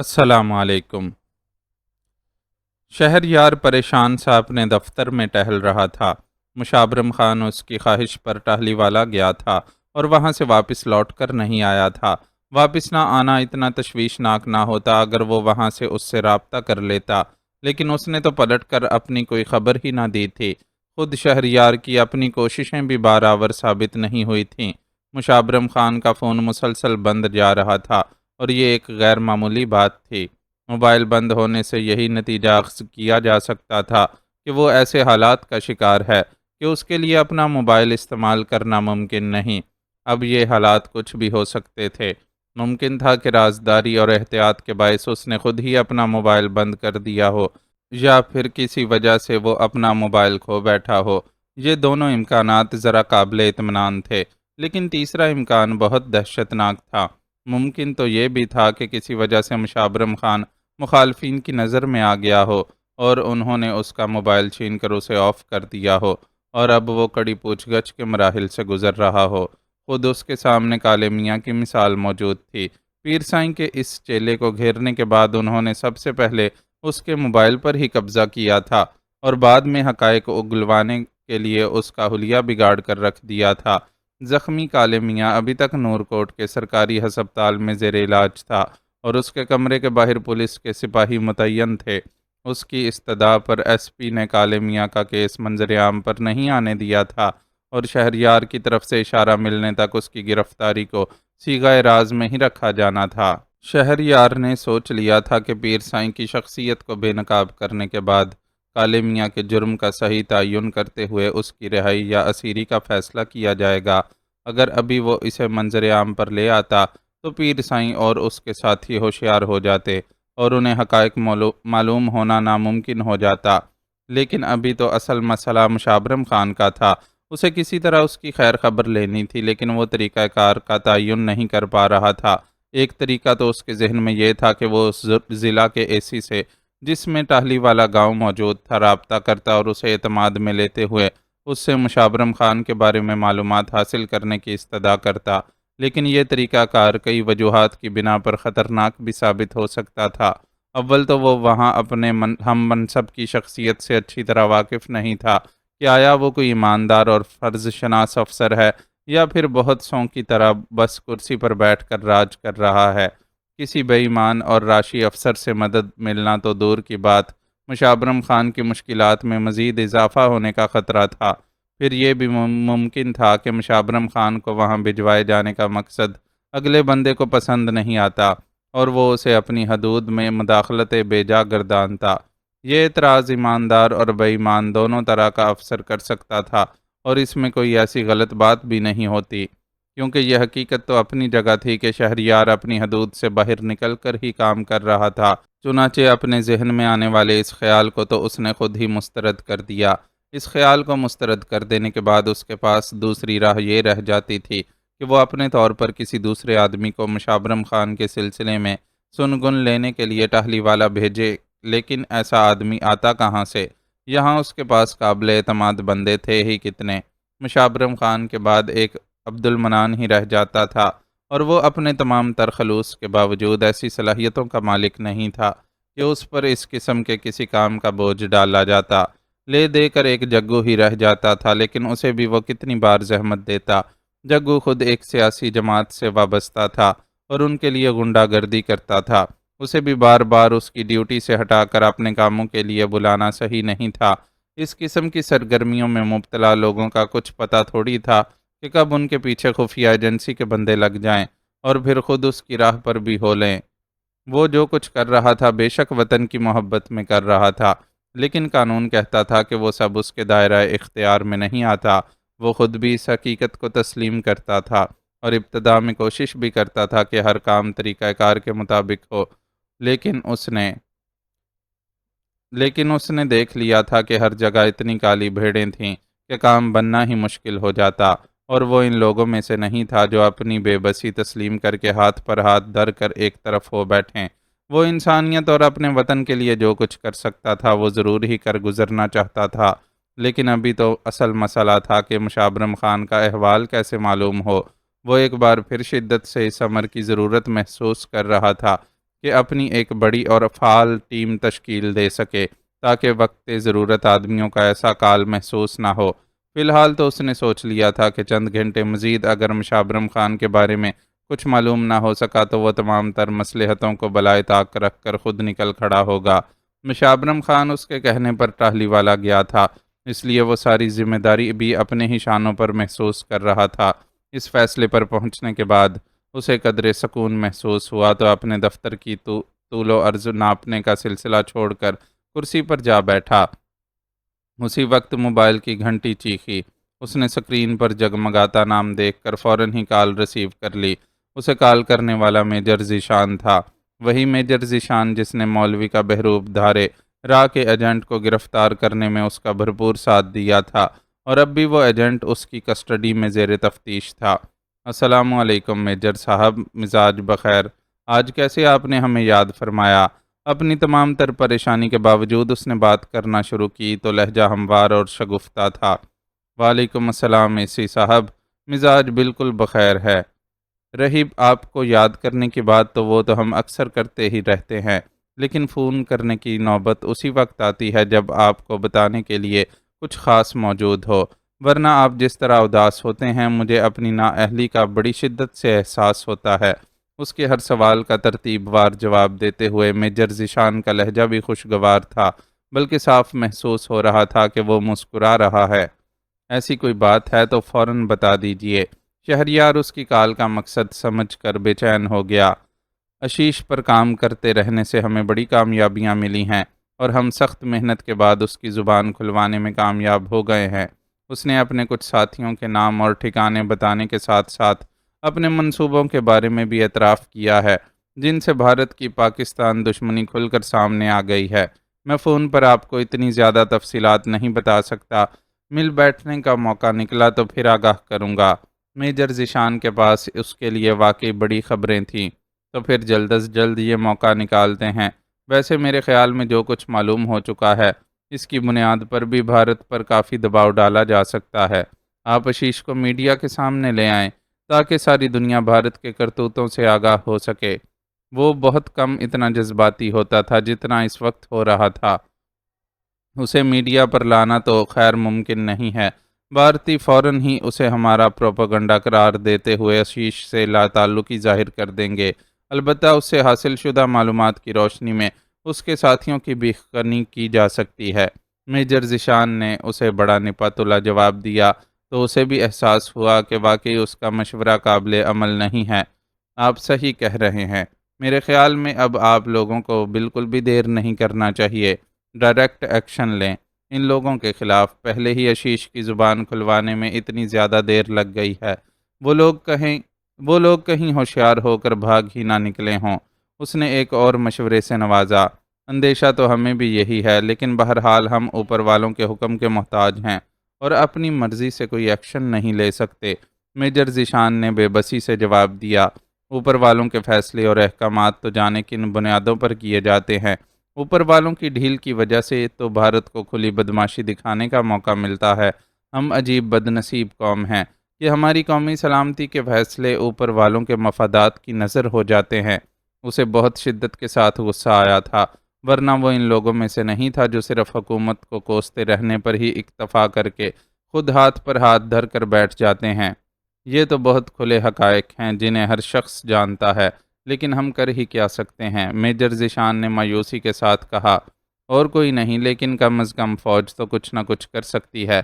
السلام علیکم۔ شہریار پریشان سا اپنے دفتر میں ٹہل رہا تھا۔ مشابرم خان اس کی خواہش پر ٹہلی والا گیا تھا اور وہاں سے واپس لوٹ کر نہیں آیا تھا۔ واپس نہ آنا اتنا تشویشناک نہ ہوتا اگر وہ وہاں سے اس سے رابطہ کر لیتا، لیکن اس نے تو پلٹ کر اپنی کوئی خبر ہی نہ دی تھی۔ خود شہریار کی اپنی کوششیں بھی بارآور ثابت نہیں ہوئی تھیں۔ مشابرم خان کا فون مسلسل بند جا رہا تھا اور یہ ایک غیر معمولی بات تھی۔ موبائل بند ہونے سے یہی نتیجہ اخذ کیا جا سکتا تھا کہ وہ ایسے حالات کا شکار ہے کہ اس کے لیے اپنا موبائل استعمال کرنا ممکن نہیں۔ اب یہ حالات کچھ بھی ہو سکتے تھے۔ ممکن تھا کہ رازداری اور احتیاط کے باعث اس نے خود ہی اپنا موبائل بند کر دیا ہو، یا پھر کسی وجہ سے وہ اپنا موبائل کھو بیٹھا ہو۔ یہ دونوں امکانات ذرا قابل اطمینان تھے، لیکن تیسرا امکان بہت دہشتناک تھا۔ ممکن تو یہ بھی تھا کہ کسی وجہ سے مشابرم خان مخالفین کی نظر میں آ گیا ہو اور انہوں نے اس کا موبائل چھین کر اسے آف کر دیا ہو، اور اب وہ کڑی پوچھ گچھ کے مراحل سے گزر رہا ہو۔ خود اس کے سامنے کالے میاں کی مثال موجود تھی۔ پیر سائیں کے اس چیلے کو گھیرنے کے بعد انہوں نے سب سے پہلے اس کے موبائل پر ہی قبضہ کیا تھا اور بعد میں حقائق اگلوانے کے لیے اس کا حلیہ بگاڑ کر رکھ دیا تھا۔ زخمی کالے میاں ابھی تک نور کوٹ کے سرکاری ہسپتال میں زیر علاج تھا اور اس کے کمرے کے باہر پولیس کے سپاہی متعین تھے۔ اس کی استدعا پر ایس پی نے کالے میاں کا کیس منظر عام پر نہیں آنے دیا تھا اور شہریار کی طرف سے اشارہ ملنے تک اس کی گرفتاری کو صیغہ راز میں ہی رکھا جانا تھا۔ شہریار نے سوچ لیا تھا کہ پیر سائیں کی شخصیت کو بے نقاب کرنے کے بعد کالے میاں کے جرم کا صحیح تعین کرتے ہوئے اس کی رہائی یا اسیری کا فیصلہ کیا جائے گا۔ اگر ابھی وہ اسے منظر عام پر لے آتا تو پیر سائیں اور اس کے ساتھی ہوشیار ہو جاتے اور انہیں حقائق معلوم ہونا ناممکن ہو جاتا۔ لیکن ابھی تو اصل مسئلہ مشابرم خان کا تھا۔ اسے کسی طرح اس کی خیر خبر لینی تھی، لیکن وہ طریقہ کار کا تعین نہیں کر پا رہا تھا۔ ایک طریقہ تو اس کے ذہن میں یہ تھا کہ وہ اس ضلع کے اے سی سے، جس میں ٹاہلی والا گاؤں موجود تھا، رابطہ کرتا اور اسے اعتماد میں لیتے ہوئے اس سے مشابرم خان کے بارے میں معلومات حاصل کرنے کی استدعا کرتا۔ لیکن یہ طریقہ کار کئی وجوہات کی بنا پر خطرناک بھی ثابت ہو سکتا تھا۔ اول تو وہ وہاں اپنے ہم منصب کی شخصیت سے اچھی طرح واقف نہیں تھا کہ آیا وہ کوئی ایماندار اور فرض شناس افسر ہے یا پھر بہت سوں کی طرح بس کرسی پر بیٹھ کر راج کر رہا ہے۔ کسی بے ایمان اور راشی افسر سے مدد ملنا تو دور کی بات، مشابرم خان کی مشکلات میں مزید اضافہ ہونے کا خطرہ تھا۔ پھر یہ بھی ممکن تھا کہ مشابرم خان کو وہاں بھجوائے جانے کا مقصد اگلے بندے کو پسند نہیں آتا اور وہ اسے اپنی حدود میں مداخلت بے جا گردانتا۔ یہ اعتراض ایماندار اور بے ایمان دونوں طرح کا افسر کر سکتا تھا اور اس میں کوئی ایسی غلط بات بھی نہیں ہوتی، کیونکہ یہ حقیقت تو اپنی جگہ تھی کہ شہریار اپنی حدود سے باہر نکل کر ہی کام کر رہا تھا۔ چنانچہ اپنے ذہن میں آنے والے اس خیال کو تو اس نے خود ہی مسترد کر دیا۔ اس خیال کو مسترد کر دینے کے بعد اس کے پاس دوسری راہ یہ رہ جاتی تھی کہ وہ اپنے طور پر کسی دوسرے آدمی کو مشابرم خان کے سلسلے میں سنگن لینے کے لیے ٹاہلی والا بھیجے، لیکن ایسا آدمی آتا کہاں سے؟ یہاں اس کے پاس قابل اعتماد بندے تھے ہی کتنے؟ مشابرم خان کے بعد ایک عبد المنان ہی رہ جاتا تھا، اور وہ اپنے تمام تر خلوص کے باوجود ایسی صلاحیتوں کا مالک نہیں تھا کہ اس پر اس قسم کے کسی کام کا بوجھ ڈالا جاتا۔ لے دے کر ایک جگو ہی رہ جاتا تھا، لیکن اسے بھی وہ کتنی بار زحمت دیتا۔ جگو خود ایک سیاسی جماعت سے وابستہ تھا اور ان کے لیے غنڈہ گردی کرتا تھا۔ اسے بھی بار بار اس کی ڈیوٹی سے ہٹا کر اپنے کاموں کے لیے بلانا صحیح نہیں تھا۔ اس قسم کی سرگرمیوں میں مبتلا لوگوں کا کچھ پتہ تھوڑی تھا کہ کب ان کے پیچھے خفیہ ایجنسی کے بندے لگ جائیں اور پھر خود اس کی راہ پر بھی ہو لیں۔ وہ جو کچھ کر رہا تھا بے شک وطن کی محبت میں کر رہا تھا، لیکن قانون کہتا تھا کہ وہ سب اس کے دائرہ اختیار میں نہیں آتا۔ وہ خود بھی اس حقیقت کو تسلیم کرتا تھا اور ابتدا میں کوشش بھی کرتا تھا کہ ہر کام طریقہ کار کے مطابق ہو، لیکن اس نے دیکھ لیا تھا کہ ہر جگہ اتنی کالی بھیڑیں تھیں کہ کام بننا ہی مشکل ہو جاتا، اور وہ ان لوگوں میں سے نہیں تھا جو اپنی بے بسی تسلیم کر کے ہاتھ پر ہاتھ دھر کر ایک طرف ہو بیٹھیں۔ وہ انسانیت اور اپنے وطن کے لیے جو کچھ کر سکتا تھا وہ ضرور ہی کر گزرنا چاہتا تھا، لیکن ابھی تو اصل مسئلہ تھا کہ مشابرم خان کا احوال کیسے معلوم ہو۔ وہ ایک بار پھر شدت سے اس امر کی ضرورت محسوس کر رہا تھا کہ اپنی ایک بڑی اور فعال ٹیم تشکیل دے سکے تاکہ وقت ضرورت آدمیوں کا ایسا کال محسوس نہ ہو۔ فی الحال تو اس نے سوچ لیا تھا کہ چند گھنٹے مزید اگر مشابرم خان کے بارے میں کچھ معلوم نہ ہو سکا تو وہ تمام تر مصلحتوں کو بالائے طاق رکھ کر خود نکل کھڑا ہوگا۔ مشابرم خان اس کے کہنے پر ٹاہلی والا گیا تھا، اس لیے وہ ساری ذمہ داری بھی اپنے ہی شانوں پر محسوس کر رہا تھا۔ اس فیصلے پر پہنچنے کے بعد اسے قدرے سکون محسوس ہوا تو اپنے دفتر کی طول و عرض ناپنے کا سلسلہ چھوڑ کر کرسی پر جا بیٹھا۔ اسی وقت موبائل کی گھنٹی چیخی۔ اس نے سکرین پر جگمگاتا نام دیکھ کر فوراً ہی کال ریسیو کر لی۔ اسے کال کرنے والا میجر ذیشان تھا، وہی میجر ذیشان جس نے مولوی کا بہروپ دھارے راہ کے ایجنٹ کو گرفتار کرنے میں اس کا بھرپور ساتھ دیا تھا، اور اب بھی وہ ایجنٹ اس کی کسٹڈی میں زیر تفتیش تھا۔ السلام علیکم میجر صاحب، مزاج بخیر؟ آج کیسے آپ نے ہمیں یاد فرمایا؟ اپنی تمام تر پریشانی کے باوجود اس نے بات کرنا شروع کی تو لہجہ ہموار اور شگفتہ تھا۔ وعلیکم السلام اسی صاحب، مزاج بالکل بخیر ہے۔ رہی آپ کو یاد کرنے کی بات تو وہ تو ہم اکثر کرتے ہی رہتے ہیں، لیکن فون کرنے کی نوبت اسی وقت آتی ہے جب آپ کو بتانے کے لیے کچھ خاص موجود ہو، ورنہ آپ جس طرح اداس ہوتے ہیں مجھے اپنی نااہلی کا بڑی شدت سے احساس ہوتا ہے۔ اس کے ہر سوال کا ترتیب وار جواب دیتے ہوئے میجر ذیشان کا لہجہ بھی خوشگوار تھا، بلکہ صاف محسوس ہو رہا تھا کہ وہ مسکرا رہا ہے۔ ایسی کوئی بات ہے تو فوراً بتا دیجئے۔ شہریار اس کی کال کا مقصد سمجھ کر بے چین ہو گیا۔ آشیش پر کام کرتے رہنے سے ہمیں بڑی کامیابیاں ملی ہیں، اور ہم سخت محنت کے بعد اس کی زبان کھلوانے میں کامیاب ہو گئے ہیں۔ اس نے اپنے کچھ ساتھیوں کے نام اور ٹھکانے بتانے کے ساتھ ساتھ اپنے منصوبوں کے بارے میں بھی اعتراف کیا ہے، جن سے بھارت کی پاکستان دشمنی کھل کر سامنے آ گئی ہے۔ میں فون پر آپ کو اتنی زیادہ تفصیلات نہیں بتا سکتا، مل بیٹھنے کا موقع نکلا تو پھر آگاہ کروں گا۔ میجر ذیشان کے پاس اس کے لیے واقعی بڑی خبریں تھیں، تو پھر جلد از جلد یہ موقع نکالتے ہیں۔ ویسے میرے خیال میں جو کچھ معلوم ہو چکا ہے، اس کی بنیاد پر بھی بھارت پر کافی دباؤ ڈالا جا سکتا ہے۔ آپ آشیش کو میڈیا کے سامنے لے آئیں تاکہ ساری دنیا بھارت کے کرتوتوں سے آگاہ ہو سکے۔ وہ بہت کم اتنا جذباتی ہوتا تھا جتنا اس وقت ہو رہا تھا۔ اسے میڈیا پر لانا تو خیر ممکن نہیں ہے۔ بھارتی فوراً ہی اسے ہمارا پروپیگنڈا قرار دیتے ہوئے آشیش سے لا تعلقی ظاہر کر دیں گے۔ البتہ اس سے حاصل شدہ معلومات کی روشنی میں اس کے ساتھیوں کی بھی کنی کی جا سکتی ہے۔ میجر ذیشان نے اسے بڑا نپا تلا جواب دیا تو اسے بھی احساس ہوا کہ واقعی اس کا مشورہ قابل عمل نہیں ہے۔ آپ صحیح کہہ رہے ہیں۔ میرے خیال میں اب آپ لوگوں کو بالکل بھی دیر نہیں کرنا چاہیے، ڈائریکٹ ایکشن لیں۔ ان لوگوں کے خلاف پہلے ہی آشیش کی زبان کھلوانے میں اتنی زیادہ دیر لگ گئی ہے، وہ لوگ کہیں ہوشیار ہو کر بھاگ ہی نہ نکلے ہوں۔ اس نے ایک اور مشورے سے نوازا۔ اندیشہ تو ہمیں بھی یہی ہے، لیکن بہرحال ہم اوپر والوں کے حکم کے محتاج ہیں اور اپنی مرضی سے کوئی ایکشن نہیں لے سکتے۔ میجر ذیشان نے بے بسی سے جواب دیا۔ اوپر والوں کے فیصلے اور احکامات تو جانے کن بنیادوں پر کیے جاتے ہیں۔ اوپر والوں کی ڈھیل کی وجہ سے تو بھارت کو کھلی بدماشی دکھانے کا موقع ملتا ہے۔ ہم عجیب بد نصیب قوم ہیں کہ ہماری قومی سلامتی کے فیصلے اوپر والوں کے مفادات کی نظر ہو جاتے ہیں۔ اسے بہت شدت کے ساتھ غصہ آیا تھا، ورنہ وہ ان لوگوں میں سے نہیں تھا جو صرف حکومت کو کوستے رہنے پر ہی اکتفا کر کے خود ہاتھ پر ہاتھ دھر کر بیٹھ جاتے ہیں۔ یہ تو بہت کھلے حقائق ہیں جنہیں ہر شخص جانتا ہے، لیکن ہم کر ہی کیا سکتے ہیں؟ میجر ذیشان نے مایوسی کے ساتھ کہا۔ اور کوئی نہیں، لیکن کم از کم فوج تو کچھ نہ کچھ کر سکتی ہے۔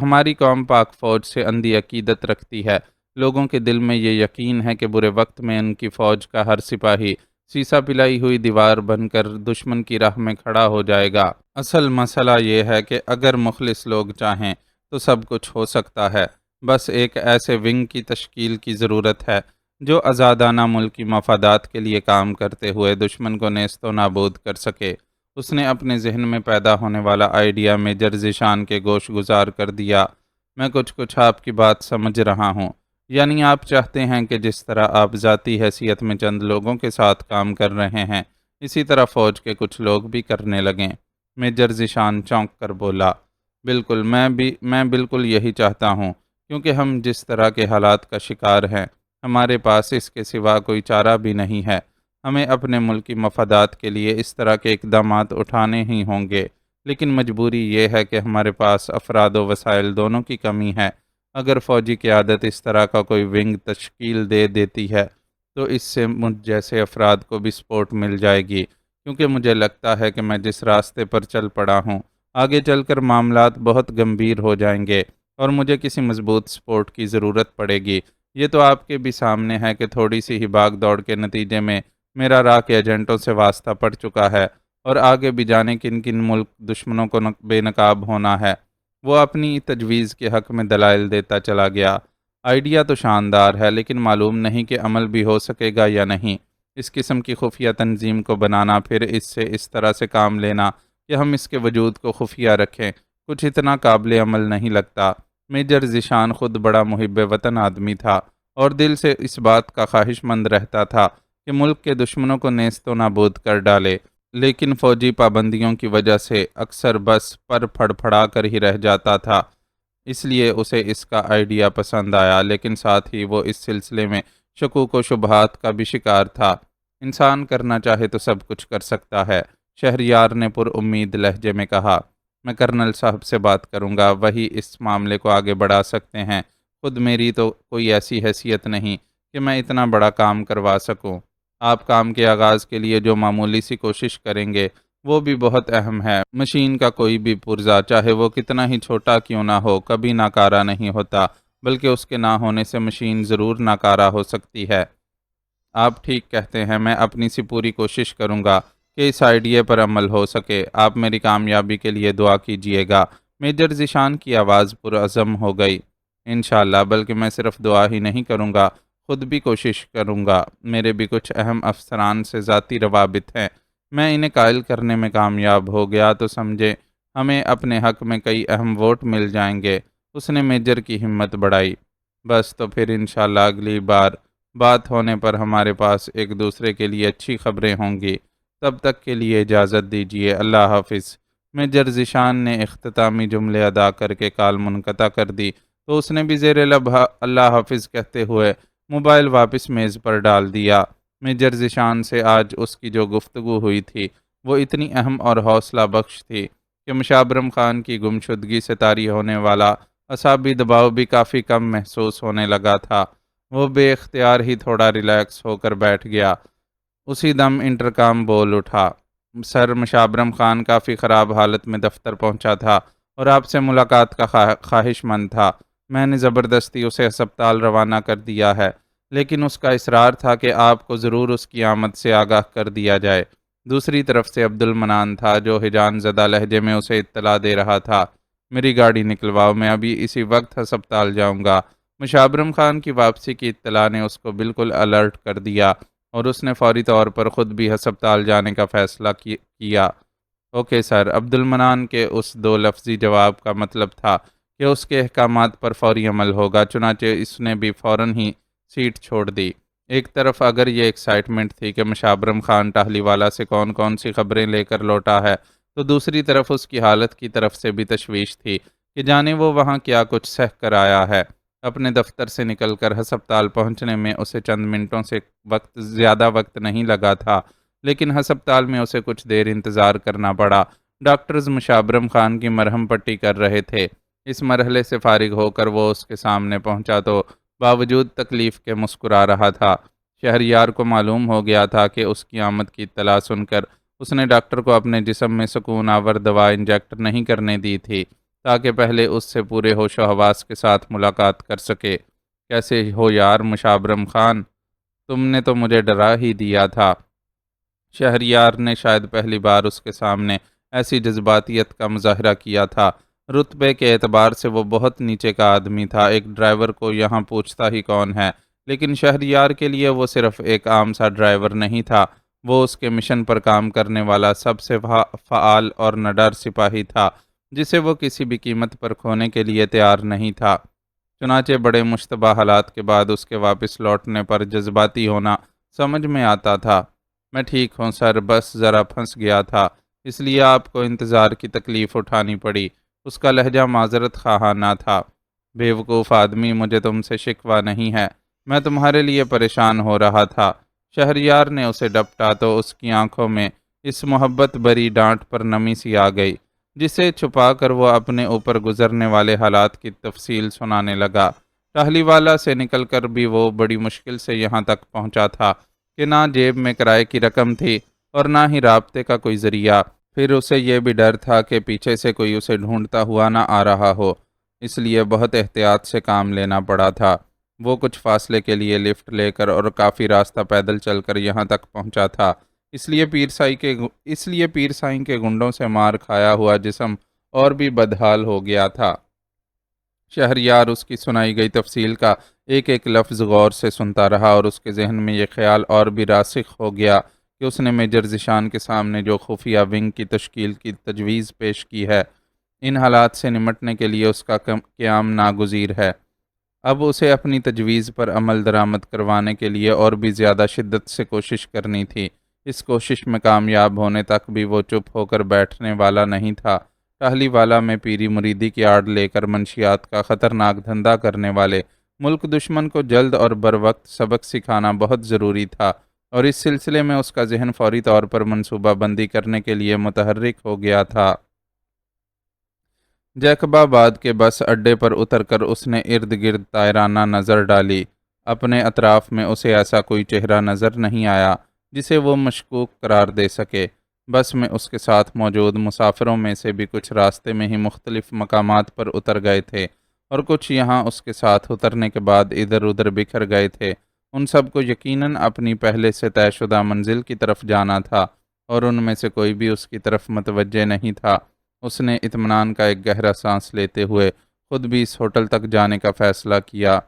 ہماری قوم پاک فوج سے اندھی عقیدت رکھتی ہے۔ لوگوں کے دل میں یہ یقین ہے کہ برے وقت میں ان کی فوج کا ہر سپاہی سیسا پلائی ہوئی دیوار بن کر دشمن کی راہ میں کھڑا ہو جائے گا۔ اصل مسئلہ یہ ہے کہ اگر مخلص لوگ چاہیں تو سب کچھ ہو سکتا ہے۔ بس ایک ایسے ونگ کی تشکیل کی ضرورت ہے جو آزادانہ ملکی مفادات کے لیے کام کرتے ہوئے دشمن کو نیست و نابود کر سکے۔ اس نے اپنے ذہن میں پیدا ہونے والا آئیڈیا میجر ذیشان کے گوش گزار کر دیا۔ میں کچھ آپ کی بات سمجھ رہا ہوں۔ یعنی آپ چاہتے ہیں کہ جس طرح آپ ذاتی حیثیت میں چند لوگوں کے ساتھ کام کر رہے ہیں، اسی طرح فوج کے کچھ لوگ بھی کرنے لگیں۔ میجر ذیشان چونک کر بولا، بالکل، میں بالکل یہی چاہتا ہوں، کیونکہ ہم جس طرح کے حالات کا شکار ہیں، ہمارے پاس اس کے سوا کوئی چارہ بھی نہیں ہے۔ ہمیں اپنے ملک کی مفادات کے لیے اس طرح کے اقدامات اٹھانے ہی ہوں گے، لیکن مجبوری یہ ہے کہ ہمارے پاس افراد و وسائل دونوں کی کمی ہے۔ اگر فوجی قیادت اس طرح کا کوئی ونگ تشکیل دے دیتی ہے تو اس سے مجھ جیسے افراد کو بھی سپورٹ مل جائے گی، کیونکہ مجھے لگتا ہے کہ میں جس راستے پر چل پڑا ہوں آگے چل کر معاملات بہت گمبھیر ہو جائیں گے اور مجھے کسی مضبوط سپورٹ کی ضرورت پڑے گی۔ یہ تو آپ کے بھی سامنے ہے کہ تھوڑی سی ہی بھاگ دوڑ کے نتیجے میں میرا راہ ایجنٹوں سے واسطہ پڑ چکا ہے اور آگے بھی جانے کن کن ملک دشمنوں کو بے نقاب ہونا ہے۔ وہ اپنی تجویز کے حق میں دلائل دیتا چلا گیا۔ آئیڈیا تو شاندار ہے، لیکن معلوم نہیں کہ عمل بھی ہو سکے گا یا نہیں۔ اس قسم کی خفیہ تنظیم کو بنانا، پھر اس طرح سے کام لینا کہ ہم اس کے وجود کو خفیہ رکھیں، کچھ اتنا قابل عمل نہیں لگتا۔ میجر ذیشان خود بڑا محب وطن آدمی تھا اور دل سے اس بات کا خواہش مند رہتا تھا کہ ملک کے دشمنوں کو نیست و نابود کر ڈالے، لیکن فوجی پابندیوں کی وجہ سے اکثر بس پر پھڑ پھڑا کر ہی رہ جاتا تھا۔ اس لیے اسے اس کا آئیڈیا پسند آیا، لیکن ساتھ ہی وہ اس سلسلے میں شکوک و شبہات کا بھی شکار تھا۔ انسان کرنا چاہے تو سب کچھ کر سکتا ہے، شہریار نے پر امید لہجے میں کہا۔ میں کرنل صاحب سے بات کروں گا، وہی اس معاملے کو آگے بڑھا سکتے ہیں۔ خود میری تو کوئی ایسی حیثیت نہیں کہ میں اتنا بڑا کام کروا سکوں۔ آپ کام کے آغاز کے لیے جو معمولی سی کوشش کریں گے وہ بھی بہت اہم ہے۔ مشین کا کوئی بھی پرزہ چاہے وہ کتنا ہی چھوٹا کیوں نہ ہو کبھی ناکارہ نہیں ہوتا، بلکہ اس کے نہ ہونے سے مشین ضرور ناکارہ ہو سکتی ہے۔ آپ ٹھیک کہتے ہیں، میں اپنی سی پوری کوشش کروں گا کہ اس آئیڈیا پر عمل ہو سکے۔ آپ میری کامیابی کے لیے دعا کیجیے گا۔ میجر ذیشان کی آواز پرعزم ہو گئی۔ انشاءاللہ، بلکہ میں صرف دعا ہی نہیں کروں گا، خود بھی کوشش کروں گا۔ میرے بھی کچھ اہم افسران سے ذاتی روابط ہیں، میں انہیں قائل کرنے میں کامیاب ہو گیا تو سمجھے ہمیں اپنے حق میں کئی اہم ووٹ مل جائیں گے۔ اس نے میجر کی ہمت بڑھائی۔ بس تو پھر انشاءاللہ اگلی بار بات ہونے پر ہمارے پاس ایک دوسرے کے لیے اچھی خبریں ہوں گی۔ تب تک کے لیے اجازت دیجیے، اللہ حافظ۔ میجر ذیشان نے اختتامی جملے ادا کر کے کال منقطع کر دی تو اس نے بھی زیر لب اللہ حافظ کہتے ہوئے موبائل واپس میز پر ڈال دیا۔ میجر ذیشان سے آج اس کی جو گفتگو ہوئی تھی وہ اتنی اہم اور حوصلہ بخش تھی کہ مشابرم خان کی گمشدگی سے طاری ہونے والا اعصابی دباؤ بھی کافی کم محسوس ہونے لگا تھا۔ وہ بے اختیار ہی تھوڑا ریلیکس ہو کر بیٹھ گیا۔ اسی دم انٹرکام بول اٹھا۔ سر، مشابرم خان کافی خراب حالت میں دفتر پہنچا تھا اور آپ سے ملاقات کا خواہش مند تھا۔ میں نے زبردستی اسے ہسپتال روانہ کر دیا ہے، لیکن اس کا اصرار تھا کہ آپ کو ضرور اس کی آمد سے آگاہ کر دیا جائے۔ دوسری طرف سے عبد المنان تھا جو ہجان زدہ لہجے میں اسے اطلاع دے رہا تھا۔ میری گاڑی نکلواؤ، میں ابھی اسی وقت ہسپتال جاؤں گا۔ مشابرم خان کی واپسی کی اطلاع نے اس کو بالکل الرٹ کر دیا اور اس نے فوری طور پر خود بھی ہسپتال جانے کا فیصلہ کیا۔ Okay sir. عبد المنان کے اس دو لفظی جواب کا مطلب تھا کہ اس کے احکامات پر فوری عمل ہوگا، چنانچہ اس نے بھی فوراً ہی سیٹ چھوڑ دی۔ ایک طرف اگر یہ ایکسائٹمنٹ تھی کہ مشابرم خان ٹاہلی والا سے کون سی خبریں لے کر لوٹا ہے، تو دوسری طرف اس کی حالت کی طرف سے بھی تشویش تھی کہ جانے وہ وہاں کیا کچھ سہ کر آیا ہے۔ اپنے دفتر سے نکل کر ہسپتال پہنچنے میں اسے چند منٹوں سے زیادہ وقت نہیں لگا تھا، لیکن ہسپتال میں اسے کچھ دیر انتظار کرنا پڑا۔ ڈاکٹرز مشابرم خان کی مرہم پٹی کر رہے تھے۔ اس مرحلے سے فارغ ہو کر وہ اس کے سامنے پہنچا تو باوجود تکلیف کے مسکرا رہا تھا۔ شہریار کو معلوم ہو گیا تھا کہ اس کی آمد کی اطلاع سن کر اس نے ڈاکٹر کو اپنے جسم میں سکون آور دوا انجیکٹ نہیں کرنے دی تھی تاکہ پہلے اس سے پورے ہوش و حواس کے ساتھ ملاقات کر سکے۔ کیسے ہو یار مشابرم خان؟ تم نے تو مجھے ڈرا ہی دیا تھا۔ شہریار نے شاید پہلی بار اس کے سامنے ایسی جذباتیت کا مظاہرہ کیا تھا۔ رتبے کے اعتبار سے وہ بہت نیچے کا آدمی تھا، ایک ڈرائیور کو یہاں پوچھتا ہی کون ہے، لیکن شہریار کے لیے وہ صرف ایک عام سا ڈرائیور نہیں تھا، وہ اس کے مشن پر کام کرنے والا سب سے فعال اور نڈر سپاہی تھا جسے وہ کسی بھی قیمت پر کھونے کے لیے تیار نہیں تھا۔ چنانچہ بڑے مشتبہ حالات کے بعد اس کے واپس لوٹنے پر جذباتی ہونا سمجھ میں آتا تھا۔ میں ٹھیک ہوں سر، بس ذرا پھنس گیا تھا، اس لیے آپ کو انتظار کی تکلیف اٹھانی پڑی۔ اس کا لہجہ معذرت خواہانہ تھا۔ بیوقوف آدمی، مجھے تم سے شکوہ نہیں ہے، میں تمہارے لیے پریشان ہو رہا تھا۔ شہریار نے اسے ڈپٹا تو اس کی آنکھوں میں اس محبت بری ڈانٹ پر نمی سی آ گئی، جسے چھپا کر وہ اپنے اوپر گزرنے والے حالات کی تفصیل سنانے لگا۔ ٹہلی والا سے نکل کر بھی وہ بڑی مشکل سے یہاں تک پہنچا تھا کہ نہ جیب میں کرائے کی رقم تھی اور نہ ہی رابطے کا کوئی ذریعہ۔ پھر اسے یہ بھی ڈر تھا کہ پیچھے سے کوئی اسے ڈھونڈتا ہوا نہ آ رہا ہو، اس لیے بہت احتیاط سے کام لینا پڑا تھا۔ وہ کچھ فاصلے کے لیے لفٹ لے کر اور کافی راستہ پیدل چل کر یہاں تک پہنچا تھا، اس لیے پیر سائی کے گنڈوں سے مار کھایا ہوا جسم اور بھی بدحال ہو گیا تھا۔ شہریار اس کی سنائی گئی تفصیل کا ایک ایک لفظ غور سے سنتا رہا اور اس کے ذہن میں یہ خیال اور بھی راسخ ہو گیا کہ اس نے میجر ذیشان کے سامنے جو خفیہ ونگ کی تشکیل کی تجویز پیش کی ہے، ان حالات سے نمٹنے کے لیے اس کا قیام ناگزیر ہے۔ اب اسے اپنی تجویز پر عمل درآمد کروانے کے لیے اور بھی زیادہ شدت سے کوشش کرنی تھی۔ اس کوشش میں کامیاب ہونے تک بھی وہ چپ ہو کر بیٹھنے والا نہیں تھا۔ ٹہلی والا میں پیری مریدی کی آڑ لے کر منشیات کا خطرناک دھندا کرنے والے ملک دشمن کو جلد اور بروقت سبق سکھانا بہت ضروری تھا، اور اس سلسلے میں اس کا ذہن فوری طور پر منصوبہ بندی کرنے کے لیے متحرک ہو گیا تھا۔ جیکب آباد کے بس اڈے پر اتر کر اس نے ارد گرد طائرانہ نظر ڈالی۔ اپنے اطراف میں اسے ایسا کوئی چہرہ نظر نہیں آیا جسے وہ مشکوک قرار دے سکے۔ بس میں اس کے ساتھ موجود مسافروں میں سے بھی کچھ راستے میں ہی مختلف مقامات پر اتر گئے تھے، اور کچھ یہاں اس کے ساتھ اترنے کے بعد ادھر ادھر بکھر گئے تھے۔ ان سب کو یقیناً اپنی پہلے سے طے شدہ منزل کی طرف جانا تھا، اور ان میں سے کوئی بھی اس کی طرف متوجہ نہیں تھا۔ اس نے اطمینان کا ایک گہرا سانس لیتے ہوئے خود بھی اس ہوٹل تک جانے کا فیصلہ کیا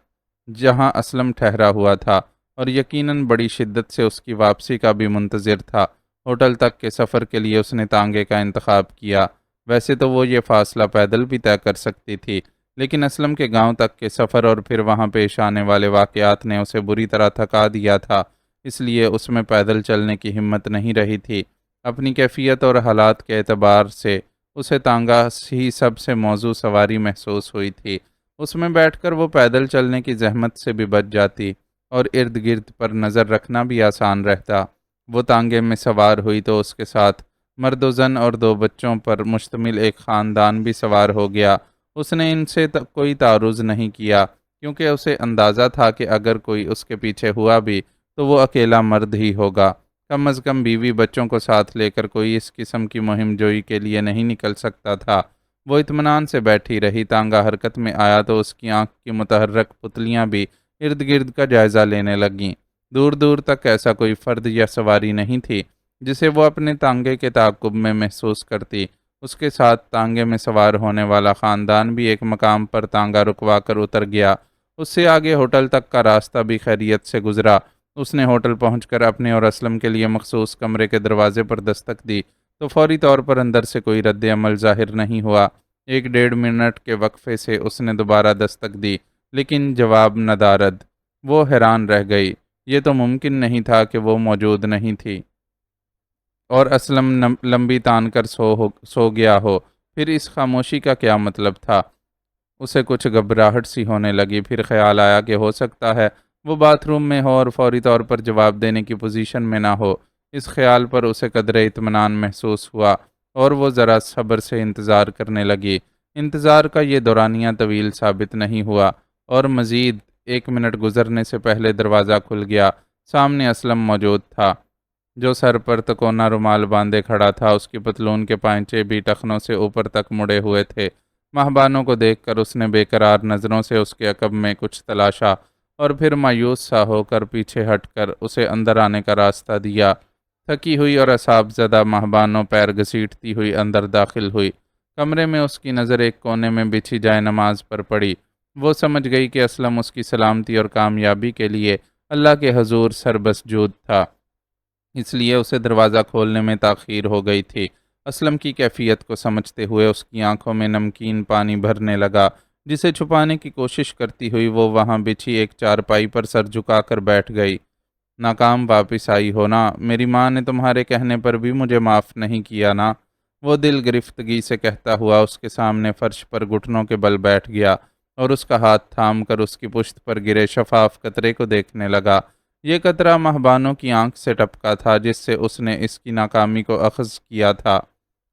جہاں اسلم ٹھہرا ہوا تھا، اور یقیناً بڑی شدت سے اس کی واپسی کا بھی منتظر تھا۔ ہوٹل تک کے سفر کے لیے اس نے تانگے کا انتخاب کیا۔ ویسے تو وہ یہ فاصلہ پیدل بھی طے کر سکتی تھی، لیکن اسلم کے گاؤں تک کے سفر اور پھر وہاں پیش آنے والے واقعات نے اسے بری طرح تھکا دیا تھا، اس لیے اس میں پیدل چلنے کی ہمت نہیں رہی تھی۔ اپنی کیفیت اور حالات کے اعتبار سے اسے تانگا ہی سب سے موزوں سواری محسوس ہوئی تھی۔ اس میں بیٹھ کر وہ پیدل چلنے کی زحمت سے بھی بچ جاتی اور ارد گرد پر نظر رکھنا بھی آسان رہتا۔ وہ تانگے میں سوار ہوئی تو اس کے ساتھ مرد و زن اور 2 بچوں پر مشتمل ایک خاندان بھی سوار ہو گیا۔ اس نے ان سے کوئی تعارض نہیں کیا، کیونکہ اسے اندازہ تھا کہ اگر کوئی اس کے پیچھے ہوا بھی تو وہ اکیلا مرد ہی ہوگا۔ کم از کم بیوی بچوں کو ساتھ لے کر کوئی اس قسم کی مہم جوئی کے لیے نہیں نکل سکتا تھا۔ وہ اطمینان سے بیٹھی رہی۔ تانگا حرکت میں آیا تو اس کی آنکھ کی متحرک پتلیاں بھی ارد گرد کا جائزہ لینے لگیں۔ دور دور تک ایسا کوئی فرد یا سواری نہیں تھی جسے وہ اپنے تانگے کے تعاقب میں محسوس کرتی۔ اس کے ساتھ تانگے میں سوار ہونے والا خاندان بھی ایک مقام پر تانگا رکوا کر اتر گیا۔ اس سے آگے ہوٹل تک کا راستہ بھی خیریت سے گزرا۔ اس نے ہوٹل پہنچ کر اپنے اور اسلم کے لیے مخصوص کمرے کے دروازے پر دستک دی تو فوری طور پر اندر سے کوئی رد عمل ظاہر نہیں ہوا۔ 1-1.5 منٹ کے وقفے سے اس نے دوبارہ دستک دی، لیکن جواب ندارد۔ وہ حیران رہ گئی۔ یہ تو ممکن نہیں تھا کہ وہ موجود نہیں تھی اور اسلم لمبی تان کر سو گیا ہو۔ پھر اس خاموشی کا کیا مطلب تھا؟ اسے کچھ گھبراہٹ سی ہونے لگی۔ پھر خیال آیا کہ ہو سکتا ہے وہ باتھ روم میں ہو اور فوری طور پر جواب دینے کی پوزیشن میں نہ ہو۔ اس خیال پر اسے قدرے اطمینان محسوس ہوا اور وہ ذرا صبر سے انتظار کرنے لگی۔ انتظار کا یہ دورانیہ طویل ثابت نہیں ہوا اور مزید 1 منٹ گزرنے سے پہلے دروازہ کھل گیا۔ سامنے اسلم موجود تھا، جو سر پر تکونا رومال باندھے کھڑا تھا۔ اس کی پتلون کے پائنچے بھی ٹخنوں سے اوپر تک مڑے ہوئے تھے۔ ماہبانوں کو دیکھ کر اس نے بے قرار نظروں سے اس کے عقب میں کچھ تلاشا اور پھر مایوس سا ہو کر پیچھے ہٹ کر اسے اندر آنے کا راستہ دیا۔ تھکی ہوئی اور اعصاب زدہ ماہبانوں پیر گھسیٹتی ہوئی اندر داخل ہوئی۔ کمرے میں اس کی نظر ایک کونے میں بچھی جائے نماز پر پڑی۔ وہ سمجھ گئی کہ اسلم اس کی سلامتی اور کامیابی کے لیے اللہ کے حضور سربسجود تھا، اس لیے اسے دروازہ کھولنے میں تاخیر ہو گئی تھی۔ اسلم کی کیفیت کو سمجھتے ہوئے اس کی آنکھوں میں نمکین پانی بھرنے لگا، جسے چھپانے کی کوشش کرتی ہوئی وہ وہاں بچھی ایک چارپائی پر سر جھکا کر بیٹھ گئی۔ ناکام واپس آئی ہو نا؟ میری ماں نے تمہارے کہنے پر بھی مجھے معاف نہیں کیا نا؟ وہ دل گرفتگی سے کہتا ہوا اس کے سامنے فرش پر گھٹنوں کے بل بیٹھ گیا اور اس کا ہاتھ تھام کر اس کی پشت پر گرے شفاف قطرے کو دیکھنے لگا۔ یہ قطرہ مہبانوں کی آنکھ سے ٹپکا تھا جس سے اس نے اس کی ناکامی کو اخذ کیا تھا۔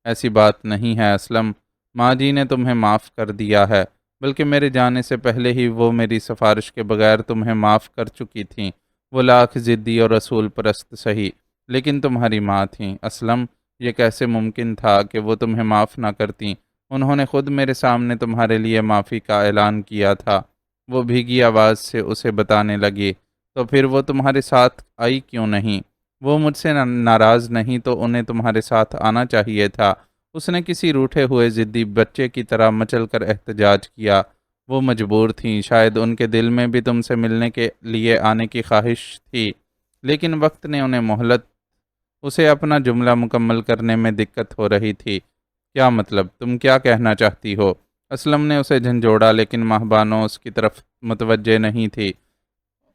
ایسی بات نہیں ہے اسلم، ماں جی نے تمہیں معاف کر دیا ہے، بلکہ میرے جانے سے پہلے ہی وہ میری سفارش کے بغیر تمہیں معاف کر چکی تھیں۔ وہ لاکھ ضدی اور رسول پرست سہی، لیکن تمہاری ماں تھیں۔ اسلم، یہ کیسے ممکن تھا کہ وہ تمہیں معاف نہ کرتیں؟ انہوں نے خود میرے سامنے تمہارے لیے معافی کا اعلان کیا تھا۔ وہ بھیگی آواز سے اسے بتانے لگی، تو پھر وہ تمہارے ساتھ آئی کیوں نہیں؟ وہ مجھ سے ناراض نہیں تو انہیں تمہارے ساتھ آنا چاہیے تھا۔ اس نے کسی روٹھے ہوئے ضدی بچے کی طرح مچل کر احتجاج کیا۔ وہ مجبور تھیں، شاید ان کے دل میں بھی تم سے ملنے کے لیے آنے کی خواہش تھی، لیکن وقت نے انہیں مہلت۔ اسے اپنا جملہ مکمل کرنے میں دقت ہو رہی تھی۔ کیا مطلب؟ تم کیا کہنا چاہتی ہو؟ اسلم نے اسے جھنجھوڑا، لیکن مہبانو اس کی طرف متوجہ نہیں تھی،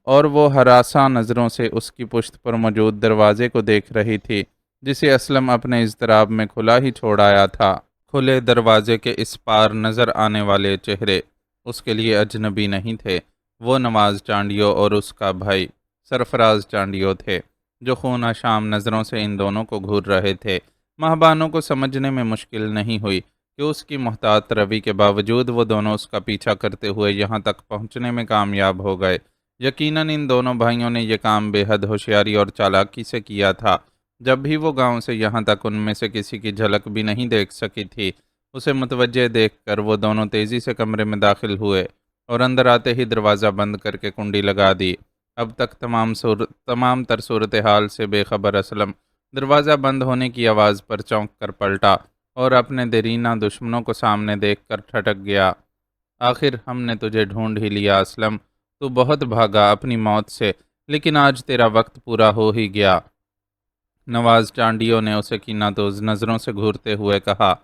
اور وہ ہراساں نظروں سے اس کی پشت پر موجود دروازے کو دیکھ رہی تھی، جسے اسلم اپنے اضطراب میں کھلا ہی چھوڑ آیا تھا۔ کھلے دروازے کے اس پار نظر آنے والے چہرے اس کے لیے اجنبی نہیں تھے۔ وہ نواز چانڈیو اور اس کا بھائی سرفراز چانڈیو تھے، جو خونہ شام نظروں سے ان دونوں کو گھور رہے تھے۔ مہبانوں کو سمجھنے میں مشکل نہیں ہوئی کہ اس کی محتاط روی کے باوجود وہ دونوں اس کا پیچھا کرتے ہوئے یہاں تک پہنچنے میں کامیاب ہو گئے۔ یقیناً ان دونوں بھائیوں نے یہ کام بے حد ہوشیاری اور چالاکی سے کیا تھا۔ جب بھی وہ گاؤں سے یہاں تک ان میں سے کسی کی جھلک بھی نہیں دیکھ سکی تھی، اسے متوجہ دیکھ کر وہ دونوں تیزی سے کمرے میں داخل ہوئے اور اندر آتے ہی دروازہ بند کر کے کنڈی لگا دی۔ اب تک تمام تر صورتحال سے بے خبر اسلم دروازہ بند ہونے کی آواز پر چونک کر پلٹا اور اپنے دیرینہ دشمنوں کو سامنے دیکھ کر ٹھٹک گیا۔ آخر ہم نے تجھے ڈھونڈ ہی لیا اسلم، تو بہت بھاگا اپنی موت سے، لیکن آج تیرا وقت پورا ہو ہی گیا۔ نواز چانڈیو نے اسے کینہ نظروں سے گھورتے ہوئے کہا،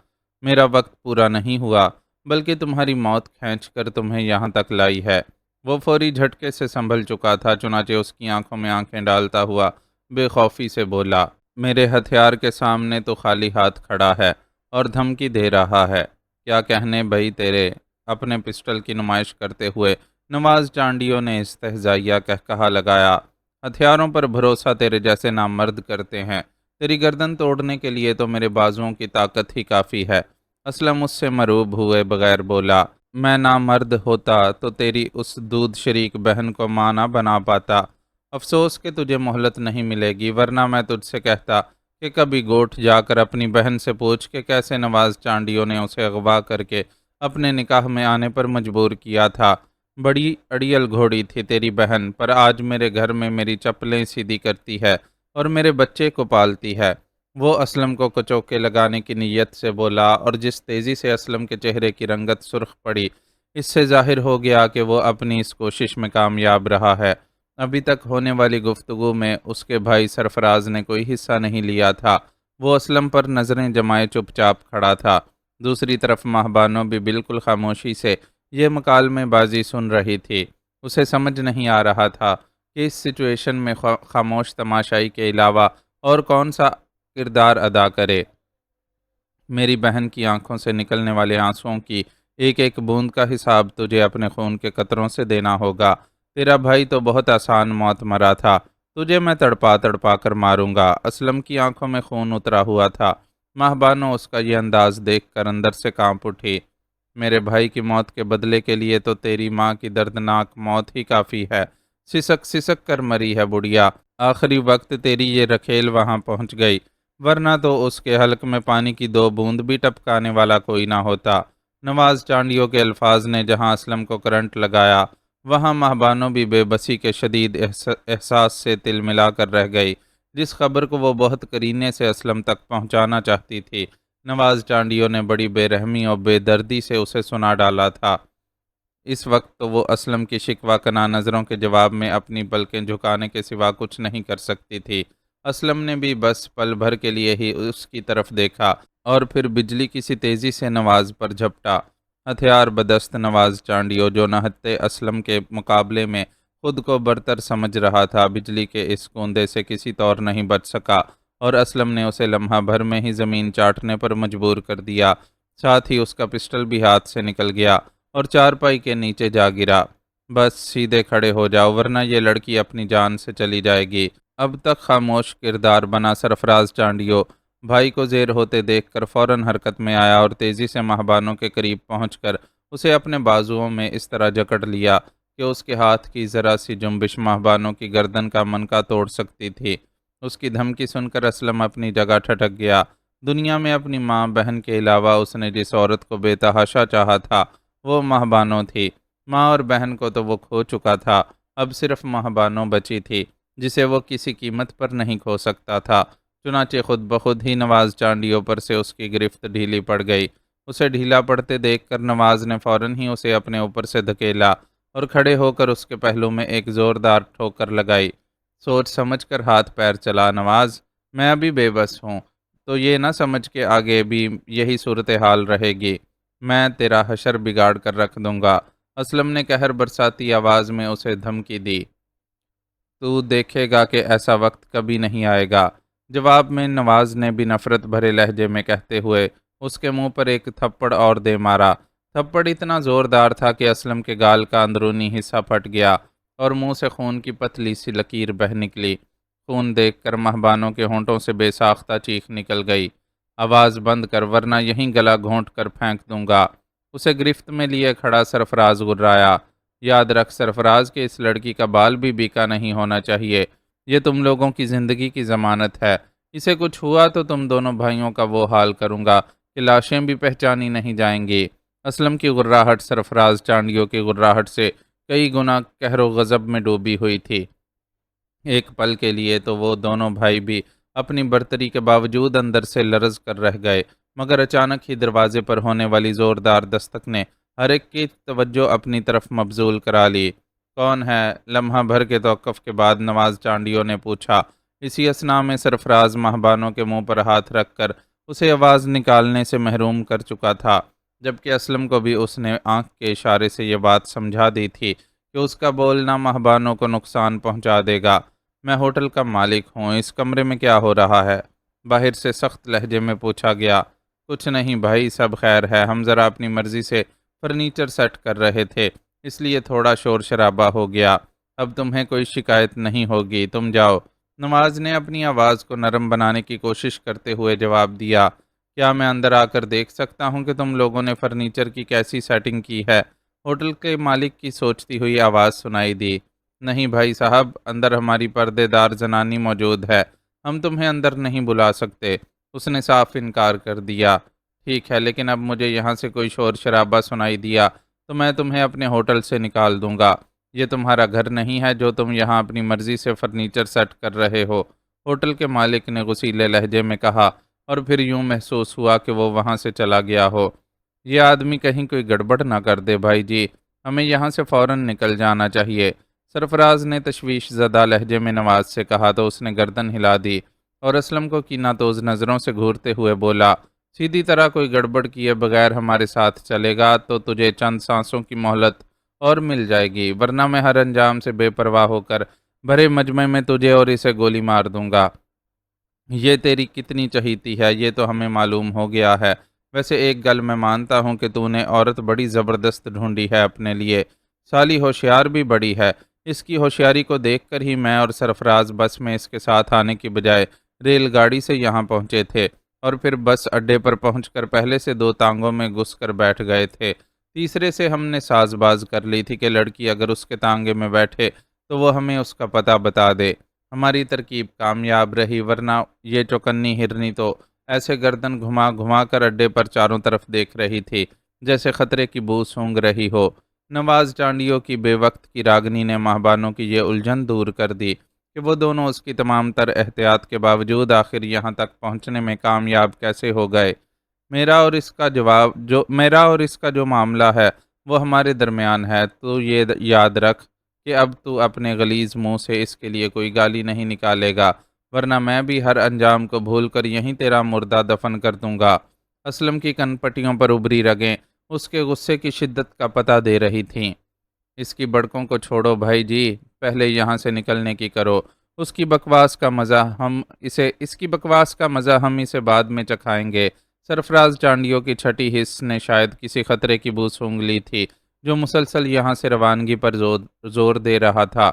میرا وقت پورا نہیں ہوا، بلکہ تمہاری موت کھینچ کر تمہیں یہاں تک لائی ہے۔ وہ فوری جھٹکے سے سنبھل چکا تھا، چنانچہ اس کی آنکھوں میں آنکھیں ڈالتا ہوا بے خوفی سے بولا، میرے ہتھیار کے سامنے تو خالی ہاتھ کھڑا ہے اور دھمکی دے رہا ہے۔ کیا کہنے بھائی تیرے؟ اپنے پسٹل کی نمائش کرتے ہوئے نواز چانڈیو نے استہزائیہ قہقہا لگایا، ہتھیاروں پر بھروسہ تیرے جیسے نامرد کرتے ہیں، تیری گردن توڑنے کے لیے تو میرے بازوؤں کی طاقت ہی کافی ہے۔ اسلم اس سے مروب ہوئے بغیر بولا، میں نامرد ہوتا تو تیری اس دودھ شریک بہن کو ماں نہ بنا پاتا۔ افسوس کہ تجھے مہلت نہیں ملے گی، ورنہ میں تجھ سے کہتا کہ کبھی گوٹھ جا کر اپنی بہن سے پوچھ کہ کیسے نواز چانڈیو نے اسے اغوا کر کے اپنے نکاح میں آنے پر مجبور کیا تھا۔ بڑی اڑیل گھوڑی تھی تیری بہن، پر آج میرے گھر میں میری چپلیں سیدھی کرتی ہے اور میرے بچے کو پالتی ہے۔ وہ اسلم کو کچوکے لگانے کی نیت سے بولا، اور جس تیزی سے اسلم کے چہرے کی رنگت سرخ پڑی، اس سے ظاہر ہو گیا کہ وہ اپنی اس کوشش میں کامیاب رہا ہے۔ ابھی تک ہونے والی گفتگو میں اس کے بھائی سرفراز نے کوئی حصہ نہیں لیا تھا۔ وہ اسلم پر نظریں جمائے چپ چاپ کھڑا تھا۔ دوسری طرف مہبانو بھی بالکل خاموشی سے یہ مکالمے بازی سن رہی تھی۔ اسے سمجھ نہیں آ رہا تھا کہ اس سچویشن میں خاموش تماشائی کے علاوہ اور کون سا کردار ادا کرے۔ میری بہن کی آنکھوں سے نکلنے والے آنسوؤں کی ایک ایک بوند کا حساب تجھے اپنے خون کے قطروں سے دینا ہوگا۔ تیرا بھائی تو بہت آسان موت مرا تھا، تجھے میں تڑپا تڑپا کر ماروں گا۔ اسلم کی آنکھوں میں خون اترا ہوا تھا۔ مہبانو اس کا یہ انداز دیکھ کر اندر سے کانپ اٹھی۔ میرے بھائی کی موت کے بدلے کے لیے تو تیری ماں کی دردناک موت ہی کافی ہے۔ سسک سسک کر مری ہے بڑھیا۔ آخری وقت تیری یہ رکھیل وہاں پہنچ گئی، ورنہ تو اس کے حلق میں پانی کی دو بوند بھی ٹپکانے والا کوئی نہ ہوتا۔ نواز چانڈیو کے الفاظ نے جہاں اسلم کو کرنٹ لگایا، وہاں مہبانو بھی بے بسی کے شدید احساس سے تل ملا کر رہ گئی۔ جس خبر کو وہ بہت قرینے سے اسلم تک پہنچانا چاہتی تھی، نواز چانڈیو نے بڑی بے رحمی اور بے دردی سے اسے سنا ڈالا تھا۔ اس وقت تو وہ اسلم کی شکوہ کناں نظروں کے جواب میں اپنی پلکیں جھکانے کے سوا کچھ نہیں کر سکتی تھی۔ اسلم نے بھی بس پل بھر کے لیے ہی اس کی طرف دیکھا اور پھر بجلی کی سی تیزی سے نواز پر جھپٹا۔ ہتھیار بدست نواز چانڈیو، جو نہتے اسلم کے مقابلے میں خود کو برتر سمجھ رہا تھا، بجلی کے اس کوندے سے کسی طور نہیں بچ سکا، اور اسلم نے اسے لمحہ بھر میں ہی زمین چاٹنے پر مجبور کر دیا۔ ساتھ ہی اس کا پسٹل بھی ہاتھ سے نکل گیا اور چارپائی کے نیچے جا گرا۔ بس سیدھے کھڑے ہو جاؤ ورنہ یہ لڑکی اپنی جان سے چلی جائے گی۔ اب تک خاموش کردار بنا سرفراز چانڈیو بھائی کو زیر ہوتے دیکھ کر فوراً حرکت میں آیا اور تیزی سے مہبانوں کے قریب پہنچ کر اسے اپنے بازوؤں میں اس طرح جکڑ لیا کہ اس کے ہاتھ کی ذرا سی جنبش مہبانوں کی گردن کا منکا توڑ سکتی تھی۔ اس کی دھمکی سن کر اسلم اپنی جگہ ٹھٹک گیا۔ دنیا میں اپنی ماں بہن کے علاوہ اس نے جس عورت کو بے تحاشا چاہا تھا وہ مہبانوں تھی۔ ماں اور بہن کو تو وہ کھو چکا تھا، اب صرف مہبانوں بچی تھی جسے وہ کسی قیمت پر نہیں کھو سکتا تھا۔ چنانچہ خود بخود ہی نواز چانڈیوں پر سے اس کی گرفت ڈھیلی پڑ گئی۔ اسے ڈھیلا پڑتے دیکھ کر نواز نے فوراً ہی اسے اپنے اوپر سے دھکیلا اور کھڑے ہو کر اس کے پہلو میں ایک زوردار ٹھوکر لگائی۔ سوچ سمجھ کر ہاتھ پیر چلا نواز، میں ابھی بے بس ہوں، تو یہ نہ سمجھ کے آگے بھی یہی صورتحال رہے گی، میں تیرا حشر بگاڑ کر رکھ دوں گا۔ اسلم نے قہر برساتی آواز میں اسے دھمکی دی، تو دیکھے گا کہ ایسا وقت کبھی نہیں آئے گا۔ جواب میں نواز نے بھی نفرت بھرے لہجے میں کہتے ہوئے اس کے منہ پر ایک تھپڑ اور دے مارا۔ تھپڑ اتنا زوردار تھا کہ اسلم کے گال کا اندرونی حصہ پھٹ گیا اور منہ سے خون کی پتلی سی لکیر بہہ نکلی۔ خون دیکھ کر مہبانوں کے ہونٹوں سے بے ساختہ چیخ نکل گئی، آواز بند کر ورنہ یہیں گلا گھونٹ کر پھینک دوں گا۔ اسے گرفت میں لیے کھڑا سرفراز گرایا، یاد رکھ سرفراز کہ اس لڑکی کا بال بھی بیکا نہیں ہونا چاہیے، یہ تم لوگوں کی زندگی کی ضمانت ہے، اسے کچھ ہوا تو تم دونوں بھائیوں کا وہ حال کروں گا کہ لاشیں بھی پہچانی نہیں جائیں گی۔ اسلم کی غراہٹ سرفراز چانڈیوں کی غراہٹ سے کئی گنا قہر و غضب میں ڈوبی ہوئی تھی۔ ایک پل کے لیے تو وہ دونوں بھائی بھی اپنی برتری کے باوجود اندر سے لرز کر رہ گئے، مگر اچانک ہی دروازے پر ہونے والی زوردار دستک نے ہر ایک کی توجہ اپنی طرف مبذول کرا لی۔ کون ہے؟ لمحہ بھر کے توقف کے بعد نواز چانڈیوں نے پوچھا۔ اسی اثنا میں سرفراز مہبانوں کے منہ پر ہاتھ رکھ کر اسے آواز نکالنے سے محروم کر چکا تھا، جبکہ اسلم کو بھی اس نے آنکھ کے اشارے سے یہ بات سمجھا دی تھی کہ اس کا بولنا مہبانوں کو نقصان پہنچا دے گا۔ میں ہوٹل کا مالک ہوں، اس کمرے میں کیا ہو رہا ہے؟ باہر سے سخت لہجے میں پوچھا گیا۔ کچھ نہیں بھائی، سب خیر ہے، ہم ذرا اپنی مرضی سے فرنیچر سیٹ کر رہے تھے، اس لیے تھوڑا شور شرابہ ہو گیا، اب تمہیں کوئی شکایت نہیں ہوگی، تم جاؤ۔ نواز نے اپنی آواز کو نرم بنانے کی کوشش کرتے ہوئے جواب دیا، کیا میں اندر آ کر دیکھ سکتا ہوں کہ تم لوگوں نے فرنیچر کی کیسی سیٹنگ کی ہے؟ ہوٹل کے مالک کی سوچتی ہوئی آواز سنائی دی۔ نہیں بھائی صاحب، اندر ہماری پردے دار زنانی موجود ہے، ہم تمہیں اندر نہیں بلا سکتے، اس نے صاف انکار کر دیا۔ ٹھیک ہے، لیکن اب مجھے یہاں سے کوئی شور شرابہ سنائی دیا تو میں تمہیں اپنے ہوٹل سے نکال دوں گا، یہ تمہارا گھر نہیں ہے جو تم یہاں اپنی مرضی سے فرنیچر سیٹ کر رہے ہو، ہوٹل کے مالک نے غصیلے لہجے میں کہا، اور پھر یوں محسوس ہوا کہ وہ وہاں سے چلا گیا ہو۔ یہ آدمی کہیں کوئی گڑبڑ نہ کر دے بھائی جی، ہمیں یہاں سے فوراً نکل جانا چاہیے، سرفراز نے تشویش زدہ لہجے میں نواز سے کہا تو اس نے گردن ہلا دی اور اسلم کو کینہ توز نظروں سے گھورتے ہوئے بولا، سیدھی طرح کوئی گڑبڑ کیے بغیر ہمارے ساتھ چلے گا تو تجھے چند سانسوں کی مہلت اور مل جائے گی، ورنہ میں ہر انجام سے بے پرواہ ہو کر بھرے مجمع میں تجھے اور اسے گولی مار دوں گا۔ یہ تیری کتنی چہیتی ہے یہ تو ہمیں معلوم ہو گیا ہے، ویسے ایک گل میں مانتا ہوں کہ تو نے عورت بڑی زبردست ڈھونڈی ہے اپنے لیے، سالی ہوشیار بھی بڑی ہے، اس کی ہوشیاری کو دیکھ کر ہی میں اور سرفراز بس میں اس کے ساتھ آنے کی بجائے ریل گاڑی سے یہاں پہنچے تھے، اور پھر بس اڈے پر پہنچ کر پہلے سے دو تانگوں میں گھس کر بیٹھ گئے تھے، تیسرے سے ہم نے ساز باز کر لی تھی کہ لڑکی اگر اس کے تانگے میں بیٹھے تو وہ ہمیں اس کا پتہ بتا دے۔ ہماری ترکیب کامیاب رہی، ورنہ یہ چوکنی ہرنی تو ایسے گردن گھما گھما کر اڈے پر چاروں طرف دیکھ رہی تھی جیسے خطرے کی بو سونگھ رہی ہو۔ نواز چانڈیوں کی بے وقت کی راگنی نے مہبانوں کی یہ الجھن دور کر دی کہ وہ دونوں اس کی تمام تر احتیاط کے باوجود آخر یہاں تک پہنچنے میں کامیاب کیسے ہو گئے۔ میرا اور اس کا جو معاملہ ہے وہ ہمارے درمیان ہے، تو یہ یاد رکھ کہ اب تو اپنے غلیظ منہ سے اس کے لیے کوئی گالی نہیں نکالے گا، ورنہ میں بھی ہر انجام کو بھول کر یہیں تیرا مردہ دفن کر دوں گا۔ اسلم کی کن پٹیوں پر ابری رگیں اس کے غصے کی شدت کا پتہ دے رہی تھیں۔ اس کی بڑکوں کو چھوڑو بھائی جی، پہلے یہاں سے نکلنے کی کرو، اس کی بکواس کا مزہ ہم اسے بعد میں چکھائیں گے۔ سرفراز چانڈیوں کی چھٹی حس نے شاید کسی خطرے کی بو سونگھ لی تھی، جو مسلسل یہاں سے روانگی پر زور دے رہا تھا۔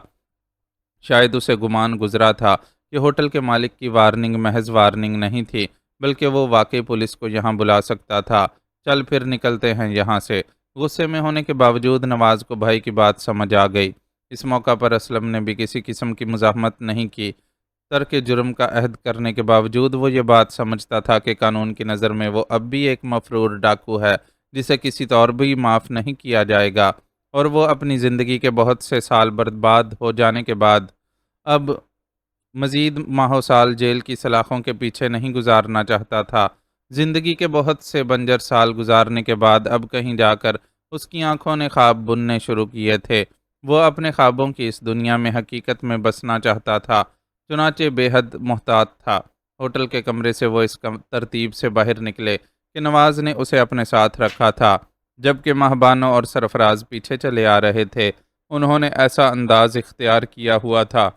شاید اسے گمان گزرا تھا کہ ہوٹل کے مالک کی وارننگ محض وارننگ نہیں تھی، بلکہ وہ واقعی پولیس کو یہاں بلا سکتا تھا۔ چل پھر نکلتے ہیں یہاں سے۔ غصے میں ہونے کے باوجود نواز کو بھائی کی بات سمجھ آ گئی۔ اس موقع پر اسلم نے بھی کسی قسم کی مزاحمت نہیں کی۔ ترک جرم کا عہد کرنے کے باوجود وہ یہ بات سمجھتا تھا کہ قانون کی نظر میں وہ اب بھی ایک مفرور ڈاکو ہے جسے کسی طور بھی معاف نہیں کیا جائے گا، اور وہ اپنی زندگی کے بہت سے سال برباد ہو جانے کے بعد اب مزید ماہ و سال جیل کی سلاخوں کے پیچھے نہیں گزارنا چاہتا تھا۔ زندگی کے بہت سے بنجر سال گزارنے کے بعد اب کہیں جا کر اس کی آنکھوں نے خواب بننے شروع کیے تھے۔ وہ اپنے خوابوں کی اس دنیا میں حقیقت میں بسنا چاہتا تھا، چنانچہ بے حد محتاط تھا۔ ہوٹل کے کمرے سے وہ اس ترتیب سے باہر نکلے کہ نواز نے اسے اپنے ساتھ رکھا تھا، جبکہ مہبانوں اور سرفراز پیچھے چلے آ رہے تھے۔ انہوں نے ایسا انداز اختیار کیا ہوا تھا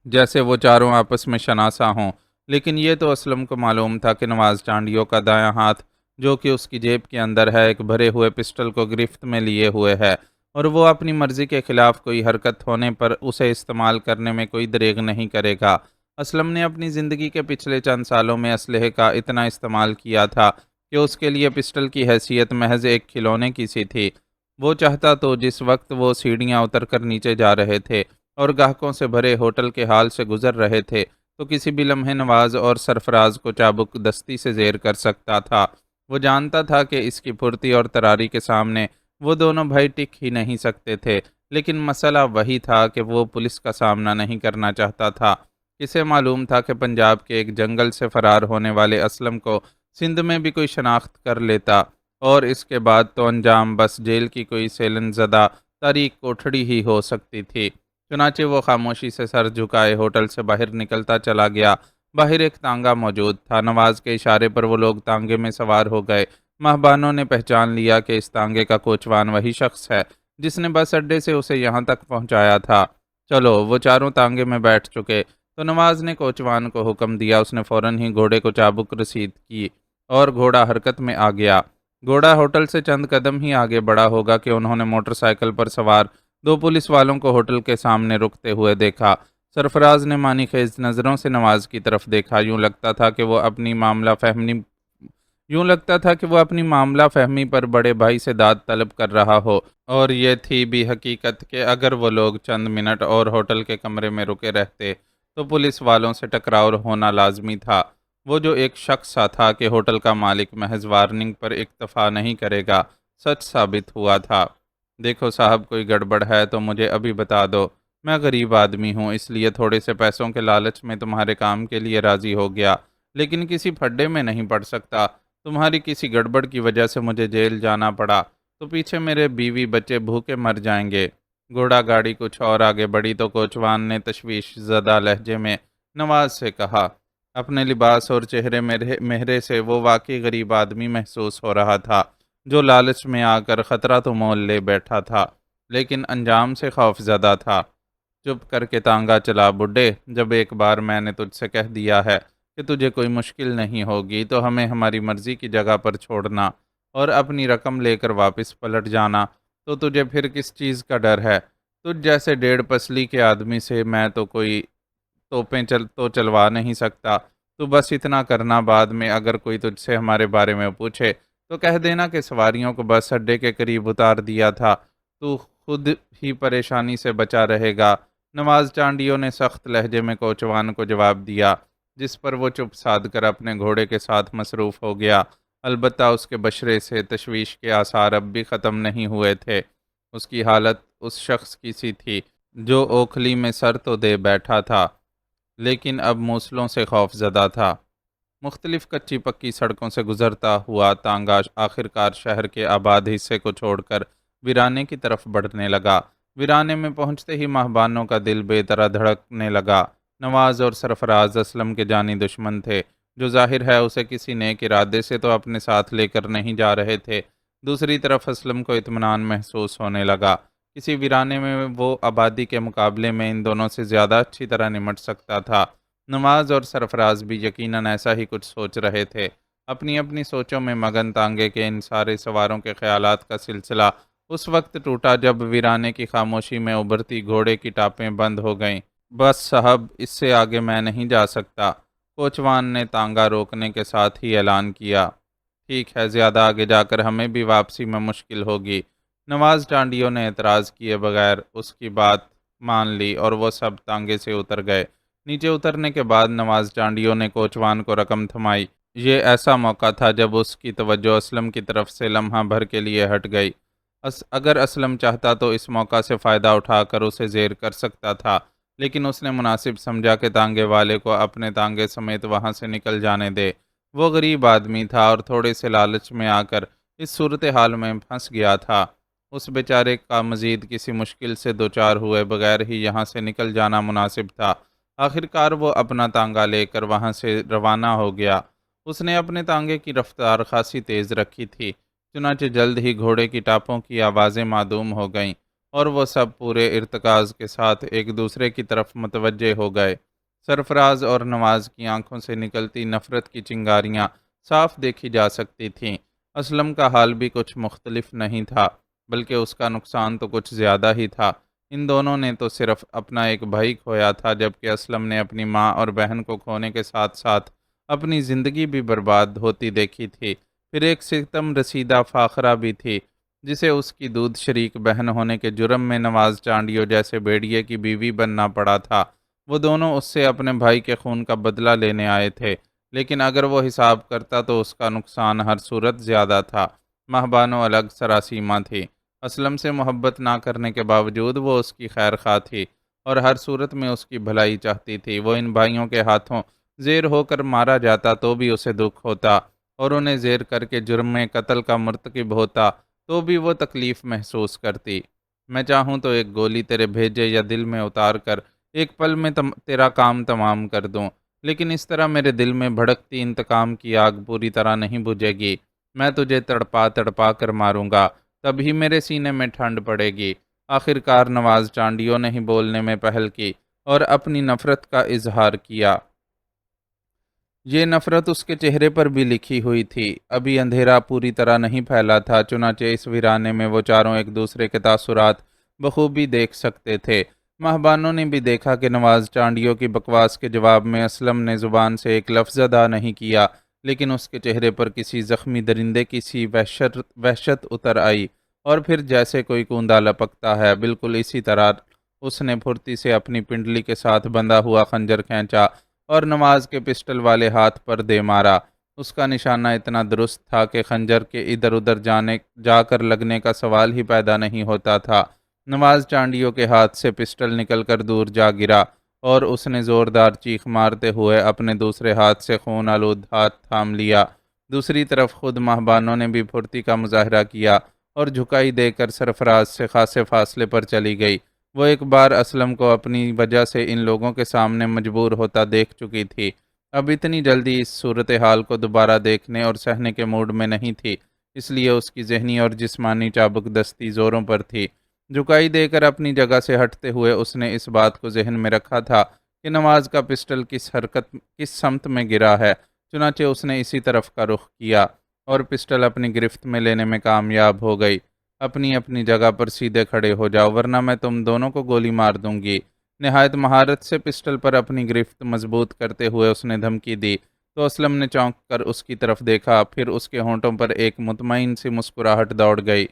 جیسے وہ چاروں آپس میں شناسا ہوں، لیکن یہ تو اسلم کو معلوم تھا کہ نواز چانڈیوں کا دایاں ہاتھ، جو کہ اس کی جیب کے اندر ہے، ایک بھرے ہوئے پسٹل کو گرفت میں لیے ہوئے ہے، اور وہ اپنی مرضی کے خلاف کوئی حرکت ہونے پر اسے استعمال کرنے میں کوئی دریغ نہیں کرے گا۔ اسلم نے اپنی زندگی کے پچھلے چند سالوں میں اسلحے کا اتنا استعمال کیا تھا کہ اس کے لیے پسٹل کی حیثیت محض ایک کھلونے کی سی تھی۔ وہ چاہتا تو جس وقت وہ سیڑھیاں اتر کر نیچے جا رہے تھے اور گاہکوں سے بھرے ہوٹل کے حال سے گزر رہے تھے تو کسی بھی لمحے نواز اور سرفراز کو چابک دستی سے زیر کر سکتا تھا۔ وہ جانتا تھا کہ اس کی پھرتی اور تراری کے سامنے وہ دونوں بھائی ٹک ہی نہیں سکتے تھے، لیکن مسئلہ وہی تھا کہ وہ پولیس کا سامنا نہیں کرنا چاہتا تھا۔ اسے معلوم تھا کہ پنجاب کے ایک جنگل سے فرار ہونے والے اسلم کو سندھ میں بھی کوئی شناخت کر لیتا، اور اس کے بعد تو انجام بس جیل کی کوئی سیلن زدہ تاریک کوٹھڑی ہی ہو سکتی تھی۔ چنانچہ وہ خاموشی سے سر جھکائے ہوٹل سے باہر نکلتا چلا گیا۔ باہر ایک تانگا موجود تھا۔ نواز کے اشارے پر وہ لوگ تانگے میں سوار ہو گئے۔ مہبانوں نے پہچان لیا کہ اس تانگے کا کوچوان وہی شخص ہے جس نے بس اڈے سے اسے یہاں تک پہنچایا تھا۔ چلو، وہ چاروں تانگے میں بیٹھ چکے تو نواز نے کوچوان کو حکم دیا۔ اس نے فوراً ہی گھوڑے کو چابک رسید کی اور گھوڑا حرکت میں آ گیا۔ گھوڑا ہوٹل سے چند قدم ہی آگے بڑھا ہوگا کہ انہوں نے موٹر سائیکل پر سوار دو پولیس والوں کو ہوٹل کے سامنے رکتے ہوئے دیکھا۔ سرفراز نے معنی خیز نظروں سے نواز کی طرف دیکھا۔ یوں لگتا تھا کہ وہ اپنی معاملہ فہمی پر بڑے بھائی سے داد طلب کر رہا ہو، اور یہ تھی بھی حقیقت کہ اگر وہ لوگ چند منٹ اور ہوٹل کے کمرے میں رکے رہتے تو پولیس والوں سے ٹکراؤ ہونا لازمی تھا۔ وہ جو ایک شک سا تھا کہ ہوٹل کا مالک محض وارننگ پر اکتفا نہیں کرے گا، سچ ثابت ہوا تھا۔ دیکھو صاحب، کوئی گڑبڑ ہے تو مجھے ابھی بتا دو۔ میں غریب آدمی ہوں، اس لیے تھوڑے سے پیسوں کے لالچ میں تمہارے کام کے لیے راضی ہو گیا، لیکن کسی پھڈے میں نہیں پڑ سکتا۔ تمہاری کسی گڑبڑ کی وجہ سے مجھے جیل جانا پڑا تو پیچھے میرے بیوی بچے بھوکے مر جائیں گے۔ گھوڑا گاڑی کچھ اور آگے بڑھی تو کوچوان نے تشویش زدہ لہجے میں نواز سے کہا۔ اپنے لباس اور چہرے مہرے سے وہ واقعی غریب آدمی محسوس ہو رہا تھا، جو لالچ میں آ کر خطرہ تو مول لے بیٹھا تھا، لیکن انجام سے خوف زدہ تھا۔ چپ کر کے تانگا چلا بڈھے، جب ایک بار میں نے تجھ سے کہہ دیا ہے کہ تجھے کوئی مشکل نہیں ہوگی تو ہمیں ہماری مرضی کی جگہ پر چھوڑنا اور اپنی رقم لے کر واپس پلٹ جانا، تو تجھے پھر کس چیز کا ڈر ہے؟ تجھ جیسے 1.5 پسلی کے آدمی سے میں تو کوئی توپیں چلوا نہیں سکتا۔ تو بس اتنا کرنا، بعد میں اگر کوئی تجھ سے ہمارے بارے میں پوچھے تو کہہ دینا کہ سواریوں کو بس اڈے کے قریب اتار دیا تھا، تو خود ہی پریشانی سے بچا رہے گا۔ نواز چانڈیوں نے سخت لہجے میں کوچوان کو جواب دیا، جس پر وہ چپ سادھ کر اپنے گھوڑے کے ساتھ مصروف ہو گیا۔ البتہ اس کے بشرے سے تشویش کے آثار اب بھی ختم نہیں ہوئے تھے۔ اس کی حالت اس شخص کی سی تھی جو اوکھلی میں سر تو دے بیٹھا تھا، لیکن اب موصلوں سے خوف زدہ تھا۔ مختلف کچی پکی سڑکوں سے گزرتا ہوا تانگا آخرکار شہر کے آباد حصے کو چھوڑ کر ویرانے کی طرف بڑھنے لگا۔ ویرانے میں پہنچتے ہی مہبانوں کا دل بے طرح دھڑکنے لگا۔ نواز اور سرفراز اسلم کے جانی دشمن تھے، جو ظاہر ہے اسے کسی نیک ارادے سے تو اپنے ساتھ لے کر نہیں جا رہے تھے۔ دوسری طرف اسلم کو اطمینان محسوس ہونے لگا۔ کسی ویرانے میں وہ آبادی کے مقابلے میں ان دونوں سے زیادہ اچھی طرح نمٹ سکتا تھا۔ نواز اور سرفراز بھی یقیناً ایسا ہی کچھ سوچ رہے تھے۔ اپنی اپنی سوچوں میں مگن تانگے کے ان سارے سواروں کے خیالات کا سلسلہ اس وقت ٹوٹا جب ویرانے کی خاموشی میں ابھرتی گھوڑے کی ٹاپیں بند ہو گئیں۔ بس صاحب، اس سے آگے میں نہیں جا سکتا، کوچوان نے تانگا روکنے کے ساتھ ہی اعلان کیا۔ ٹھیک ہے، زیادہ آگے جا کر ہمیں بھی واپسی میں مشکل ہوگی۔ نواز ٹانڈیو نے اعتراض کیے بغیر اس کی بات مان لی اور وہ سب تانگے سے اتر گئے۔ نیچے اترنے کے بعد نواز ٹانڈیو نے کوچوان کو رقم تھمائی۔ یہ ایسا موقع تھا جب اس کی توجہ اسلم کی طرف سے لمحہ بھر کے لیے ہٹ گئی۔ اگر اسلم چاہتا تو اس موقع سے فائدہ اٹھا کر اسے زیر کر سکتا تھا، لیکن اس نے مناسب سمجھا کہ تانگے والے کو اپنے تانگے سمیت وہاں سے نکل جانے دے۔ وہ غریب آدمی تھا اور تھوڑے سے لالچ میں آ کر اس صورتحال میں پھنس گیا تھا۔ اس بیچارے کا مزید کسی مشکل سے دوچار ہوئے بغیر ہی یہاں سے نکل جانا مناسب تھا۔ آخرکار وہ اپنا تانگا لے کر وہاں سے روانہ ہو گیا۔ اس نے اپنے تانگے کی رفتار خاصی تیز رکھی تھی، چنانچہ جلد ہی گھوڑے کی ٹاپوں کی آوازیں معدوم ہو گئیں اور وہ سب پورے ارتکاز کے ساتھ ایک دوسرے کی طرف متوجہ ہو گئے۔ سرفراز اور نواز کی آنکھوں سے نکلتی نفرت کی چنگاریاں صاف دیکھی جا سکتی تھیں۔ اسلم کا حال بھی کچھ مختلف نہیں تھا، بلکہ اس کا نقصان تو کچھ زیادہ ہی تھا۔ ان دونوں نے تو صرف اپنا ایک بھائی کھویا تھا، جبکہ اسلم نے اپنی ماں اور بہن کو کھونے کے ساتھ ساتھ اپنی زندگی بھی برباد ہوتی دیکھی تھی۔ پھر ایک ستم رسیدہ فاخرہ بھی تھی، جسے اس کی دودھ شریک بہن ہونے کے جرم میں نواز چانڈیو جیسے بھیڑیے کی بیوی بننا پڑا تھا۔ وہ دونوں اس سے اپنے بھائی کے خون کا بدلہ لینے آئے تھے، لیکن اگر وہ حساب کرتا تو اس کا نقصان ہر صورت زیادہ تھا۔ ماہ بانو الگ سراسیمہ تھی۔ اسلم سے محبت نہ کرنے کے باوجود وہ اس کی خیر خواہ تھی اور ہر صورت میں اس کی بھلائی چاہتی تھی۔ وہ ان بھائیوں کے ہاتھوں زیر ہو کر مارا جاتا تو بھی اسے دکھ ہوتا، اور انہیں زیر کر کے جرم میں قتل کا مرتکب ہوتا تو بھی وہ تکلیف محسوس کرتی۔ میں چاہوں تو ایک گولی تیرے بھیجے یا دل میں اتار کر ایک پل میں تیرا کام تمام کر دوں، لیکن اس طرح میرے دل میں بھڑکتی انتقام کی آگ پوری طرح نہیں بجھے گی۔ میں تجھے تڑپا تڑپا کر ماروں گا، تبھی میرے سینے میں ٹھنڈ پڑے گی۔ آخرکار نواز چانڈیو نے ہی بولنے میں پہل کی اور اپنی نفرت کا اظہار کیا۔ یہ نفرت اس کے چہرے پر بھی لکھی ہوئی تھی۔ ابھی اندھیرا پوری طرح نہیں پھیلا تھا، چنانچہ اس ویرانے میں وہ چاروں ایک دوسرے کے تاثرات بخوبی دیکھ سکتے تھے۔ مہبانوں نے بھی دیکھا کہ نواز چانڈیو کی بکواس کے جواب میں اسلم نے زبان سے ایک لفظ ادا نہیں کیا، لیکن اس کے چہرے پر کسی زخمی درندے کی سی وحشت اتر آئی، اور پھر جیسے کوئی کوندا لپکتا ہے، بالکل اسی طرح اس نے پھرتی سے اپنی پنڈلی کے ساتھ بندھا ہوا خنجر کھینچا اور نواز کے پسٹل والے ہاتھ پر دے مارا۔ اس کا نشانہ اتنا درست تھا کہ خنجر کے ادھر ادھر جا کر لگنے کا سوال ہی پیدا نہیں ہوتا تھا۔ نواز چانڈیو کے ہاتھ سے پسٹل نکل کر دور جا گرا اور اس نے زوردار چیخ مارتے ہوئے اپنے دوسرے ہاتھ سے خون آلود ہاتھ تھام لیا۔ دوسری طرف خود مہبانوں نے بھی پھرتی کا مظاہرہ کیا اور جھکائی دے کر سرفراز سے خاصے فاصلے پر چلی گئی۔ وہ ایک بار اسلم کو اپنی وجہ سے ان لوگوں کے سامنے مجبور ہوتا دیکھ چکی تھی، اب اتنی جلدی اس صورتحال کو دوبارہ دیکھنے اور سہنے کے موڈ میں نہیں تھی، اس لیے اس کی ذہنی اور جسمانی چابک دستی زوروں پر تھی۔ جھکائی دے کر اپنی جگہ سے ہٹتے ہوئے اس نے اس بات کو ذہن میں رکھا تھا کہ نواز کا پسٹل کس سمت میں گرا ہے، چنانچہ اس نے اسی طرف کا رخ کیا اور پسٹل اپنی گرفت میں لینے میں کامیاب ہو گئی۔ اپنی اپنی جگہ پر سیدھے کھڑے ہو جاؤ، ورنہ میں تم دونوں کو گولی مار دوں گی۔ نہایت مہارت سے پسٹل پر اپنی گرفت مضبوط کرتے ہوئے اس نے دھمکی دی تو اسلم نے چونک کر اس کی طرف دیکھا، پھر اس کے ہونٹوں پر ایک مطمئن سی مسکراہٹ دوڑ گئی۔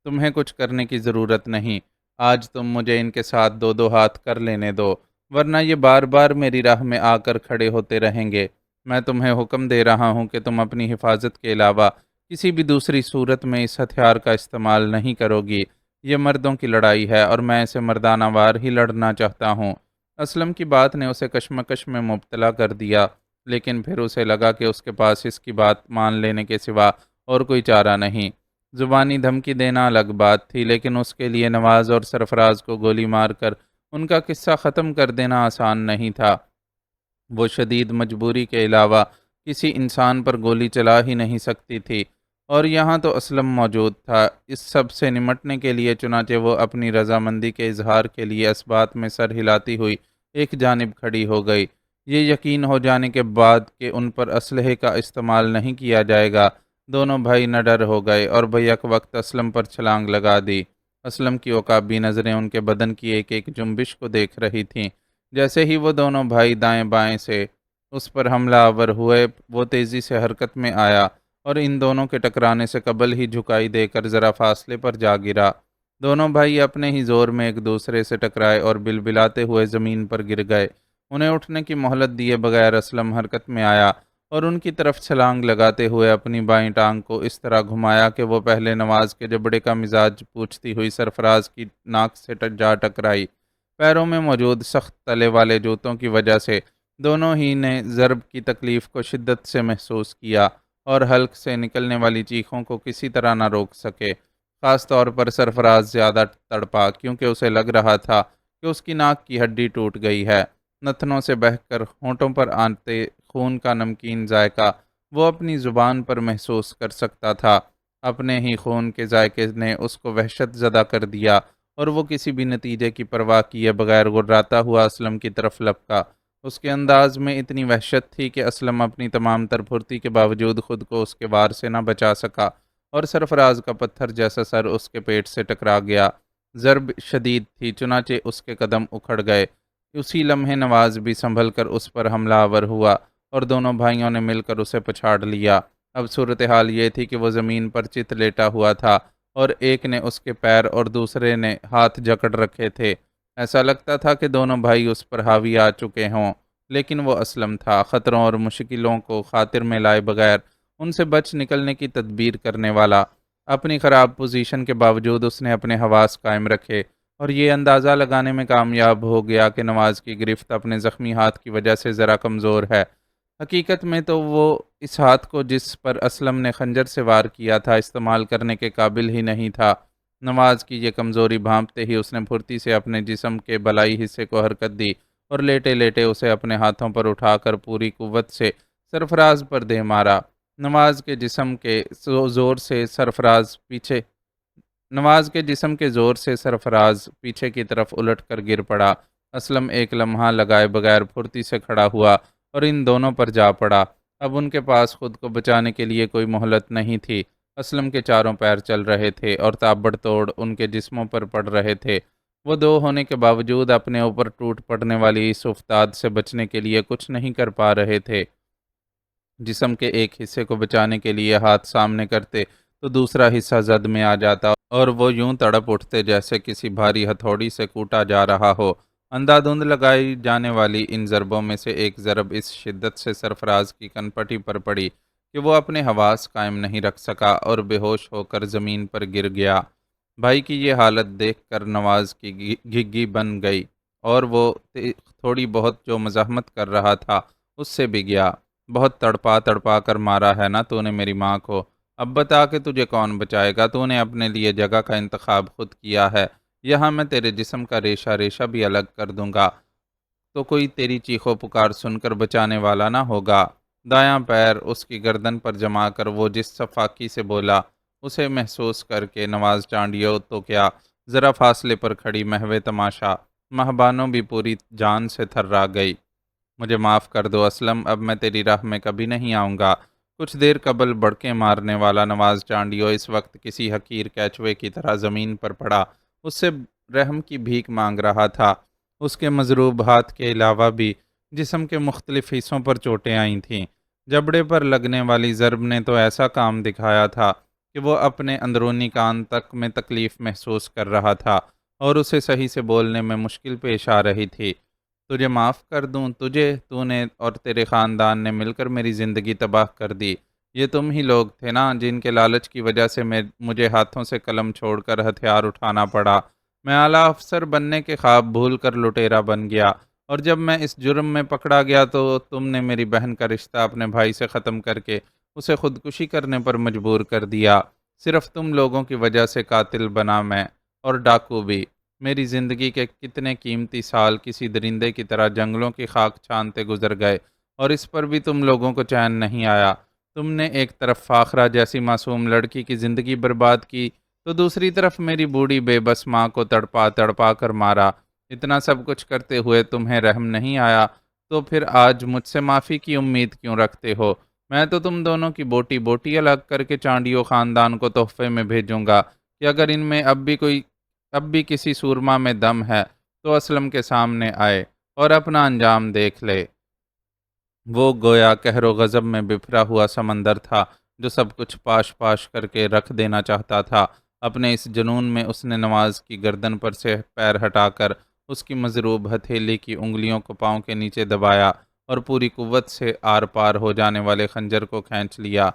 تمہیں کچھ کرنے کی ضرورت نہیں، آج تم مجھے ان کے ساتھ دو دو ہاتھ کر لینے دو، ورنہ یہ بار بار میری راہ میں آ کر کھڑے ہوتے رہیں گے۔ میں تمہیں حکم دے رہا ہوں کہ تم اپنی حفاظت کے علاوہ کسی بھی دوسری صورت میں اس ہتھیار کا استعمال نہیں کرو گی۔ یہ مردوں کی لڑائی ہے اور میں اسے مردانہ وار ہی لڑنا چاہتا ہوں۔ اسلم کی بات نے اسے کشمکش میں مبتلا کر دیا، لیکن پھر اسے لگا کہ اس کے پاس اس کی بات مان لینے کے سوا اور کوئی چارہ نہیں۔ زبانی دھمکی دینا الگ بات تھی، لیکن اس کے لیے نواز اور سرفراز کو گولی مار کر ان کا قصہ ختم کر دینا آسان نہیں تھا۔ وہ شدید مجبوری کے علاوہ کسی انسان پر گولی چلا ہی نہیں سکتی تھی، اور یہاں تو اسلم موجود تھا۔ اس سب سے نمٹنے کے لیے چنانچہ وہ اپنی رضامندی کے اظہار کے لیے اسبات میں سر ہلاتی ہوئی ایک جانب کھڑی ہو گئی۔ یہ یقین ہو جانے کے بعد کہ ان پر اسلحے کا استعمال نہیں کیا جائے گا، دونوں بھائی نڈر ہو گئے اور بیک وقت اسلم پر چھلانگ لگا دی۔ اسلم کی عقابی نظریں ان کے بدن کی ایک ایک جنبش کو دیکھ رہی تھیں۔ جیسے ہی وہ دونوں بھائی دائیں بائیں سے اس پر حملہ آور ہوئے، وہ تیزی سے حرکت میں آیا اور ان دونوں کے ٹکرانے سے قبل ہی جھکائی دے کر ذرا فاصلے پر جا گرا۔ دونوں بھائی اپنے ہی زور میں ایک دوسرے سے ٹکرائے اور بلبلاتے ہوئے زمین پر گر گئے۔ انہیں اٹھنے کی مہلت دیے بغیر اسلم حرکت میں آیا اور ان کی طرف چھلانگ لگاتے ہوئے اپنی بائیں ٹانگ کو اس طرح گھمایا کہ وہ پہلے نواز کے جبڑے کا مزاج پوچھتی ہوئی سرفراز کی ناک سے جا ٹکرائی۔ پیروں میں موجود سخت تلے والے جوتوں کی وجہ سے دونوں ہی نے ضرب کی تکلیف کو شدت سے محسوس کیا اور حلق سے نکلنے والی چیخوں کو کسی طرح نہ روک سکے۔ خاص طور پر سرفراز زیادہ تڑپا، کیونکہ اسے لگ رہا تھا کہ اس کی ناک کی ہڈی ٹوٹ گئی ہے۔ نتنوں سے بہہ کر ہونٹوں پر آتے خون کا نمکین ذائقہ وہ اپنی زبان پر محسوس کر سکتا تھا۔ اپنے ہی خون کے ذائقے نے اس کو وحشت زدہ کر دیا اور وہ کسی بھی نتیجے کی پرواہ کیے بغیر گراتا ہوا اسلم کی طرف لپکا۔ اس کے انداز میں اتنی وحشت تھی کہ اسلم اپنی تمام تر پھرتی کے باوجود خود کو اس کے وار سے نہ بچا سکا اور سرفراز کا پتھر جیسا سر اس کے پیٹ سے ٹکرا گیا۔ ضرب شدید تھی، چنانچہ اس کے قدم اکھڑ گئے۔ اسی لمحے نواز بھی سنبھل کر اس پر حملہ آور ہوا اور دونوں بھائیوں نے مل کر اسے پچھاڑ لیا۔ اب صورتحال یہ تھی کہ وہ زمین پر چت لیٹا ہوا تھا اور ایک نے اس کے پیر اور دوسرے نے ہاتھ جکڑ رکھے تھے۔ ایسا لگتا تھا کہ دونوں بھائی اس پر حاوی آ چکے ہوں، لیکن وہ اسلم تھا، خطروں اور مشکلوں کو خاطر میں لائے بغیر ان سے بچ نکلنے کی تدبیر کرنے والا۔ اپنی خراب پوزیشن کے باوجود اس نے اپنے حواس قائم رکھے اور یہ اندازہ لگانے میں کامیاب ہو گیا کہ نواز کی گرفت اپنے زخمی ہاتھ کی وجہ سے ذرا کمزور ہے۔ حقیقت میں تو وہ اس ہاتھ کو جس پر اسلم نے خنجر سے وار کیا تھا استعمال کرنے کے قابل ہی نہیں تھا۔ نواز کی یہ کمزوری بھانپتے ہی اس نے پھرتی سے اپنے جسم کے بلائی حصے کو حرکت دی اور لیٹے لیٹے اسے اپنے ہاتھوں پر اٹھا کر پوری قوت سے سرفراز پر دے مارا۔ نواز کے جسم کے زور سے سرفراز پیچھے کی طرف الٹ کر گر پڑا۔ اسلم ایک لمحہ لگائے بغیر پھرتی سے کھڑا ہوا اور ان دونوں پر جا پڑا۔ اب ان کے پاس خود کو بچانے کے لیے کوئی مہلت نہیں تھی۔ اسلم کے چاروں پیر چل رہے تھے اور تابڑ توڑ ان کے جسموں پر پڑ رہے تھے۔ وہ دو ہونے کے باوجود اپنے اوپر ٹوٹ پڑنے والی اس افتاد سے بچنے کے لیے کچھ نہیں کر پا رہے تھے۔ جسم کے ایک حصے کو بچانے کے لیے ہاتھ سامنے کرتے تو دوسرا حصہ زد میں آ جاتا اور وہ یوں تڑپ اٹھتے جیسے کسی بھاری ہتھوڑی سے کوٹا جا رہا ہو۔ اندھا دھند لگائی جانے والی ان ضربوں میں سے ایک ضرب اس شدت سے سرفراز کی کنپٹی پر پڑی کہ وہ اپنے حواس قائم نہیں رکھ سکا اور بے ہوش ہو کر زمین پر گر گیا۔ بھائی کی یہ حالت دیکھ کر نواز کی گھگی بن گئی اور وہ تھوڑی بہت جو مزاحمت کر رہا تھا اس سے بھی گیا۔ بہت تڑپا تڑپا کر مارا ہے نا تو نے میری ماں کو، اب بتا کہ تجھے کون بچائے گا؟ تو نے اپنے لیے جگہ کا انتخاب خود کیا ہے، یہاں میں تیرے جسم کا ریشہ ریشہ بھی الگ کر دوں گا تو کوئی تیری چیخو پکار سن کر بچانے والا نہ ہوگا۔ دایاں پیر اس کی گردن پر جما کر وہ جس صفاقی سے بولا اسے محسوس کر کے نواز ٹانڈیو تو کیا، ذرا فاصلے پر کھڑی محو تماشا مہبانوں بھی پوری جان سے تھرا گئی۔ مجھے معاف کر دو اسلم، اب میں تیری راہ میں کبھی نہیں آؤں گا۔ کچھ دیر قبل بڑکے مارنے والا نواز چانڈیو اس وقت کسی حقیر کیچوے کی طرح زمین پر پڑا اس سے رحم کی بھیک مانگ رہا تھا۔ اس کے مضروب ہاتھ کے علاوہ بھی جسم کے مختلف حصوں پر چوٹیں آئی تھیں۔ جبڑے پر لگنے والی ضرب نے تو ایسا کام دکھایا تھا کہ وہ اپنے اندرونی کان تک میں تکلیف محسوس کر رہا تھا اور اسے صحیح سے بولنے میں مشکل پیش آ رہی تھی۔ تجھے معاف کر دوں تجھے؟ تو نے اور تیرے خاندان نے مل کر میری زندگی تباہ کر دی۔ یہ تم ہی لوگ تھے نا جن کے لالچ کی وجہ سے مجھے ہاتھوں سے قلم چھوڑ کر ہتھیار اٹھانا پڑا۔ میں اعلیٰ افسر بننے کے خواب بھول کر لٹیرا بن گیا اور جب میں اس جرم میں پکڑا گیا تو تم نے میری بہن کا رشتہ اپنے بھائی سے ختم کر کے اسے خودکشی کرنے پر مجبور کر دیا۔ صرف تم لوگوں کی وجہ سے قاتل بنا میں، اور ڈاکو بھی۔ میری زندگی کے کتنے قیمتی سال کسی درندے کی طرح جنگلوں کی خاک چھانتے گزر گئے اور اس پر بھی تم لوگوں کو چین نہیں آیا۔ تم نے ایک طرف فاخرہ جیسی معصوم لڑکی کی زندگی برباد کی تو دوسری طرف میری بوڑھی بے بس ماں کو تڑپا تڑپا کر مارا۔ اتنا سب کچھ کرتے ہوئے تمہیں رحم نہیں آیا تو پھر آج مجھ سے معافی کی امید کیوں رکھتے ہو؟ میں تو تم دونوں کی بوٹی بوٹی الگ کر کے چانڈیو خاندان کو تحفے میں بھیجوں گا کہ اگر ان میں اب بھی کسی سورما میں دم ہے تو اسلم کے سامنے آئے اور اپنا انجام دیکھ لے۔ وہ گویا قہر و غضب میں بفرا ہوا سمندر تھا جو سب کچھ پاش پاش کر کے رکھ دینا چاہتا تھا۔ اپنے اس جنون میں اس نے نواز کی گردن پر سے پیر ہٹا کر اس کی مضروب ہتھیلی کی انگلیوں کو پاؤں کے نیچے دبایا اور پوری قوت سے آر پار ہو جانے والے خنجر کو کھینچ لیا۔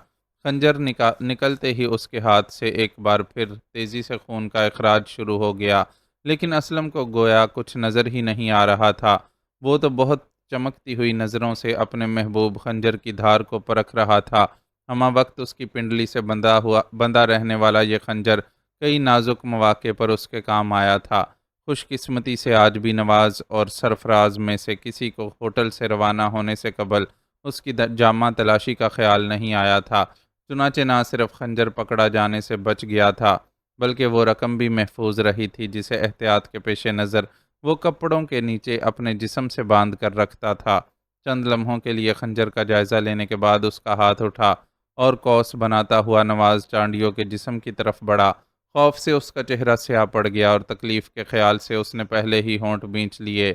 خنجر نکلتے ہی اس کے ہاتھ سے ایک بار پھر تیزی سے خون کا اخراج شروع ہو گیا، لیکن اسلم کو گویا کچھ نظر ہی نہیں آ رہا تھا۔ وہ تو بہت چمکتی ہوئی نظروں سے اپنے محبوب خنجر کی دھار کو پرکھ رہا تھا۔ ہمہ وقت اس کی پنڈلی سے بندھا رہنے والا یہ خنجر کئی نازک مواقع پر اس کے کام آیا تھا۔ خوش قسمتی سے آج بھی نواز اور سرفراز میں سے کسی کو ہوٹل سے روانہ ہونے سے قبل اس کی جامہ تلاشی کا خیال نہیں آیا تھا۔ چنانچہ نہ صرف خنجر پکڑا جانے سے بچ گیا تھا بلکہ وہ رقم بھی محفوظ رہی تھی جسے احتیاط کے پیش نظر وہ کپڑوں کے نیچے اپنے جسم سے باندھ کر رکھتا تھا۔ چند لمحوں کے لیے خنجر کا جائزہ لینے کے بعد اس کا ہاتھ اٹھا اور قوس بناتا ہوا نواز چانڈیوں کے جسم کی طرف بڑھا۔ خوف سے اس کا چہرہ سیاہ پڑ گیا اور تکلیف کے خیال سے اس نے پہلے ہی ہونٹ بھینچ لیے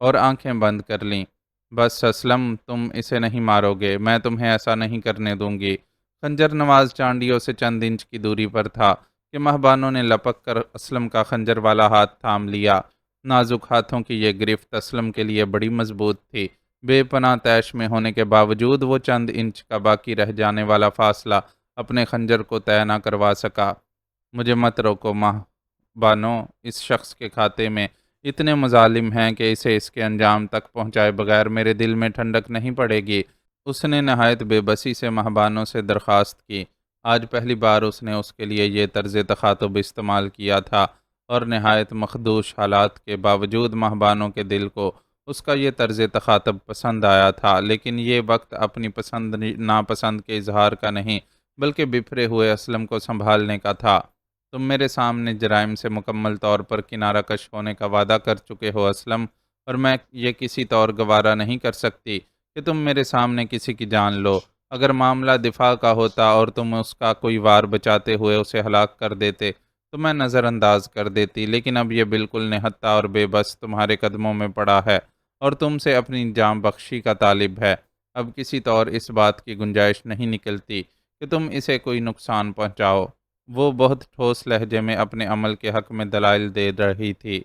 اور آنکھیں بند کر لیں۔ بس اسلم، تم اسے نہیں مارو گے، میں تمہیں ایسا نہیں کرنے دوں گی۔ خنجر نواز چانڈیوں سے چند انچ کی دوری پر تھا کہ مہبانوں نے لپک کر اسلم کا خنجر والا ہاتھ تھام لیا۔ نازک ہاتھوں کی یہ گرفت اسلم کے لیے بڑی مضبوط تھی۔ بے پناہ طیش میں ہونے کے باوجود وہ چند انچ کا باقی رہ جانے والا فاصلہ اپنے خنجر کو طے نہ کروا سکا۔ مجھے مت روکو ماہ بانو، اس شخص کے کھاتے میں اتنے مظالم ہیں کہ اسے اس کے انجام تک پہنچائے بغیر میرے دل میں ٹھنڈک نہیں پڑے گی۔ اس نے نہایت بے بسی سے مہبانوں سے درخواست کی۔ آج پہلی بار اس نے اس کے لیے یہ طرز تخاطب استعمال کیا تھا اور نہایت مخدوش حالات کے باوجود مہبانوں کے دل کو اس کا یہ طرز تخاطب پسند آیا تھا، لیکن یہ وقت اپنی پسند ناپسند کے اظہار کا نہیں بلکہ بفرے ہوئے اسلم کو سنبھالنے کا تھا۔ تم میرے سامنے جرائم سے مکمل طور پر کنارہ کش ہونے کا وعدہ کر چکے ہو اسلم، اور میں یہ کسی طور گوارا نہیں کر سکتی کہ تم میرے سامنے کسی کی جان لو۔ اگر معاملہ دفاع کا ہوتا اور تم اس کا کوئی وار بچاتے ہوئے اسے ہلاک کر دیتے تو میں نظر انداز کر دیتی، لیکن اب یہ بالکل نہتہ اور بے بس تمہارے قدموں میں پڑا ہے اور تم سے اپنی جان بخشی کا طالب ہے۔ اب کسی طور اس بات کی گنجائش نہیں نکلتی کہ تم اسے کوئی نقصان پہنچاؤ۔ وہ بہت ٹھوس لہجے میں اپنے عمل کے حق میں دلائل دے رہی تھی۔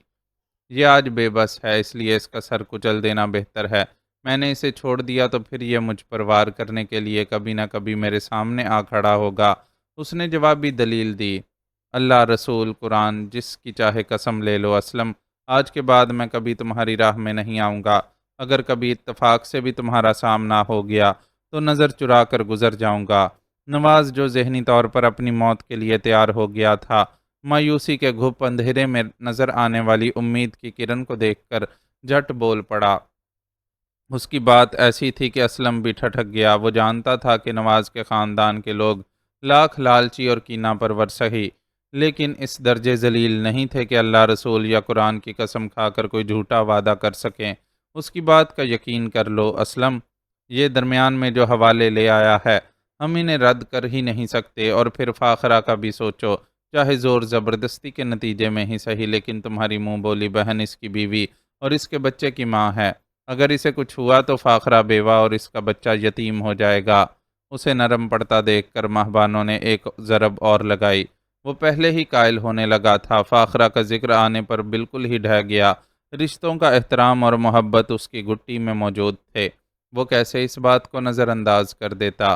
یہ آج بے بس ہے، اس لیے اس کا سر کچل دینا بہتر ہے۔ میں نے اسے چھوڑ دیا تو پھر یہ مجھ پر وار کرنے کے لیے کبھی نہ کبھی میرے سامنے آ کھڑا ہوگا۔ اس نے جوابی دلیل دی، اللہ، رسول، قرآن، جس کی چاہے قسم لے لو اسلم، آج کے بعد میں کبھی تمہاری راہ میں نہیں آؤں گا۔ اگر کبھی اتفاق سے بھی تمہارا سامنا ہو گیا تو نظر چرا کر گزر جاؤں گا۔ نواز جو ذہنی طور پر اپنی موت کے لیے تیار ہو گیا تھا، مایوسی کے گھپ اندھیرے میں نظر آنے والی امید کی کرن کو دیکھ کر جھٹ بول پڑا۔ اس کی بات ایسی تھی کہ اسلم بھی ٹھٹک گیا۔ وہ جانتا تھا کہ نواز کے خاندان کے لوگ لاکھ لالچی اور کینہ پرور سہی، لیکن اس درجے ذلیل نہیں تھے کہ اللہ، رسول یا قرآن کی قسم کھا کر کوئی جھوٹا وعدہ کر سکیں۔ اس کی بات کا یقین کر لو اسلم، یہ درمیان میں جو حوالے لے آیا ہے ہم انہیں رد کر ہی نہیں سکتے، اور پھر فاخرہ کا بھی سوچو، چاہے زور زبردستی کے نتیجے میں ہی صحیح، لیکن تمہاری منہ بولی بہن اس کی بیوی اور اس کے بچے کی ماں ہے۔ اگر اسے کچھ ہوا تو فاخرہ بیوہ اور اس کا بچہ یتیم ہو جائے گا۔ اسے نرم پڑتا دیکھ کر مہبانوں نے ایک ضرب اور لگائی۔ وہ پہلے ہی قائل ہونے لگا تھا، فاخرہ کا ذکر آنے پر بالکل ہی ڈھہ گیا۔ رشتوں کا احترام اور محبت اس کی گھٹی میں موجود تھے، وہ کیسے اس بات کو نظر انداز کر دیتا؟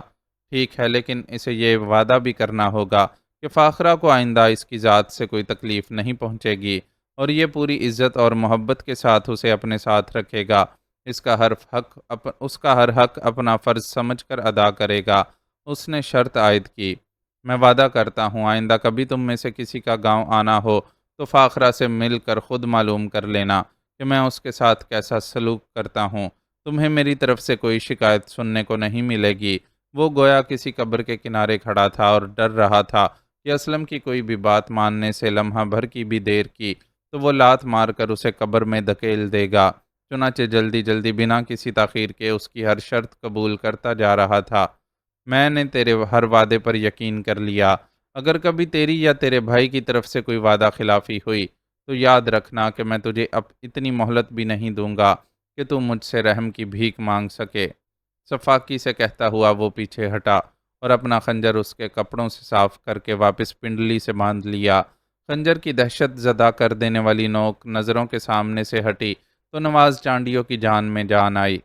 ٹھیک ہے، لیکن اسے یہ وعدہ بھی کرنا ہوگا کہ فاخرہ کو آئندہ اس کی ذات سے کوئی تکلیف نہیں پہنچے گی، اور یہ پوری عزت اور محبت کے ساتھ اسے اپنے ساتھ رکھے گا۔ اس کا ہر حق اپنا فرض سمجھ کر ادا کرے گا۔ اس نے شرط عائد کی، میں وعدہ کرتا ہوں آئندہ کبھی تم میں سے کسی کا گاؤں آنا ہو تو فاخرہ سے مل کر خود معلوم کر لینا کہ میں اس کے ساتھ کیسا سلوک کرتا ہوں۔ تمہیں میری طرف سے کوئی شکایت سننے کو نہیں ملے گی۔ وہ گویا کسی قبر کے کنارے کھڑا تھا اور ڈر رہا تھا کہ اسلم کی کوئی بھی بات ماننے سے لمحہ بھر کی بھی دیر کی تو وہ لات مار کر اسے قبر میں دھکیل دے گا۔ چنانچہ جلدی جلدی بنا کسی تاخیر کے اس کی ہر شرط قبول کرتا جا رہا تھا۔ میں نے تیرے ہر وعدے پر یقین کر لیا۔ اگر کبھی تیری یا تیرے بھائی کی طرف سے کوئی وعدہ خلافی ہوئی تو یاد رکھنا کہ میں تجھے اب اتنی مہلت بھی نہیں دوں گا کہ تو مجھ سے رحم کی بھیک مانگ سکے۔ صفاقی سے کہتا ہوا وہ پیچھے ہٹا اور اپنا خنجر اس کے کپڑوں سے صاف کر کے واپس پنڈلی سے باندھ لیا۔ خنجر کی دہشت زدہ کر دینے والی نوک نظروں کے سامنے سے ہٹی تو نواز چانڈیوں کی جان میں جان آئی۔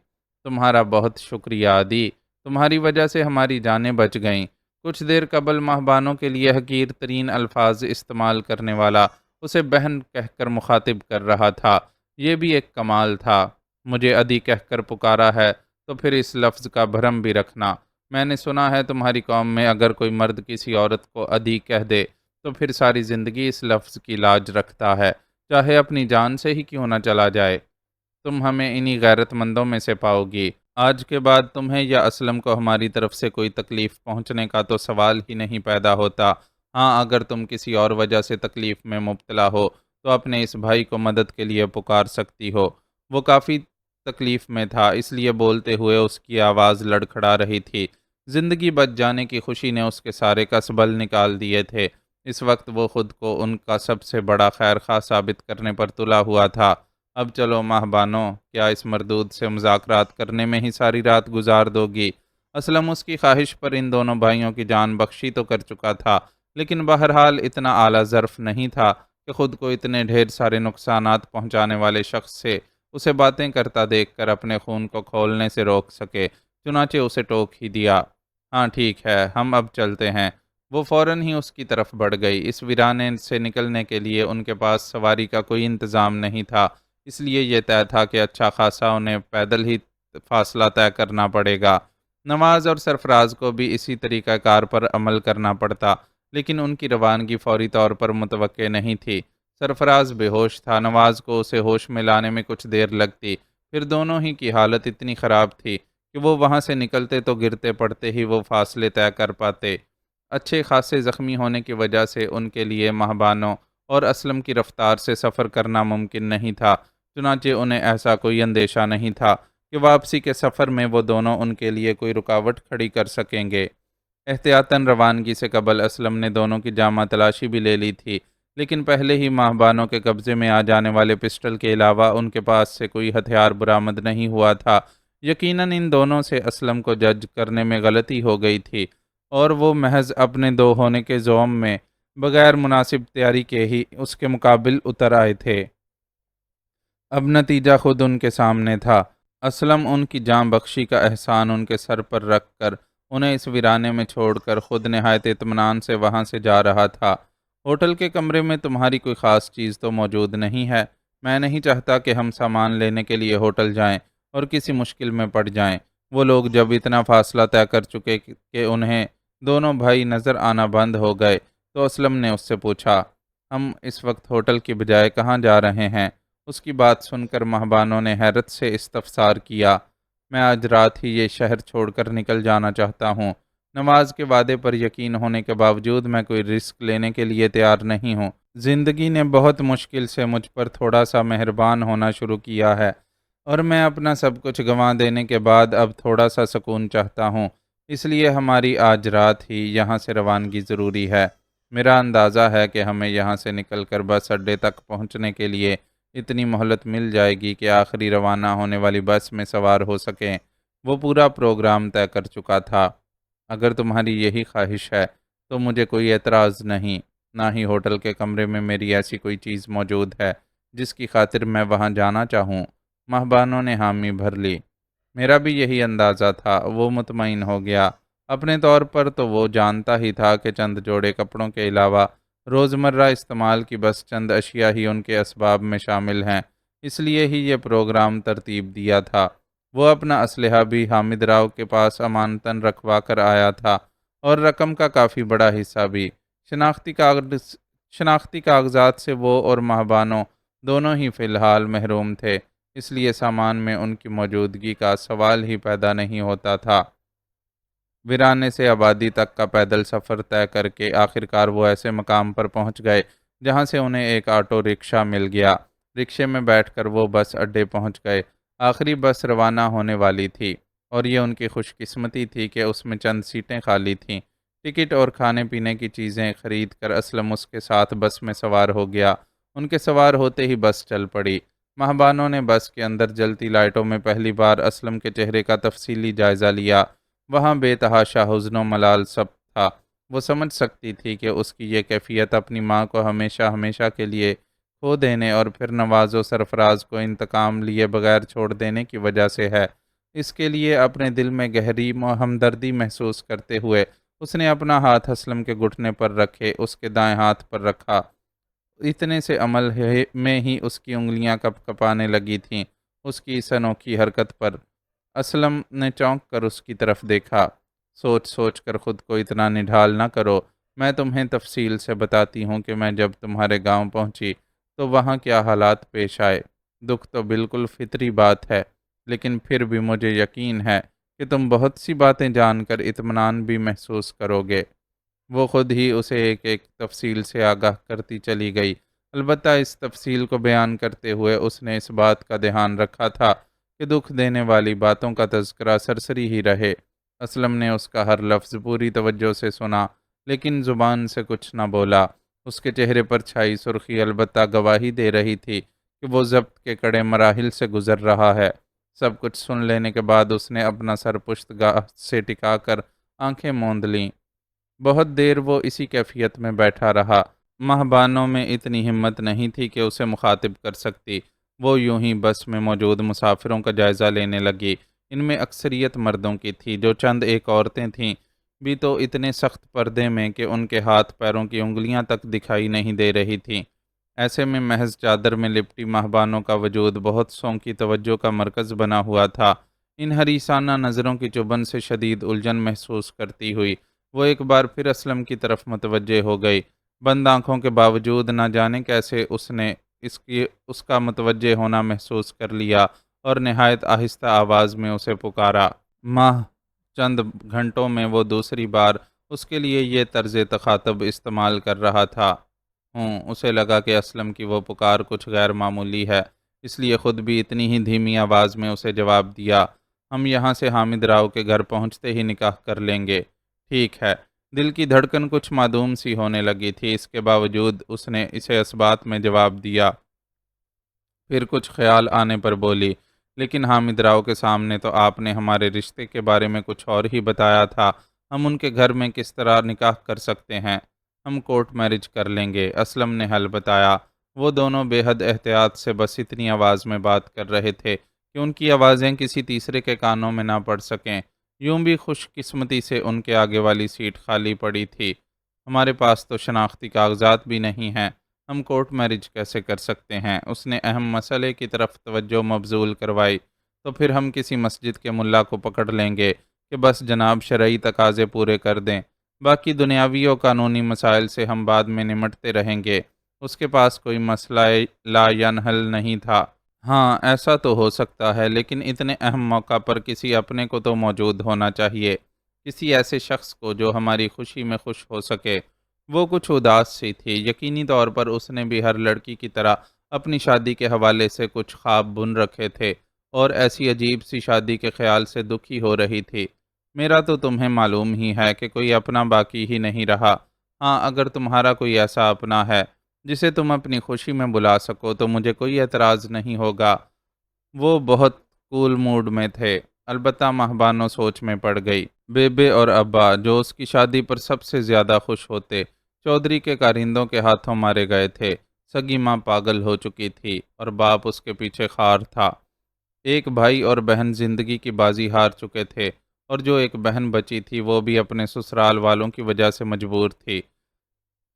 تمہارا بہت شکریہ عدی، تمہاری وجہ سے ہماری جانیں بچ گئیں۔ کچھ دیر قبل مہبانوں کے لیے حقیر ترین الفاظ استعمال کرنے والا اسے بہن کہہ کر مخاطب کر رہا تھا، یہ بھی ایک کمال تھا۔ مجھے عدی کہہ کر پکارا ہے تو پھر اس لفظ کا بھرم بھی رکھنا۔ میں نے سنا ہے تمہاری قوم میں اگر کوئی مرد کسی عورت کو عدی کہہ دے تو پھر ساری زندگی اس لفظ کی لاج رکھتا ہے، چاہے اپنی جان سے ہی کیوں نہ چلا جائے۔ تم ہمیں انہی غیرت مندوں میں سے پاؤ گی۔ آج کے بعد تمہیں یا اسلم کو ہماری طرف سے کوئی تکلیف پہنچنے کا تو سوال ہی نہیں پیدا ہوتا۔ ہاں، اگر تم کسی اور وجہ سے تکلیف میں مبتلا ہو تو اپنے اس بھائی کو مدد کے لیے پکار سکتی ہو۔ وہ کافی تکلیف میں تھا، اس لیے بولتے ہوئے اس کی آواز لڑکھڑا رہی تھی۔ زندگی بچ جانے کی خوشی نے اس کے سارے کسبل نکال دیے تھے۔ اس وقت وہ خود کو ان کا سب سے بڑا خیر خواہ ثابت کرنے پر تلا ہوا تھا۔ اب چلو ماہ بانو، کیا اس مردود سے مذاکرات کرنے میں ہی ساری رات گزار دو گی؟ اسلم اس کی خواہش پر ان دونوں بھائیوں کی جان بخشی تو کر چکا تھا، لیکن بہرحال اتنا اعلیٰ ظرف نہیں تھا کہ خود کو اتنے ڈھیر سارے نقصانات پہنچانے والے شخص سے اسے باتیں کرتا دیکھ کر اپنے خون کو کھولنے سے روک سکے۔ چنانچہ اسے ٹوک ہی دیا۔ ہاں ٹھیک ہے، ہم اب چلتے ہیں۔ وہ فوراً ہی اس کی طرف بڑھ گئی۔ اس ویرانے سے نکلنے کے لیے ان کے پاس سواری کا کوئی انتظام نہیں تھا، اس لیے یہ طے تھا کہ اچھا خاصا انہیں پیدل ہی فاصلہ طے کرنا پڑے گا۔ نواز اور سرفراز کو بھی اسی طریقہ کار پر عمل کرنا پڑتا، لیکن ان کی روانگی فوری طور پر متوقع نہیں تھی۔ سرفراز بے ہوش تھا، نواز کو اسے ہوش میں لانے میں کچھ دیر لگتی، پھر دونوں ہی کی حالت اتنی خراب تھی کہ وہ وہاں سے نکلتے تو گرتے پڑتے ہی وہ فاصلے طے کر پاتے۔ اچھے خاصے زخمی ہونے کی وجہ سے ان کے لیے مہبانوں اور اسلم کی رفتار سے سفر کرنا ممکن نہیں تھا، چنانچہ انہیں ایسا کوئی اندیشہ نہیں تھا کہ واپسی کے سفر میں وہ دونوں ان کے لیے کوئی رکاوٹ کھڑی کر سکیں گے۔ احتیاطاً روانگی سے قبل اسلم نے دونوں کی جامہ تلاشی بھی لے لی تھی، لیکن پہلے ہی ماہبانوں کے قبضے میں آ جانے والے پسٹل کے علاوہ ان کے پاس سے کوئی ہتھیار برآمد نہیں ہوا تھا۔ یقیناً ان دونوں سے اسلم کو جج کرنے میں غلطی ہو گئی تھی اور وہ محض اپنے دو ہونے کے زوم میں بغیر مناسب تیاری کے ہی اس کے مقابل اتر آئے تھے۔ اب نتیجہ خود ان کے سامنے تھا۔ اسلم ان کی جان بخشی کا احسان ان کے سر پر رکھ کر انہیں اس ویرانے میں چھوڑ کر خود نہایت اطمینان سے وہاں سے جا رہا تھا۔ ہوٹل کے کمرے میں تمہاری کوئی خاص چیز تو موجود نہیں ہے؟ میں نہیں چاہتا کہ ہم سامان لینے کے لیے ہوٹل جائیں اور کسی مشکل میں پڑ جائیں۔ وہ لوگ جب اتنا فاصلہ طے کر چکے کہ انہیں دونوں بھائی نظر آنا بند ہو گئے تو اسلم نے اس سے پوچھا، ہم اس وقت ہوٹل کی بجائے کہاں جا رہے ہیں؟ اس کی بات سن کر مہبانوں نے حیرت سے استفسار کیا۔ میں آج رات ہی یہ شہر چھوڑ کر نکل جانا چاہتا ہوں۔ نواز کے وعدے پر یقین ہونے کے باوجود میں کوئی رسک لینے کے لیے تیار نہیں ہوں۔ زندگی نے بہت مشکل سے مجھ پر تھوڑا سا مہربان ہونا شروع کیا ہے اور میں اپنا سب کچھ گنوا دینے کے بعد اب تھوڑا سا سکون چاہتا ہوں، اس لیے ہماری آج رات ہی یہاں سے روانگی ضروری ہے۔ میرا اندازہ ہے کہ ہمیں یہاں سے نکل کر بس اڈے تک پہنچنے کے لیے اتنی مہلت مل جائے گی کہ آخری روانہ ہونے والی بس میں سوار ہو سکیں۔ وہ پورا پروگرام طے کر چکا تھا۔ اگر تمہاری یہی خواہش ہے تو مجھے کوئی اعتراض نہیں، نہ ہی ہوٹل کے کمرے میں میری ایسی کوئی چیز موجود ہے جس کی خاطر میں وہاں جانا چاہوں۔ مہبانوں نے حامی بھر لی۔ میرا بھی یہی اندازہ تھا، وہ مطمئن ہو گیا۔ اپنے طور پر تو وہ جانتا ہی تھا کہ چند جوڑے کپڑوں کے علاوہ روزمرہ استعمال کی بس چند اشیاء ہی ان کے اسباب میں شامل ہیں، اس لیے ہی یہ پروگرام ترتیب دیا تھا۔ وہ اپنا اسلحہ بھی حامد راؤ کے پاس امانتاً رکھوا کر آیا تھا اور رقم کا کافی بڑا حصہ بھی۔ شناختی کاغذات سے وہ اور مہبانوں دونوں ہی فی الحال محروم تھے، اس لیے سامان میں ان کی موجودگی کا سوال ہی پیدا نہیں ہوتا تھا۔ ویرانے سے آبادی تک کا پیدل سفر طے کر کے آخرکار وہ ایسے مقام پر پہنچ گئے جہاں سے انہیں ایک آٹو رکشہ مل گیا۔ رکشے میں بیٹھ کر وہ بس اڈے پہنچ گئے۔ آخری بس روانہ ہونے والی تھی۔ اور یہ ان کی خوش قسمتی تھی کہ اس میں چند سیٹیں خالی تھیں۔ ٹکٹ اور کھانے پینے کی چیزیں خرید کر اسلم اس کے ساتھ بس میں سوار ہو گیا۔ ان کے سوار ہوتے ہی بس چل پڑی۔ ماہبانوں نے بس کے اندر جلتی لائٹوں میں پہلی بار اسلم کے چہرے کا تفصیلی جائزہ لیا۔ وہاں بے تحاشا حزن و ملال سب تھا۔ وہ سمجھ سکتی تھی کہ اس کی یہ کیفیت اپنی ماں کو ہمیشہ ہمیشہ کے لیے کھو دینے اور پھر نواز و سرفراز کو انتقام لیے بغیر چھوڑ دینے کی وجہ سے ہے۔ اس کے لیے اپنے دل میں گہری ہمدردی محسوس کرتے ہوئے اس نے اپنا ہاتھ اسلم کے گھٹنے پر رکھے اس کے دائیں ہاتھ پر رکھا۔ اتنے سے عمل میں ہی اس کی انگلیاں کپ کپانے لگی تھیں اس کی اس انوکھی حرکت پر۔ اسلم نے چونک کر اس کی طرف دیکھا۔ سوچ سوچ کر خود کو اتنا نڈھال نہ کرو، میں تمہیں تفصیل سے بتاتی ہوں کہ میں جب تمہارے گاؤں پہنچی تو وہاں کیا حالات پیش آئے۔ دکھ تو بالکل فطری بات ہے، لیکن پھر بھی مجھے یقین ہے کہ تم بہت سی باتیں جان کر اطمینان بھی محسوس کرو گے۔ وہ خود ہی اسے ایک ایک تفصیل سے آگاہ کرتی چلی گئی، البتہ اس تفصیل کو بیان کرتے ہوئے اس نے اس بات کا دھیان رکھا تھا کہ دکھ دینے والی باتوں کا تذکرہ سرسری ہی رہے۔ اسلم نے اس کا ہر لفظ پوری توجہ سے سنا، لیکن زبان سے کچھ نہ بولا۔ اس کے چہرے پر چھائی سرخی البتہ گواہی دے رہی تھی کہ وہ ضبط کے کڑے مراحل سے گزر رہا ہے۔ سب کچھ سن لینے کے بعد اس نے اپنا سر پشت گاہ سے ٹکا کر آنکھیں موند لیں۔ بہت دیر وہ اسی کیفیت میں بیٹھا رہا۔ ماہبانوں میں اتنی ہمت نہیں تھی کہ اسے مخاطب کر سکتی۔ وہ یوں ہی بس میں موجود مسافروں کا جائزہ لینے لگی۔ ان میں اکثریت مردوں کی تھی، جو چند ایک عورتیں تھیں بھی تو اتنے سخت پردے میں کہ ان کے ہاتھ پیروں کی انگلیاں تک دکھائی نہیں دے رہی تھیں۔ ایسے میں محض چادر میں لپٹی ماہبانوں کا وجود بہت سوں کی توجہ کا مرکز بنا ہوا تھا۔ ان حریصانہ نظروں کی چبھن سے شدید الجھن محسوس کرتی ہوئی وہ ایک بار پھر اسلم کی طرف متوجہ ہو گئی۔ بند آنکھوں کے باوجود نہ جانے کیسے اس نے اس کا متوجہ ہونا محسوس کر لیا اور نہایت آہستہ آواز میں اسے پکارا۔ ماہ! چند گھنٹوں میں وہ دوسری بار اس کے لیے یہ طرز تخاطب استعمال کر رہا تھا۔ اسے لگا کہ اسلم کی وہ پکار کچھ غیر معمولی ہے، اس لیے خود بھی اتنی ہی دھیمی آواز میں اسے جواب دیا۔ ہم یہاں سے حامد راؤ کے گھر پہنچتے ہی نکاح کر لیں گے۔ ٹھیک ہے۔ دل کی دھڑکن کچھ معدوم سی ہونے لگی تھی، اس کے باوجود اس نے اسے اس بات میں جواب دیا۔ پھر کچھ خیال آنے پر بولی، لیکن حامد راؤ کے سامنے تو آپ نے ہمارے رشتے کے بارے میں کچھ اور ہی بتایا تھا۔ ہم ان کے گھر میں کس طرح نکاح کر سکتے ہیں؟ ہم کورٹ میرج کر لیں گے، اسلم نے حل بتایا۔ وہ دونوں بے حد احتیاط سے بس اتنی آواز میں بات کر رہے تھے کہ ان کی آوازیں کسی تیسرے کے کانوں میں نہ پڑ سکیں۔ یوں بھی خوش قسمتی سے ان کے آگے والی سیٹ خالی پڑی تھی۔ ہمارے پاس تو شناختی کاغذات بھی نہیں ہیں، ہم کورٹ میرج کیسے کر سکتے ہیں؟ اس نے اہم مسئلے کی طرف توجہ مبذول کروائی۔ تو پھر ہم کسی مسجد کے ملا کو پکڑ لیں گے کہ بس جناب شرعی تقاضے پورے کر دیں، باقی دنیاوی و قانونی مسائل سے ہم بعد میں نمٹتے رہیں گے۔ اس کے پاس کوئی مسئلہ لا ینحل نہیں تھا۔ ہاں ایسا تو ہو سکتا ہے، لیکن اتنے اہم موقع پر کسی اپنے کو تو موجود ہونا چاہیے، کسی ایسے شخص کو جو ہماری خوشی میں خوش ہو سکے۔ وہ کچھ اداس سی تھی۔ یقینی طور پر اس نے بھی ہر لڑکی کی طرح اپنی شادی کے حوالے سے کچھ خواب بن رکھے تھے اور ایسی عجیب سی شادی کے خیال سے دکھی ہو رہی تھی۔ میرا تو تمہیں معلوم ہی ہے کہ کوئی اپنا باقی ہی نہیں رہا۔ ہاں اگر تمہارا کوئی ایسا اپنا ہے جسے تم اپنی خوشی میں بلا سکو تو مجھے کوئی اعتراض نہیں ہوگا۔ وہ بہت کول موڈ میں تھے، البتہ ماہبانو سوچ میں پڑ گئی۔ بیبے اور ابا جو اس کی شادی پر سب سے زیادہ خوش ہوتے، چودھری کے کارندوں کے ہاتھوں مارے گئے تھے۔ سگی ماں پاگل ہو چکی تھی اور باپ اس کے پیچھے خار تھا۔ ایک بھائی اور بہن زندگی کی بازی ہار چکے تھے، اور جو ایک بہن بچی تھی وہ بھی اپنے سسرال والوں کی وجہ سے مجبور تھی۔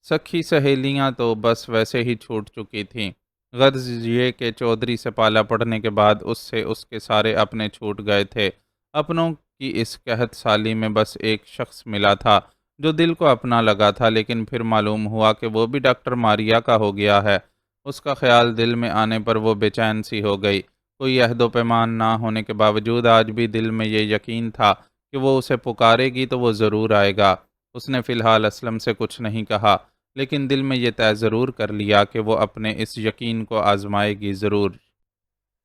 سکھی سہیلیاں تو بس ویسے ہی چھوٹ چکی تھیں۔ غرض یہ کہ چودھری سے پالا پڑنے کے بعد اس کے سارے اپنے چھوٹ گئے تھے۔ اپنوں کی اس قحط سالی میں بس ایک شخص ملا تھا جو دل کو اپنا لگا تھا، لیکن پھر معلوم ہوا کہ وہ بھی ڈاکٹر ماریا کا ہو گیا ہے۔ اس کا خیال دل میں آنے پر وہ بے چین سی ہو گئی۔ کوئی عہد و پیمان نہ ہونے کے باوجود آج بھی دل میں یہ یقین تھا کہ وہ اسے پکارے گی تو وہ ضرور آئے گا۔ اس نے فی الحال اسلم سے کچھ نہیں کہا، لیکن دل میں یہ طے ضرور کر لیا کہ وہ اپنے اس یقین کو آزمائے گی ضرور۔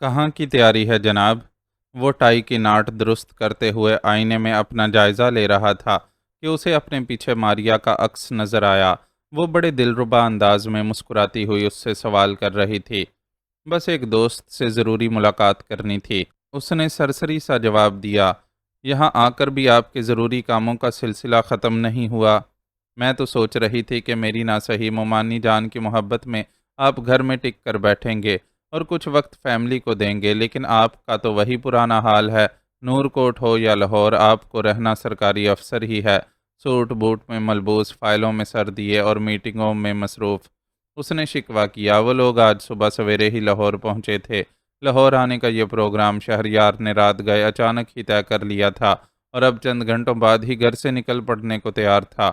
کہاں کی تیاری ہے جناب؟ وہ ٹائی کی ناٹ درست کرتے ہوئے آئینے میں اپنا جائزہ لے رہا تھا کہ اسے اپنے پیچھے ماریا کا عکس نظر آیا۔ وہ بڑے دلربا انداز میں مسکراتی ہوئی اس سے سوال کر رہی تھی۔ بس ایک دوست سے ضروری ملاقات کرنی تھی، اس نے سرسری سا جواب دیا۔ یہاں آ کر بھی آپ کے ضروری کاموں کا سلسلہ ختم نہیں ہوا؟ میں تو سوچ رہی تھی کہ میری ناصحیح مومانی جان کی محبت میں آپ گھر میں ٹک کر بیٹھیں گے اور کچھ وقت فیملی کو دیں گے، لیکن آپ کا تو وہی پرانا حال ہے۔ نور کوٹ ہو یا لاہور، آپ کو رہنا سرکاری افسر ہی ہے، سوٹ بوٹ میں ملبوس، فائلوں میں سر دیے اور میٹنگوں میں مصروف۔ اس نے شکوہ کیا، وہ لوگ آج صبح سویرے ہی لاہور پہنچے تھے۔ لاہور آنے کا یہ پروگرام شہریار نے رات گئے اچانک ہی طے کر لیا تھا اور اب چند گھنٹوں بعد ہی گھر سے نکل پڑنے کو تیار تھا۔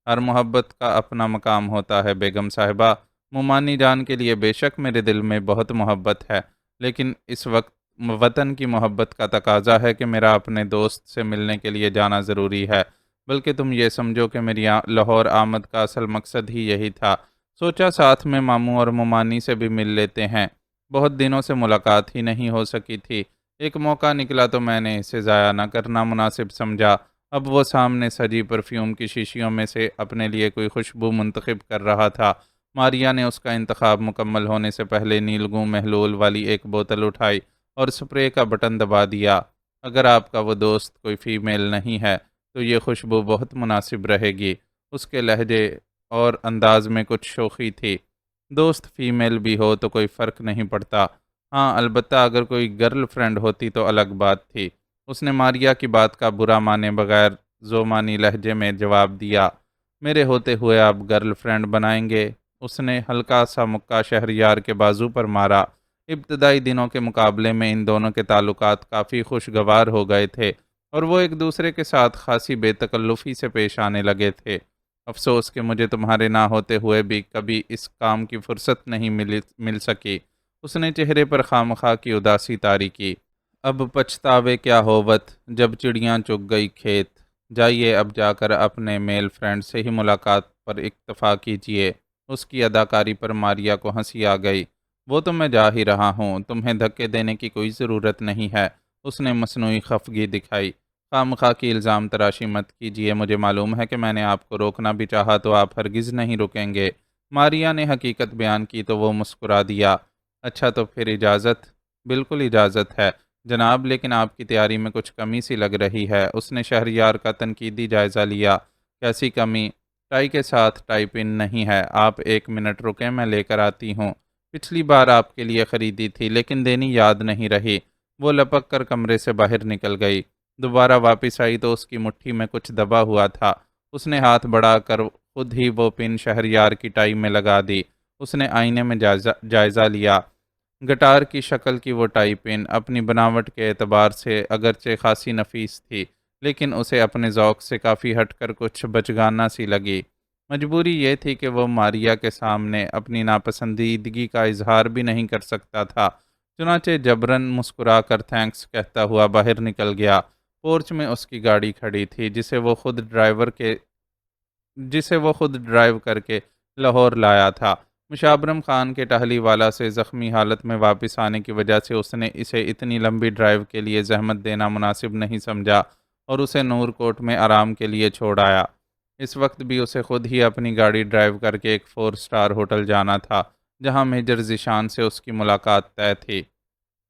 ہر محبت کا اپنا مقام ہوتا ہے بیگم صاحبہ۔ مومانی جان کے لیے بے شک میرے دل میں بہت محبت ہے، لیکن اس وقت وطن کی محبت کا تقاضا ہے کہ میرا اپنے دوست سے ملنے کے لیے جانا ضروری ہے۔ بلکہ تم یہ سمجھو کہ میری لاہور آمد کا اصل مقصد ہی یہی تھا۔ سوچا ساتھ میں ماموں اور مومانی سے بھی مل لیتے ہیں، بہت دنوں سے ملاقات ہی نہیں ہو سکی تھی۔ ایک موقع نکلا تو میں نے اسے ضائع نہ کرنا مناسب سمجھا۔ اب وہ سامنے سجی پرفیوم کی شیشیوں میں سے اپنے لیے کوئی خوشبو منتخب کر رہا تھا۔ ماریا نے اس کا انتخاب مکمل ہونے سے پہلے نیلگوں محلول والی ایک بوتل اٹھائی اور سپرے کا بٹن دبا دیا۔ اگر آپ کا وہ دوست کوئی فیمیل نہیں ہے تو یہ خوشبو بہت مناسب رہے گی۔ اس کے لہجے اور انداز میں کچھ شوخی تھی۔ دوست فیمیل بھی ہو تو کوئی فرق نہیں پڑتا، ہاں البتہ اگر کوئی گرل فرینڈ ہوتی تو الگ بات تھی۔ اس نے ماریا کی بات کا برا مانے بغیر زومانی لہجے میں جواب دیا، میرے ہوتے ہوئے آپ گرل فرینڈ بنائیں گے؟ اس نے ہلکا سا مکہ شہریار کے بازو پر مارا۔ ابتدائی دنوں کے مقابلے میں ان دونوں کے تعلقات کافی خوشگوار ہو گئے تھے اور وہ ایک دوسرے کے ساتھ خاصی بے تکلفی سے پیش آنے لگے تھے۔ افسوس کہ مجھے تمہارے نہ ہوتے ہوئے بھی کبھی اس کام کی فرصت نہیں مل سکی۔ اس نے چہرے پر خامخواہ کی اداسی طاری کی۔ اب پچھتاوے کیا ہووت جب چڑیاں چگ گئی کھیت۔ جائیے اب جا کر اپنے میل فرینڈ سے ہی ملاقات پر اکتفا کیجیے۔ اس کی اداکاری پر ماریا کو ہنسی آ گئی۔ وہ تو میں جا ہی رہا ہوں، تمہیں دھکے دینے کی کوئی ضرورت نہیں ہے۔ اس نے مصنوعی خفگی دکھائی۔ خواہ کی الزام تراشی مت کیجیے، مجھے معلوم ہے کہ میں نے آپ کو روکنا بھی چاہا تو آپ ہرگز نہیں رکیں گے۔ ماریا نے حقیقت بیان کی تو وہ مسکرا دیا۔ اچھا تو پھر اجازت؟ بالکل اجازت ہے جناب، لیکن آپ کی تیاری میں کچھ کمی سی لگ رہی ہے۔ اس نے شہریار کا تنقیدی جائزہ لیا۔ کیسی کمی؟ ٹائی کے ساتھ ٹائی پن نہیں ہے۔ آپ 1 منٹ رکیں، میں لے کر آتی ہوں۔ پچھلی بار آپ کے لیے خریدی تھی لیکن دینی یاد نہیں رہی۔ وہ لپک کر کمرے سے باہر نکل گئی۔ دوبارہ واپس آئی تو اس کی مٹھی میں کچھ دبا ہوا تھا۔ اس نے ہاتھ بڑھا کر خود ہی وہ پن شہریار کی ٹائی میں لگا دی۔ اس نے آئینے میں جائزہ لیا۔ گٹار کی شکل کی وہ ٹائی پن اپنی بناوٹ کے اعتبار سے اگرچہ خاصی نفیس تھی، لیکن اسے اپنے ذوق سے کافی ہٹ کر کچھ بچگانہ سی لگی۔ مجبوری یہ تھی کہ وہ ماریا کے سامنے اپنی ناپسندیدگی کا اظہار بھی نہیں کر سکتا تھا، چنانچہ جبراً مسکرا کر تھینکس کہتا ہوا باہر نکل گیا۔ پورچ میں اس کی گاڑی کھڑی تھی جسے وہ خود ڈرائیو کر کے لاہور لایا تھا۔ مشابرم خان کے ٹہلی والا سے زخمی حالت میں واپس آنے کی وجہ سے اس نے اسے اتنی لمبی ڈرائیو کے لیے زحمت دینا مناسب نہیں سمجھا اور اسے نور کوٹ میں آرام کے لیے چھوڑ آیا۔ اس وقت بھی اسے خود ہی اپنی گاڑی ڈرائیو کر کے ایک 4 اسٹار ہوٹل جانا تھا جہاں میجر ذیشان سے اس کی ملاقات طے تھی۔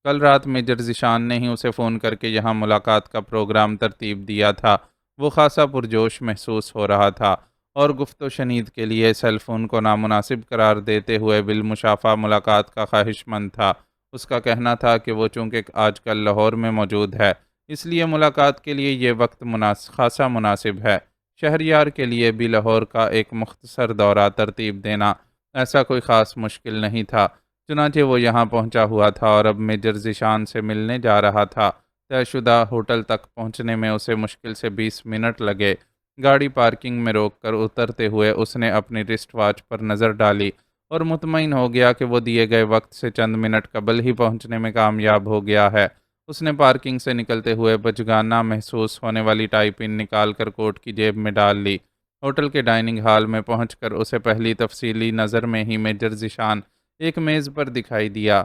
کل رات میجر ذیشان نے ہی اسے فون کر کے یہاں ملاقات کا پروگرام ترتیب دیا تھا۔ وہ خاصا پرجوش محسوس ہو رہا تھا اور گفت و شنید کے لیے سیل فون کو نامناسب قرار دیتے ہوئے بالمشافہ ملاقات کا خواہش مند تھا۔ اس کا کہنا تھا کہ وہ چونکہ آج کل لاہور میں موجود ہے، اس لیے ملاقات کے لیے یہ وقت خاصا مناسب ہے۔ شہریار کے لیے بھی لاہور کا ایک مختصر دورہ ترتیب دینا ایسا کوئی خاص مشکل نہیں تھا، چنانچہ وہ یہاں پہنچا ہوا تھا اور اب میجر ذیشان سے ملنے جا رہا تھا۔ طے شدہ ہوٹل تک پہنچنے میں اسے مشکل سے 20 منٹ لگے۔ گاڑی پارکنگ میں روک کر اترتے ہوئے اس نے اپنی رسٹ واچ پر نظر ڈالی اور مطمئن ہو گیا کہ وہ دیے گئے وقت سے چند منٹ قبل ہی پہنچنے میں کامیاب ہو گیا ہے۔ اس نے پارکنگ سے نکلتے ہوئے بچگانہ محسوس ہونے والی ٹائی پن نکال کر کوٹ کی جیب میں ڈال لی۔ ہوٹل کے ڈائننگ ہال میں پہنچ کر اسے پہلی تفصیلی نظر میں ہی میجر ذیشان ایک میز پر دکھائی دیا۔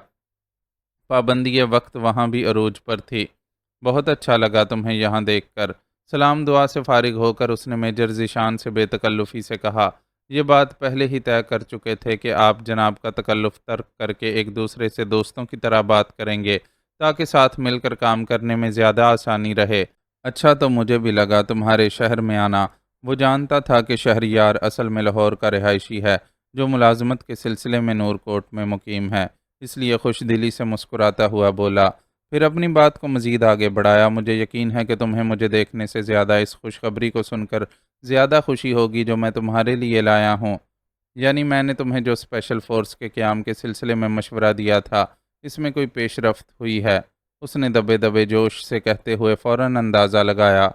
پابندی وقت وہاں بھی عروج پر تھی۔ بہت اچھا لگا تمہیں یہاں دیکھ کر۔ سلام دعا سے فارغ ہو کر اس نے میجر ذیشان سے بے تکلفی سے کہا، یہ بات پہلے ہی طے کر چکے تھے کہ آپ جناب کا تکلف ترک کر کے ایک دوسرے سے دوستوں کی طرح بات کریں گے تاکہ ساتھ مل کر کام کرنے میں زیادہ آسانی رہے۔ اچھا تو مجھے بھی لگا تمہارے شہر میں آنا۔ وہ جانتا تھا کہ شہریار اصل میں لاہور کا رہائشی ہے جو ملازمت کے سلسلے میں نور کوٹ میں مقیم ہے، اس لیے خوش دلی سے مسکراتا ہوا بولا، پھر اپنی بات کو مزید آگے بڑھایا، مجھے یقین ہے کہ تمہیں مجھے دیکھنے سے زیادہ اس خوشخبری کو سن کر زیادہ خوشی ہوگی جو میں تمہارے لیے لایا ہوں۔ یعنی میں نے تمہیں جو اسپیشل فورس کے قیام کے سلسلے میں مشورہ دیا تھا، اس میں کوئی پیش رفت ہوئی ہے؟ اس نے دبے دبے جوش سے کہتے ہوئے فوراً اندازہ لگایا۔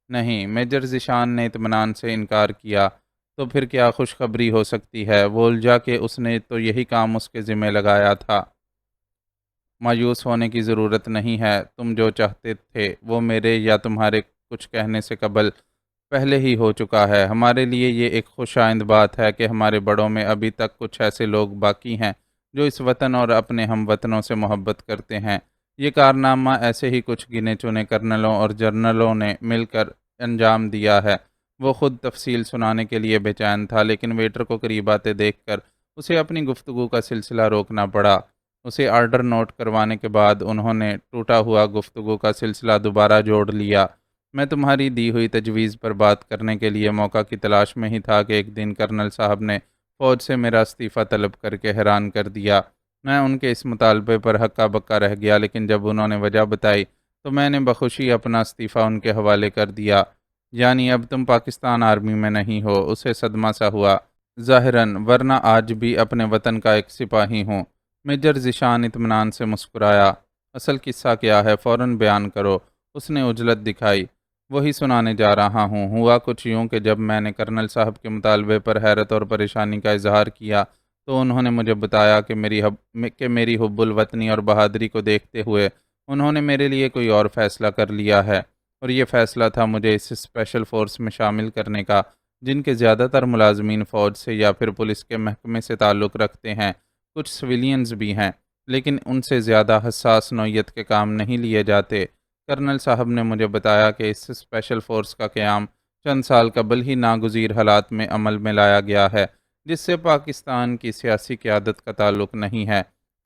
نہیں، میجر ذیشان نے اطمینان سے انکار کیا۔ تو پھر کیا خوشخبری ہو سکتی ہے؟ وہ الجھا کہ اس نے تو یہی کام اس کے ذمہ لگایا تھا۔ مایوس ہونے کی ضرورت نہیں ہے، تم جو چاہتے تھے وہ میرے یا تمہارے کچھ کہنے سے قبل پہلے ہی ہو چکا ہے۔ ہمارے لیے یہ ایک خوش آئند بات ہے کہ ہمارے بڑوں میں ابھی تک کچھ ایسے لوگ باقی ہیں جو اس وطن اور اپنے ہم وطنوں سے محبت کرتے ہیں۔ یہ کارنامہ ایسے ہی کچھ گنے چنے کرنلوں اور جنرلوں نے مل کر انجام دیا ہے۔ وہ خود تفصیل سنانے کے لیے بے چین تھا، لیکن ویٹر کو قریب آتے دیکھ کر اسے اپنی گفتگو کا سلسلہ روکنا پڑا۔ اسے آرڈر نوٹ کروانے کے بعد انہوں نے ٹوٹا ہوا گفتگو کا سلسلہ دوبارہ جوڑ لیا۔ میں تمہاری دی ہوئی تجویز پر بات کرنے کے لیے موقع کی تلاش میں ہی تھا کہ ایک دن کرنل صاحب نے فوج سے میرا استعفیٰ طلب کر کے حیران کر دیا۔ میں ان کے اس مطالبے پر ہکا بکا رہ گیا، لیکن جب انہوں نے وجہ بتائی تو میں نے بخوشی اپنا استعفیٰ ان کے حوالے کر دیا۔ یعنی اب تم پاکستان آرمی میں نہیں ہو؟ اسے صدمہ سا ہوا۔ ظاہراً، ورنہ آج بھی اپنے وطن کا ایک سپاہی ہوں۔ میجر ذیشان اطمینان سے مسکرایا۔ اصل قصہ کیا ہے؟ فوراً بیان کرو۔ اس نے عجلت دکھائی۔ وہی سنانے جا رہا ہوں۔ ہوا کچھ یوں کہ جب میں نے کرنل صاحب کے مطالبے پر حیرت اور پریشانی کا اظہار کیا تو انہوں نے مجھے بتایا کہ میری حب الوطنی اور بہادری کو دیکھتے ہوئے انہوں نے میرے لیے کوئی اور فیصلہ کر لیا ہے، اور یہ فیصلہ تھا مجھے اس اسپیشل فورس میں شامل کرنے کا، جن کے زیادہ تر ملازمین فوج سے یا پھر پولیس کے محکمے سے تعلق رکھتے ہیں۔ کچھ سویلینز بھی ہیں، لیکن ان سے زیادہ حساس نوعیت کے کام نہیں لیے جاتے۔ کرنل صاحب نے مجھے بتایا کہ اس اسپیشل فورس کا قیام چند سال قبل ہی ناگزیر حالات میں عمل میں لایا گیا ہے، جس سے پاکستان کی سیاسی قیادت کا تعلق نہیں ہے۔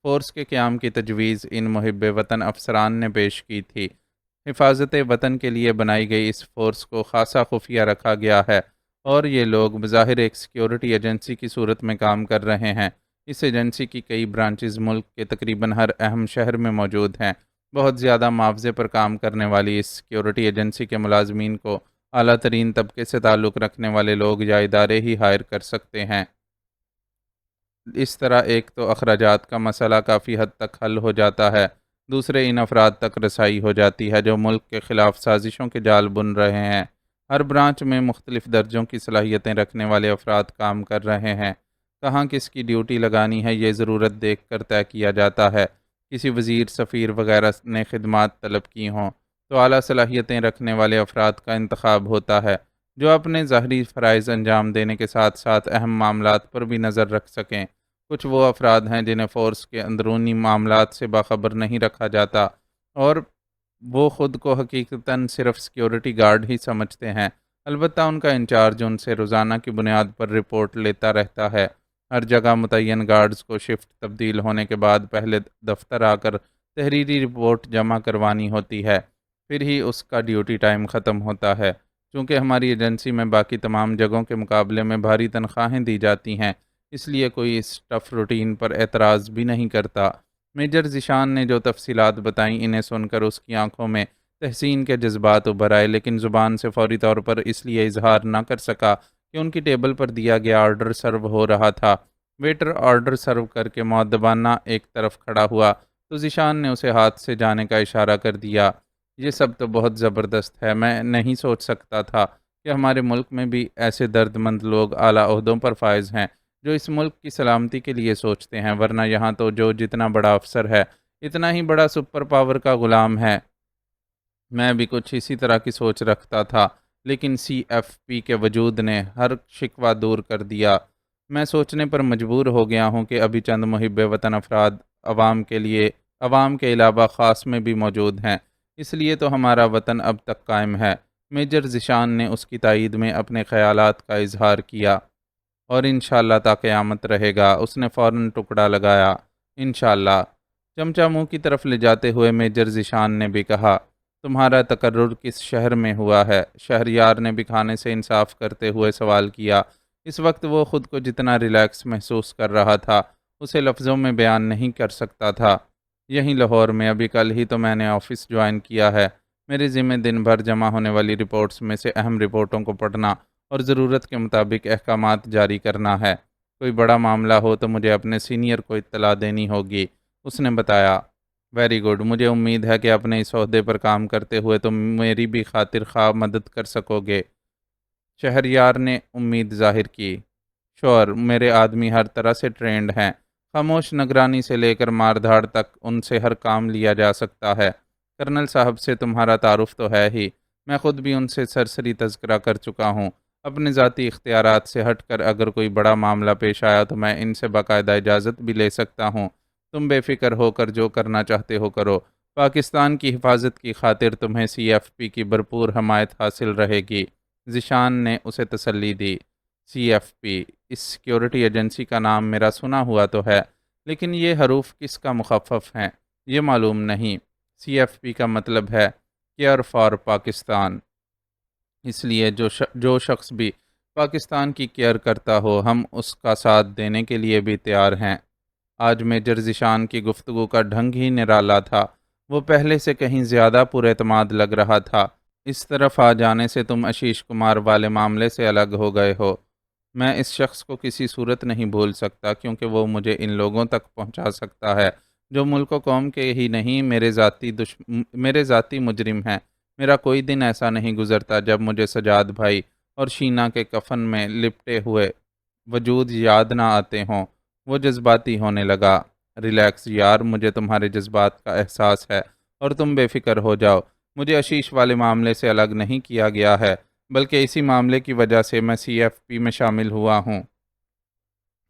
فورس کے قیام کی تجویز ان محب وطن افسران نے پیش کی تھی۔ حفاظت وطن کے لیے بنائی گئی اس فورس کو خاصا خفیہ رکھا گیا ہے، اور یہ لوگ بظاہر ایک سیکیورٹی ایجنسی کی صورت میں کام کر رہے ہیں۔ اس ایجنسی کی کئی برانچز ملک کے تقریباً ہر اہم شہر میں موجود ہیں۔ بہت زیادہ معاوضے پر کام کرنے والی اس سیکیورٹی ایجنسی کے ملازمین کو اعلیٰ ترین طبقے سے تعلق رکھنے والے لوگ یا ادارے ہی ہائر کر سکتے ہیں۔ اس طرح ایک تو اخراجات کا مسئلہ کافی حد تک حل ہو جاتا ہے، دوسرے ان افراد تک رسائی ہو جاتی ہے جو ملک کے خلاف سازشوں کے جال بن رہے ہیں۔ ہر برانچ میں مختلف درجوں کی صلاحیتیں رکھنے والے افراد کام کر رہے ہیں۔ کہاں کس کی ڈیوٹی لگانی ہے یہ ضرورت دیکھ کر طے کیا جاتا ہے۔ کسی وزیر، سفیر وغیرہ نے خدمات طلب کی ہوں تو اعلیٰ صلاحیتیں رکھنے والے افراد کا انتخاب ہوتا ہے جو اپنے ظاہری فرائض انجام دینے کے ساتھ ساتھ اہم معاملات پر بھی نظر رکھ سکیں۔ کچھ وہ افراد ہیں جنہیں فورس کے اندرونی معاملات سے باخبر نہیں رکھا جاتا، اور وہ خود کو حقیقتاً صرف سیکیورٹی گارڈ ہی سمجھتے ہیں۔ البتہ ان کا انچارج ان سے روزانہ کی بنیاد پر رپورٹ لیتا رہتا ہے۔ ہر جگہ متعین گارڈز کو شفٹ تبدیل ہونے کے بعد پہلے دفتر آ کر تحریری رپورٹ جمع کروانی ہوتی ہے، پھر ہی اس کا ڈیوٹی ٹائم ختم ہوتا ہے۔ چونکہ ہماری ایجنسی میں باقی تمام جگہوں کے مقابلے میں بھاری تنخواہیں دی جاتی ہیں، اس لیے کوئی اس ٹف روٹین پر اعتراض بھی نہیں کرتا۔ میجر ذیشان نے جو تفصیلات بتائیں انہیں سن کر اس کی آنکھوں میں تحسین کے جذبات ابھر آئے، لیکن زبان سے فوری طور پر اس لیے اظہار نہ کر سکا کہ ان کی ٹیبل پر دیا گیا آرڈر سرو ہو رہا تھا۔ ویٹر آرڈر سرو کر کے مؤدبانہ ایک طرف کھڑا ہوا تو ذیشان نے اسے ہاتھ سے جانے کا اشارہ کر دیا۔ یہ سب تو بہت زبردست ہے۔ میں نہیں سوچ سکتا تھا کہ ہمارے ملک میں بھی ایسے درد مند لوگ اعلیٰ عہدوں پر فائز ہیں جو اس ملک کی سلامتی کے لیے سوچتے ہیں، ورنہ یہاں تو جو جتنا بڑا افسر ہے اتنا ہی بڑا سپر پاور کا غلام ہے۔ میں بھی کچھ اسی طرح کی سوچ رکھتا تھا، لیکن سی ایف پی کے وجود نے ہر شکوہ دور کر دیا۔ میں سوچنے پر مجبور ہو گیا ہوں کہ ابھی چند محب وطن افراد عوام کے علاوہ خاص میں بھی موجود ہیں۔ اس لیے تو ہمارا وطن اب تک قائم ہے۔ میجر ذیشان نے اس کی تائید میں اپنے خیالات کا اظہار کیا۔ اور انشاءاللہ تا قیامت رہے گا، اس نے فوراً ٹکڑا لگایا۔ انشاءاللہ۔ چمچہ منہ کی طرف لے جاتے ہوئے میجر ذیشان نے بھی کہا، تمہارا تقرر کس شہر میں ہوا ہے؟ شہریار نے بھی کھانے سے انصاف کرتے ہوئے سوال کیا۔ اس وقت وہ خود کو جتنا ریلیکس محسوس کر رہا تھا اسے لفظوں میں بیان نہیں کر سکتا تھا۔ یہیں لاہور میں، ابھی کل ہی تو میں نے آفس جوائن کیا ہے۔ میرے ذمہ دن بھر جمع ہونے والی رپورٹس میں سے اہم رپورٹوں کو پڑھنا اور ضرورت کے مطابق احکامات جاری کرنا ہے۔ کوئی بڑا معاملہ ہو تو مجھے اپنے سینئر کو اطلاع دینی ہوگی، اس نے بتایا۔ ویری گڈ، مجھے امید ہے کہ اپنے اس عہدے پر کام کرتے ہوئے تم میری بھی خاطر خواہ مدد کر سکو گے۔ شہریار نے امید ظاہر کی۔ شور، میرے آدمی ہر طرح سے ٹرینڈ ہیں۔ خاموش نگرانی سے لے کر مار دھاڑ تک ان سے ہر کام لیا جا سکتا ہے۔ کرنل صاحب سے تمہارا تعارف تو ہے ہی، میں خود بھی ان سے سرسری تذکرہ کر چکا ہوں۔ اپنے ذاتی اختیارات سے ہٹ کر اگر کوئی بڑا معاملہ پیش آیا تو میں ان سے باقاعدہ اجازت بھی لے سکتا ہوں۔ تم بے فکر ہو کر جو کرنا چاہتے ہو کرو۔ پاکستان کی حفاظت کی خاطر تمہیں سی ایف پی کی بھرپور حمایت حاصل رہے گی۔ ذیشان نے اسے تسلی دی۔ سی ایف پی، اس سیکیورٹی ایجنسی کا نام میرا سنا ہوا تو ہے، لیکن یہ حروف کس کا مخفف ہیں یہ معلوم نہیں۔ سی ایف پی کا مطلب ہے کیئر فار پاکستان۔ اس لیے جو شخص بھی پاکستان کی کیئر کرتا ہو ہم اس کا ساتھ دینے کے لیے بھی تیار ہیں۔ آج میجر ذیشان کی گفتگو کا ڈھنگ ہی نرالا تھا، وہ پہلے سے کہیں زیادہ پر اعتماد لگ رہا تھا۔ اس طرف آ جانے سے تم آشیش کمار والے معاملے سے الگ ہو گئے ہو۔ میں اس شخص کو کسی صورت نہیں بھول سکتا کیونکہ وہ مجھے ان لوگوں تک پہنچا سکتا ہے جو ملک و قوم کے ہی نہیں میرے ذاتی مجرم ہیں۔ میرا کوئی دن ایسا نہیں گزرتا جب مجھے سجاد بھائی اور شینا کے کفن میں لپٹے ہوئے وجود یاد نہ آتے ہوں۔ وہ جذباتی ہونے لگا۔ ریلیکس یار، مجھے تمہارے جذبات کا احساس ہے اور تم بے فکر ہو جاؤ۔ مجھے آشیش والے معاملے سے الگ نہیں کیا گیا ہے، بلکہ اسی معاملے کی وجہ سے میں سی ایف پی میں شامل ہوا ہوں۔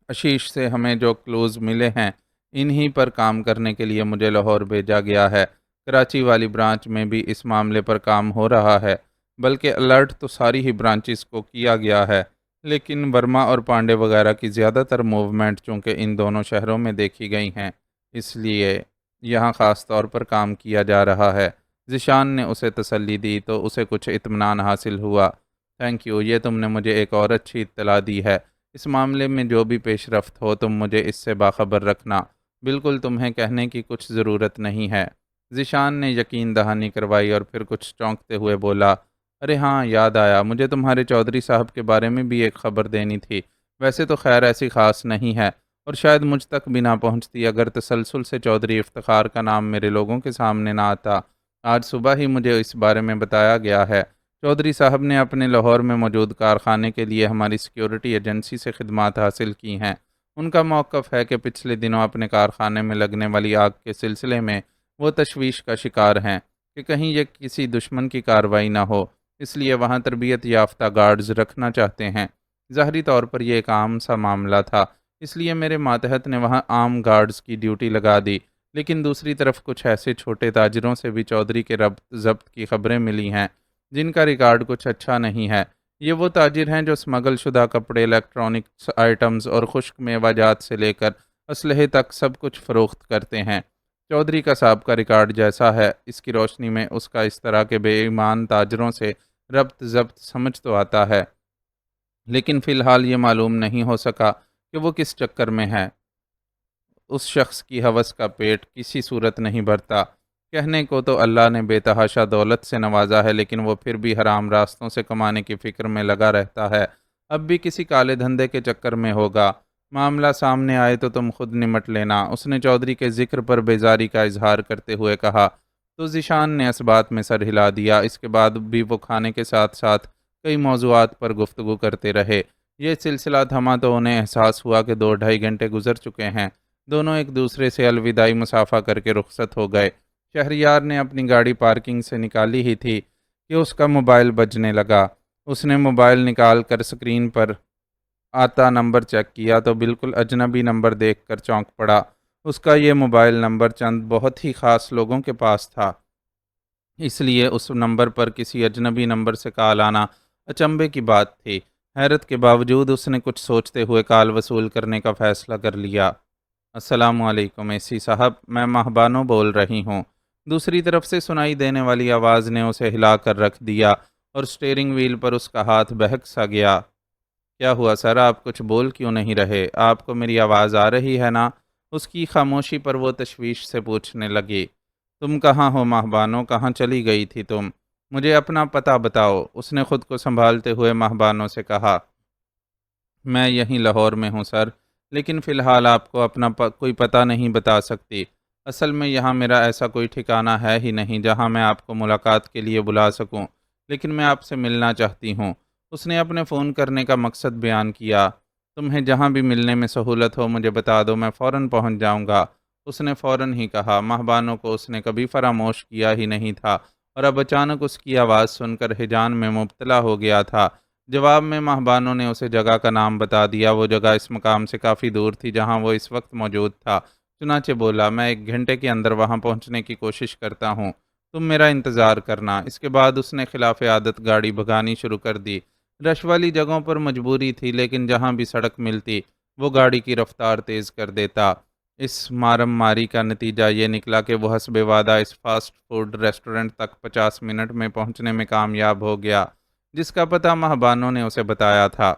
آشیش سے ہمیں جو کلوز ملے ہیں انہی پر کام کرنے کے لیے مجھے لاہور بھیجا گیا ہے۔ کراچی والی برانچ میں بھی اس معاملے پر کام ہو رہا ہے، بلکہ الرٹ تو ساری ہی برانچز کو کیا گیا ہے، لیکن ورما اور پانڈے وغیرہ کی زیادہ تر موومنٹ چونکہ ان دونوں شہروں میں دیکھی گئی ہیں، اس لیے یہاں خاص طور پر کام کیا جا رہا ہے۔ ذیشان نے اسے تسلی دی تو اسے کچھ اطمینان حاصل ہوا۔ تھینک یو، یہ تم نے مجھے ایک اور اچھی اطلاع دی ہے۔ اس معاملے میں جو بھی پیش رفت ہو تم مجھے اس سے باخبر رکھنا۔ بالکل تمہیں کہنے کی کچھ ضرورت نہیں ہے۔ ذیشان نے یقین دہانی کروائی اور پھر کچھ چونکتے ہوئے بولا، ارے ہاں، یاد آیا، مجھے تمہارے چودھری صاحب کے بارے میں بھی ایک خبر دینی تھی۔ ویسے تو خیر ایسی خاص نہیں ہے اور شاید مجھ تک بھی نہ پہنچتی اگر تسلسل سے چودھری افتخار کا نام میرے لوگوں کے سامنے نہ آتا۔ آج صبح ہی مجھے اس بارے میں بتایا گیا ہے۔ چودھری صاحب نے اپنے لاہور میں موجود کارخانے کے لیے ہماری سیکیورٹی ایجنسی سے خدمات حاصل کی ہیں۔ ان کا موقف ہے کہ پچھلے دنوں اپنے کارخانے میں لگنے والی آگ کے سلسلے میں وہ تشویش کا شکار ہیں کہ کہیں یہ کسی دشمن کی کارروائی نہ ہو، اس لیے وہاں تربیت یافتہ گارڈز رکھنا چاہتے ہیں۔ ظاہری طور پر یہ ایک عام سا معاملہ تھا، اس لیے میرے ماتحت نے وہاں عام گارڈز کی ڈیوٹی لگا دی، لیکن دوسری طرف کچھ ایسے چھوٹے تاجروں سے بھی چودھری کے ضبط کی خبریں ملی ہیں جن کا ریکارڈ کچھ اچھا نہیں ہے۔ یہ وہ تاجر ہیں جو اسمگل شدہ کپڑے، الیکٹرانکس آئٹمز اور خشک میوہ جات سے لے کر اسلحے تک سب کچھ فروخت کرتے ہیں۔ چودھری کا سابقہ ریکارڈ جیسا ہے، اس کی روشنی میں اس کا اس طرح کے بے ایمان تاجروں سے ربط ضبط سمجھ تو آتا ہے، لیکن فی الحال یہ معلوم نہیں ہو سکا کہ وہ کس چکر میں ہے۔ اس شخص کی ہوس کا پیٹ کسی صورت نہیں بھرتا۔ کہنے کو تو اللہ نے بے تحاشا دولت سے نوازا ہے، لیکن وہ پھر بھی حرام راستوں سے کمانے کی فکر میں لگا رہتا ہے۔ اب بھی کسی کالے دھندے کے چکر میں ہوگا۔ معاملہ سامنے آئے تو تم خود نمٹ لینا، اس نے چودھری کے ذکر پر بیزاری کا اظہار کرتے ہوئے کہا۔ تو ذیشان نے اس بات میں سر ہلا دیا۔ اس کے بعد بھی وہ کھانے کے ساتھ ساتھ کئی موضوعات پر گفتگو کرتے رہے۔ یہ سلسلہ تھما تو انہیں احساس ہوا کہ 2-2.5 گھنٹے گزر چکے ہیں۔ دونوں ایک دوسرے سے الوداعی مصافحہ کر کے رخصت ہو گئے۔ شہریار نے اپنی گاڑی پارکنگ سے نکالی ہی تھی کہ اس کا موبائل بجنے لگا۔ اس نے موبائل نکال کر اسکرین پر آتا نمبر چیک کیا تو بالکل اجنبی نمبر دیکھ کر چونک پڑا۔ اس کا یہ موبائل نمبر چند بہت ہی خاص لوگوں کے پاس تھا۔ اس لیے اس نمبر پر کسی اجنبی نمبر سے کال آنا اچنبے کی بات تھی۔ حیرت کے باوجود اس نے کچھ سوچتے ہوئے کال وصول کرنے کا فیصلہ کر لیا۔ السلام علیکم اے سی صاحب، میں مہبانو بول رہی ہوں۔ دوسری طرف سے سنائی دینے والی آواز نے اسے ہلا کر رکھ دیا اور اسٹیئرنگ وہیل پر اس کا ہاتھ بہک سا گیا۔ کیا ہوا سر، آپ کچھ بول کیوں نہیں رہے؟ آپ کو میری آواز آ رہی ہے نا؟ اس کی خاموشی پر وہ تشویش سے پوچھنے لگی۔ تم کہاں ہو مہبانو، کہاں چلی گئی تھی تم؟ مجھے اپنا پتہ بتاؤ، اس نے خود کو سنبھالتے ہوئے مہبانو سے کہا۔ میں یہیں لاہور میں ہوں سر، لیکن فی الحال آپ کو اپنا کوئی پتہ نہیں بتا سکتی۔ اصل میں یہاں میرا ایسا کوئی ٹھکانہ ہے ہی نہیں جہاں میں آپ کو ملاقات کے لیے بلا سکوں، لیکن میں آپ سے ملنا چاہتی ہوں۔ اس نے اپنے فون کرنے کا مقصد بیان کیا۔ تمہیں جہاں بھی ملنے میں سہولت ہو مجھے بتا دو، میں فوراً پہنچ جاؤں گا۔ اس نے فوراً ہی کہا۔ مہبانو کو اس نے کبھی فراموش کیا ہی نہیں تھا، اور اب اچانک اس کی آواز سن کر ہیجان میں مبتلا ہو گیا تھا۔ جواب میں مہبانو نے اسے جگہ کا نام بتا دیا۔ وہ جگہ اس مقام سے کافی دور تھی جہاں وہ اس وقت موجود تھا۔ چنانچہ بولا، میں 1 گھنٹے کے اندر وہاں پہنچنے کی کوشش کرتا ہوں، تم میرا انتظار کرنا۔ اس کے بعد اس نے خلاف عادت گاڑی بھگانی شروع کر دی۔ رش والی جگہوں پر مجبوری تھی، لیکن جہاں بھی سڑک ملتی وہ گاڑی کی رفتار تیز کر دیتا۔ اس مارم ماری کا نتیجہ یہ نکلا کہ وہ حسب وعدہ اس فاسٹ فوڈ ریسٹورنٹ تک 50 منٹ میں پہنچنے میں کامیاب ہو گیا، جس کا پتہ مہبانو نے اسے بتایا تھا۔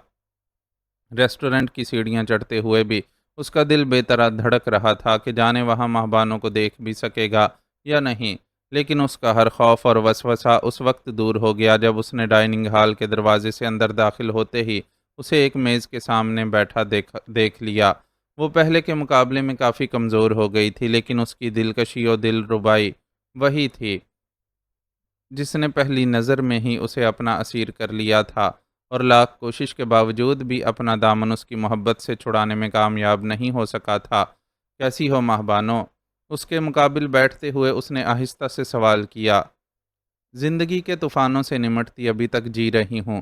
ریسٹورنٹ کی سیڑھیاں چڑھتے ہوئے بھی اس کا دل بے طرح دھڑک رہا تھا کہ جانے وہاں مہبانو کو دیکھ بھی سکے گا یا نہیں، لیکن اس کا ہر خوف اور وسوسہ اس وقت دور ہو گیا جب اس نے ڈائننگ ہال کے دروازے سے اندر داخل ہوتے ہی اسے ایک میز کے سامنے بیٹھا دیکھ لیا۔ وہ پہلے کے مقابلے میں کافی کمزور ہو گئی تھی، لیکن اس کی دلکشی و دل ربائی وہی تھی جس نے پہلی نظر میں ہی اسے اپنا اسیر کر لیا تھا، اور لاکھ کوشش کے باوجود بھی اپنا دامن اس کی محبت سے چھڑانے میں کامیاب نہیں ہو سکا تھا۔ کیسی ہو مہبانو؟ اس کے مقابل بیٹھتے ہوئے اس نے آہستہ سے سوال کیا۔ زندگی کے طوفانوں سے نمٹتی ابھی تک جی رہی ہوں،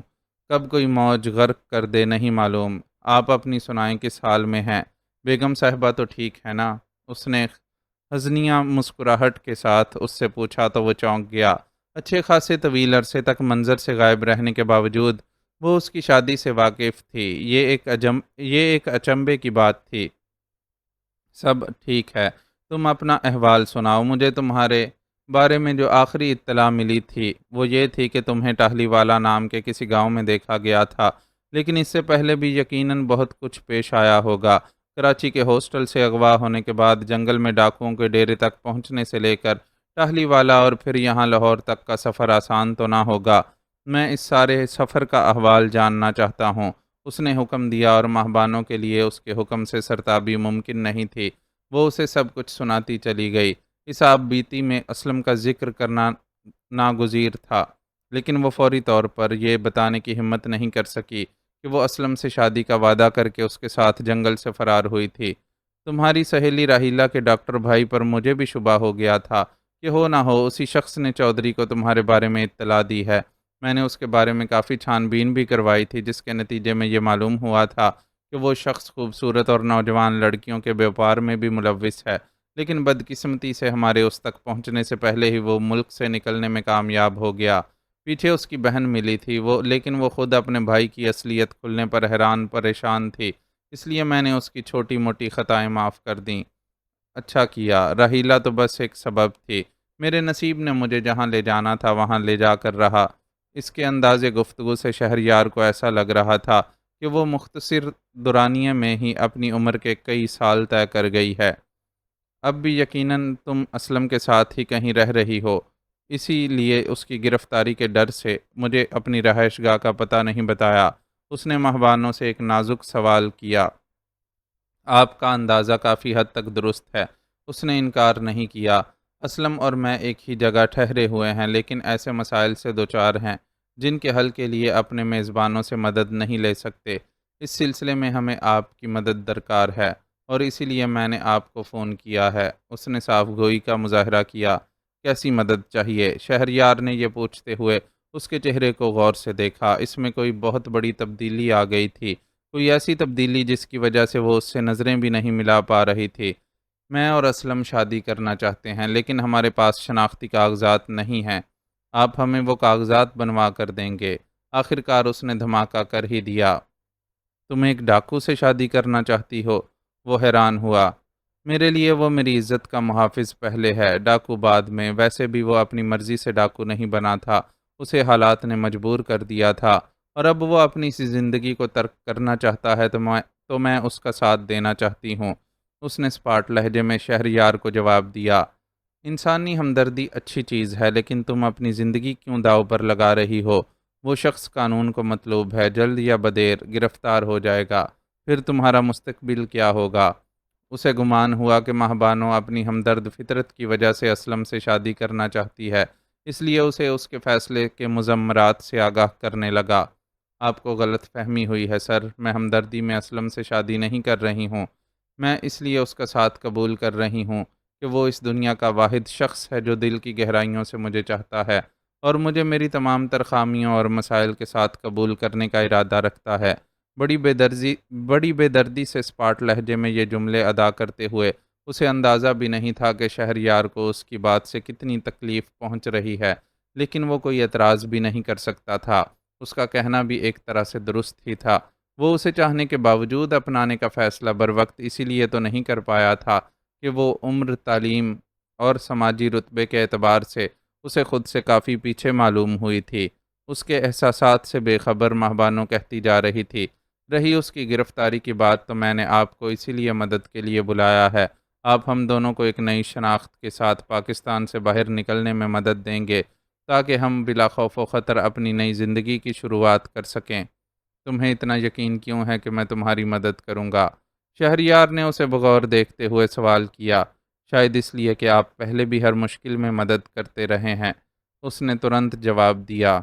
کب کوئی موج غرق کر دے نہیں معلوم۔ آپ اپنی سنائیں، کس حال میں ہیں؟ بیگم صاحبہ تو ٹھیک ہے نا؟ اس نے حزنیہ مسکراہٹ کے ساتھ اس سے پوچھا تو وہ چونک گیا۔ اچھے خاصے طویل عرصے تک منظر سے غائب رہنے کے باوجود وہ اس کی شادی سے واقف تھی۔ یہ ایک اچنبے کی بات تھی۔ سب ٹھیک ہے، تم اپنا احوال سناؤ۔ مجھے تمہارے بارے میں جو آخری اطلاع ملی تھی وہ یہ تھی کہ تمہیں ٹہلی والا نام کے کسی گاؤں میں دیکھا گیا تھا، لیکن اس سے پہلے بھی یقیناً بہت کچھ پیش آیا ہوگا۔ کراچی کے ہاسٹل سے اغوا ہونے کے بعد جنگل میں ڈاکوؤں کے ڈیرے تک پہنچنے سے لے کر ٹہلی والا اور پھر یہاں لاہور تک کا سفر آسان تو نہ ہوگا۔ میں اس سارے سفر کا احوال جاننا چاہتا ہوں۔ اس نے حکم دیا، اور مہبانوں کے لیے اس کے حکم سے سرتابی ممکن نہیں تھی۔ وہ اسے سب کچھ سناتی چلی گئی۔ اس آپ بیتی میں اسلم کا ذکر کرنا ناگزیر تھا، لیکن وہ فوری طور پر یہ بتانے کی ہمت نہیں کر سکی کہ وہ اسلم سے شادی کا وعدہ کر کے اس کے ساتھ جنگل سے فرار ہوئی تھی۔ تمہاری سہیلی راحیلہ کے ڈاکٹر بھائی پر مجھے بھی شبہ ہو گیا تھا کہ ہو نہ ہو اسی شخص نے چودھری کو تمہارے بارے میں اطلاع دی ہے۔ میں نے اس کے بارے میں کافی چھان بین بھی کروائی تھی، جس کے نتیجے میں یہ معلوم ہوا تھا کہ وہ شخص خوبصورت اور نوجوان لڑکیوں کے بیوپار میں بھی ملوث ہے، لیکن بدقسمتی سے ہمارے اس تک پہنچنے سے پہلے ہی وہ ملک سے نکلنے میں کامیاب ہو گیا۔ پیچھے اس کی بہن ملی تھی، لیکن وہ خود اپنے بھائی کی اصلیت کھلنے پر حیران پریشان تھی، اس لیے میں نے اس کی چھوٹی موٹی خطائیں معاف کر دیں۔ اچھا کیا، راحیلہ تو بس ایک سبب تھی، میرے نصیب نے مجھے جہاں لے جانا تھا وہاں لے جا کر رہا۔ اس کے انداز گفتگو سے شہریار کو ایسا لگ رہا تھا کہ وہ مختصر دورانیے میں ہی اپنی عمر کے کئی سال طے کر گئی ہے۔ اب بھی یقیناً تم اسلم کے ساتھ ہی کہیں رہ رہی ہو، اسی لیے اس کی گرفتاری کے ڈر سے مجھے اپنی رہائش گاہ کا پتہ نہیں بتایا۔ اس نے مہبانوں سے ایک نازک سوال کیا۔ آپ کا اندازہ کافی حد تک درست ہے، اس نے انکار نہیں کیا۔ اسلم اور میں ایک ہی جگہ ٹھہرے ہوئے ہیں، لیکن ایسے مسائل سے دوچار ہیں جن کے حل کے لیے اپنے میزبانوں سے مدد نہیں لے سکتے۔ اس سلسلے میں ہمیں آپ کی مدد درکار ہے، اور اسی لیے میں نے آپ کو فون کیا ہے۔ اس نے صاف گوئی کا مظاہرہ کیا۔ کیسی مدد چاہیے؟ شہریار نے یہ پوچھتے ہوئے اس کے چہرے کو غور سے دیکھا۔ اس میں کوئی بہت بڑی تبدیلی آ گئی تھی، کوئی ایسی تبدیلی جس کی وجہ سے وہ اس سے نظریں بھی نہیں ملا پا رہی تھی۔ میں اور اسلم شادی کرنا چاہتے ہیں، لیکن ہمارے پاس شناختی کاغذات نہیں ہیں۔ آپ ہمیں وہ کاغذات بنوا کر دیں گے۔ آخر کار اس نے دھماکہ کر ہی دیا۔ تم ایک ڈاکو سے شادی کرنا چاہتی ہو؟ وہ حیران ہوا۔ میرے لیے وہ میری عزت کا محافظ پہلے ہے، ڈاکو بعد میں۔ ویسے بھی وہ اپنی مرضی سے ڈاکو نہیں بنا تھا، اسے حالات نے مجبور کر دیا تھا، اور اب وہ اپنی اسی زندگی کو ترک کرنا چاہتا ہے تو میں اس کا ساتھ دینا چاہتی ہوں۔ اس نے اسپاٹ لہجے میں شہریار کو جواب دیا۔ انسانی ہمدردی اچھی چیز ہے، لیکن تم اپنی زندگی کیوں داؤ پر لگا رہی ہو؟ وہ شخص قانون کو مطلوب ہے، جلد یا بدیر گرفتار ہو جائے گا، پھر تمہارا مستقبل کیا ہوگا؟ اسے گمان ہوا کہ ماہ بانو اپنی ہمدرد فطرت کی وجہ سے اسلم سے شادی کرنا چاہتی ہے، اس لیے اسے اس کے فیصلے کے مضمرات سے آگاہ کرنے لگا۔ آپ کو غلط فہمی ہوئی ہے سر، میں ہمدردی میں اسلم سے شادی نہیں کر رہی ہوں۔ میں اس لیے اس کا ساتھ قبول کر رہی ہوں کہ وہ اس دنیا کا واحد شخص ہے جو دل کی گہرائیوں سے مجھے چاہتا ہے، اور مجھے میری تمام تر خامیوں اور مسائل کے ساتھ قبول کرنے کا ارادہ رکھتا ہے۔ بڑی بے دردی سے اسپاٹ لہجے میں یہ جملے ادا کرتے ہوئے اسے اندازہ بھی نہیں تھا کہ شہریار کو اس کی بات سے کتنی تکلیف پہنچ رہی ہے، لیکن وہ کوئی اعتراض بھی نہیں کر سکتا تھا۔ اس کا کہنا بھی ایک طرح سے درست ہی تھا۔ وہ اسے چاہنے کے باوجود اپنانے کا فیصلہ بروقت اسی لیے تو نہیں کر پایا تھا کہ وہ عمر، تعلیم اور سماجی رتبے کے اعتبار سے اسے خود سے کافی پیچھے معلوم ہوئی تھی۔ اس کے احساسات سے بے خبر ماہبانو کہتی جا رہی تھی۔ رہی اس کی گرفتاری کی بات، تو میں نے آپ کو اسی لیے مدد کے لیے بلایا ہے۔ آپ ہم دونوں کو ایک نئی شناخت کے ساتھ پاکستان سے باہر نکلنے میں مدد دیں گے، تاکہ ہم بلا خوف و خطر اپنی نئی زندگی کی شروعات کر سکیں۔ تمہیں اتنا یقین کیوں ہے کہ میں تمہاری مدد کروں گا؟ شہریار نے اسے بغور دیکھتے ہوئے سوال کیا۔ شاید اس لیے کہ آپ پہلے بھی ہر مشکل میں مدد کرتے رہے ہیں، اس نے ترنت جواب دیا۔